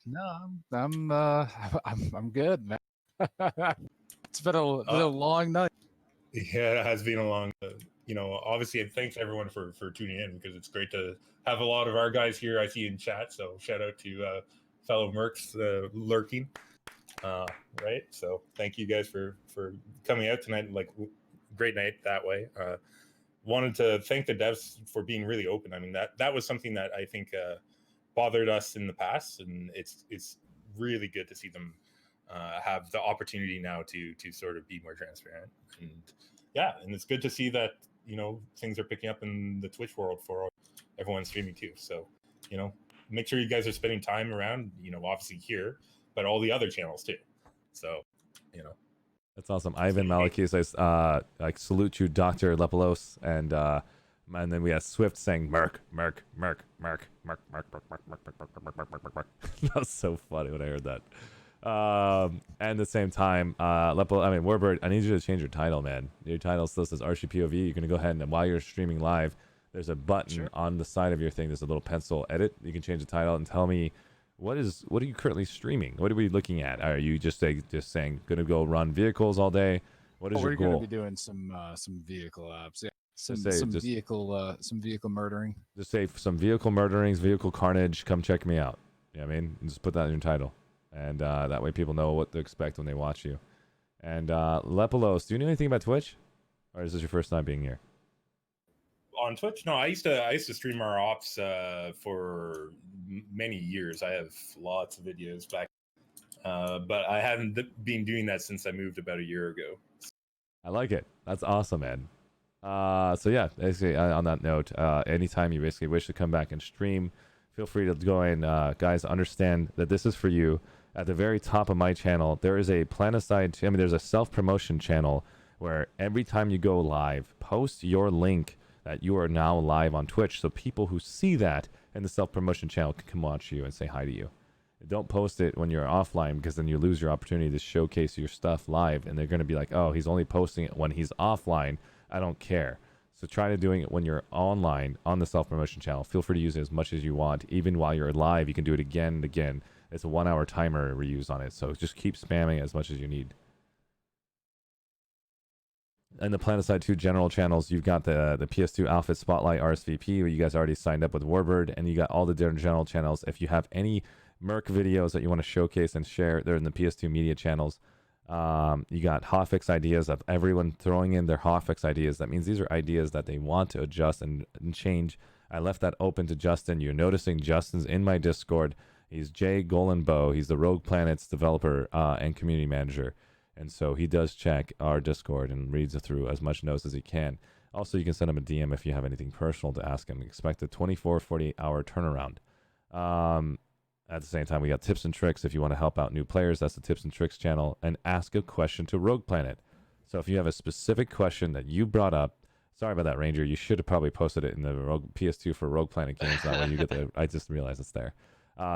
G: No, I'm good, man. It's been a long night.
F: Yeah, it has been a long. Obviously, thanks everyone for tuning in, because it's great to have a lot of our guys here. I see in chat, so shout out to fellow Mercs lurking. Right, so thank you guys for coming out tonight. Like, great night that way. Wanted to thank the devs for being really open. I mean, that was something that I think bothered us in the past, and it's really good to see them have the opportunity now to sort of be more transparent. And and it's good to see that things are picking up in the Twitch world for everyone streaming too. So make sure you guys are spending time around obviously here, but all the other channels too. So
C: That's awesome. Ivan Malaki says, I salute you, Dr. Lepolos. And then we have Swift saying, Merc, Merc, Merc, Merc, Merc, Merc, Merc, Merc, Merc, Merc, Merc, Merc, Merc, Merc, Merc. That was so funny when I heard that. And at the same time, Warbird, I need you to change your title, man. Your title still says Archie POV. You're going to go ahead and while you're streaming live, there's a button on the side of your thing. There's a little pencil edit. You can change the title and tell me, what are you currently streaming? What are we looking at? Are you just saying going to go run vehicles all day? What is your goal?
G: We're going to be doing some vehicle ops. Yeah, some vehicle murdering.
C: Just say some vehicle murderings, vehicle carnage. Come check me out. You know what I mean? And just put that in your title, and that way people know what to expect when they watch you. And Lepolos, do you know anything about Twitch, or is this your first time being here?
F: On Twitch? No, I used to stream our ops for many years. I have lots of videos back, but I haven't been doing that since I moved about a year ago.
C: I like it. That's awesome, man. So yeah, basically on that note, anytime you basically wish to come back and stream, feel free to go in. Guys, understand that this is for you. At the very top of my channel, there is a Planetside. There's a self-promotion channel where every time you go live, post your link that you are now live on Twitch, so people who see that in the self-promotion channel can come watch you and say hi to you. Don't post it when you're offline, because then you lose your opportunity to showcase your stuff live, and they're going to be like, oh, he's only posting it when he's offline. I don't care. So try to doing it when you're online on the self-promotion channel. Feel free to use it as much as you want. Even while you're live, you can do it again and again. It's a 1-hour timer we use on it, so just keep spamming as much as you need. And the Planetside 2 general channels, you've got the PS2 Outfit Spotlight RSVP, where you guys already signed up with Warbird, and you got all the different general channels. If you have any MERC videos that you want to showcase and share, they're in the PS2 media channels. You got hotfix ideas of everyone throwing in their hotfix ideas. That means these are ideas that they want to adjust and change. I left that open to Justin. You're noticing Justin's in my Discord. He's Jay Golenbow. He's the Rogue Planets developer and community manager. And so he does check our Discord and reads through as much notes as he can. Also, you can send him a DM if you have anything personal to ask him. Expect a 48-hour turnaround. At the same time, we got tips and tricks. If you want to help out new players, that's the tips and tricks channel. And ask a question to Rogue Planet. So if you have a specific question that you brought up, sorry about that, Ranger. You should have probably posted it in the PS2 for Rogue Planet games. That way you get the. I just realized it's there.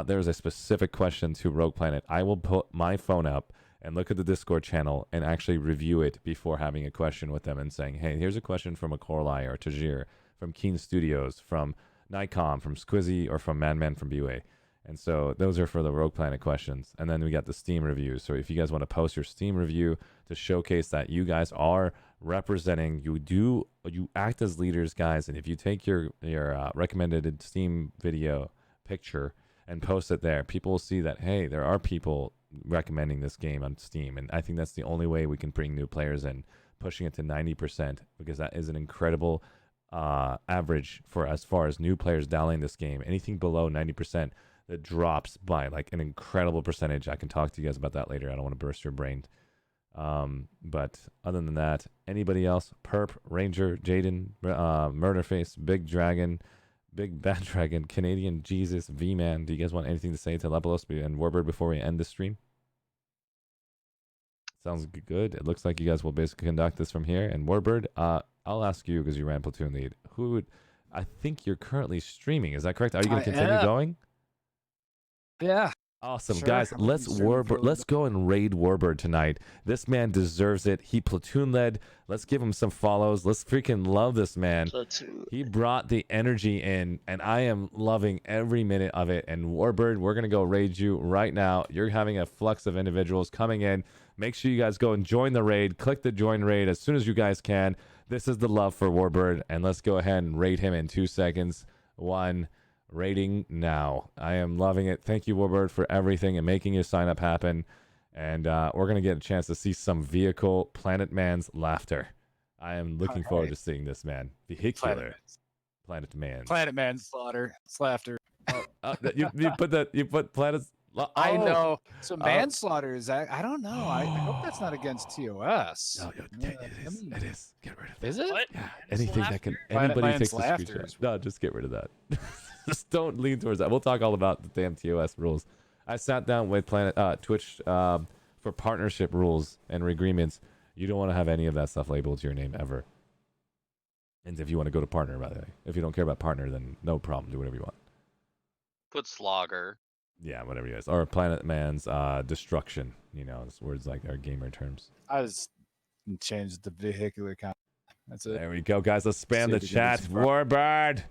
C: There's a specific question to Rogue Planet. I will put my phone up and look at the Discord channel and actually review it before having a question with them and saying, hey, here's a question from a Corlai or Tajir, from Keen Studios, from Nikon, from Squizzy, or from Madman from BUA. And so those are for the Rogue Planet questions. And then we got the Steam reviews. So if you guys want to post your Steam review to showcase that you guys are representing. You act as leaders, guys, and if you take your recommended Steam video picture and post it there, people will see that, hey, there are people recommending this game on Steam, and I think that's the only way we can bring new players in, pushing it to 90%, because that is an incredible average for as far as new players downloading this game. Anything below 90%, that drops by like an incredible percentage. I can talk to you guys about that later. I don't want to burst your brain. But other than that, anybody else? Perp, Ranger, Jaden, Murderface, Big Dragon, Big Bad Dragon, Canadian Jesus, V-Man. Do you guys want anything to say to Lepelos and Warbird before we end the stream? Sounds good. It looks like you guys will basically conduct this from here. And Warbird, I'll ask you because you ran Platoon lead. I think you're currently streaming. Is that correct? Are you going to continue going?
G: Yeah.
C: Awesome,
G: Sure,
C: guys.
G: I'm
C: Let's go and raid Warbird tonight. This man deserves it. He platoon led. Let's give him some follows. Let's freaking love this man. He brought the energy in, and I am loving every minute of it. And Warbird, we're gonna go raid you right now. You're having a flux of individuals coming in. Make sure you guys go and join the raid. Click the join raid as soon as you guys can. This is the love for Warbird, and let's go ahead and raid him in 2 seconds. 1. Rating now. I am loving it. Thank you, Warbird, for everything and making your sign up happen. And we're going to get a chance to see some vehicle Planet Man's laughter. I am looking forward to seeing this, man. Vehicular Planet Man's
G: slaughter. Slaughter.
C: you put Planet's.
G: I know. So manslaughter is that? I don't know. I hope that's not against TOS.
C: No, it is. Get rid of it.
G: Is it?
J: What?
C: Yeah. Anything that can.
G: Planet
C: Anybody
G: Man's
C: takes the
G: laughter
C: screenshot. No, just get rid of that. Just don't lean towards that. We'll talk all about the damn TOS rules. I sat down with Twitch for partnership rules and agreements. You don't want to have any of that stuff labeled to your name ever. And if you want to go to partner, by the way, if you don't care about partner, then no problem. Do whatever you want.
P: Put Slogger.
C: Yeah, whatever you guys. Or Planet Man's destruction. You know, it's words like our gamer terms.
G: I just changed the vehicular count. That's it.
C: There we go, guys. Let's spam
G: See
C: the
G: if we can
C: chat.
G: get some-
C: Warbird.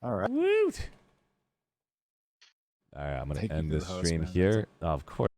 G: All right.
C: Woot. All right, I'm going
G: Thank
C: to
G: you
C: end
G: for
C: this
G: the host,
C: stream
G: man.
C: here. Of course.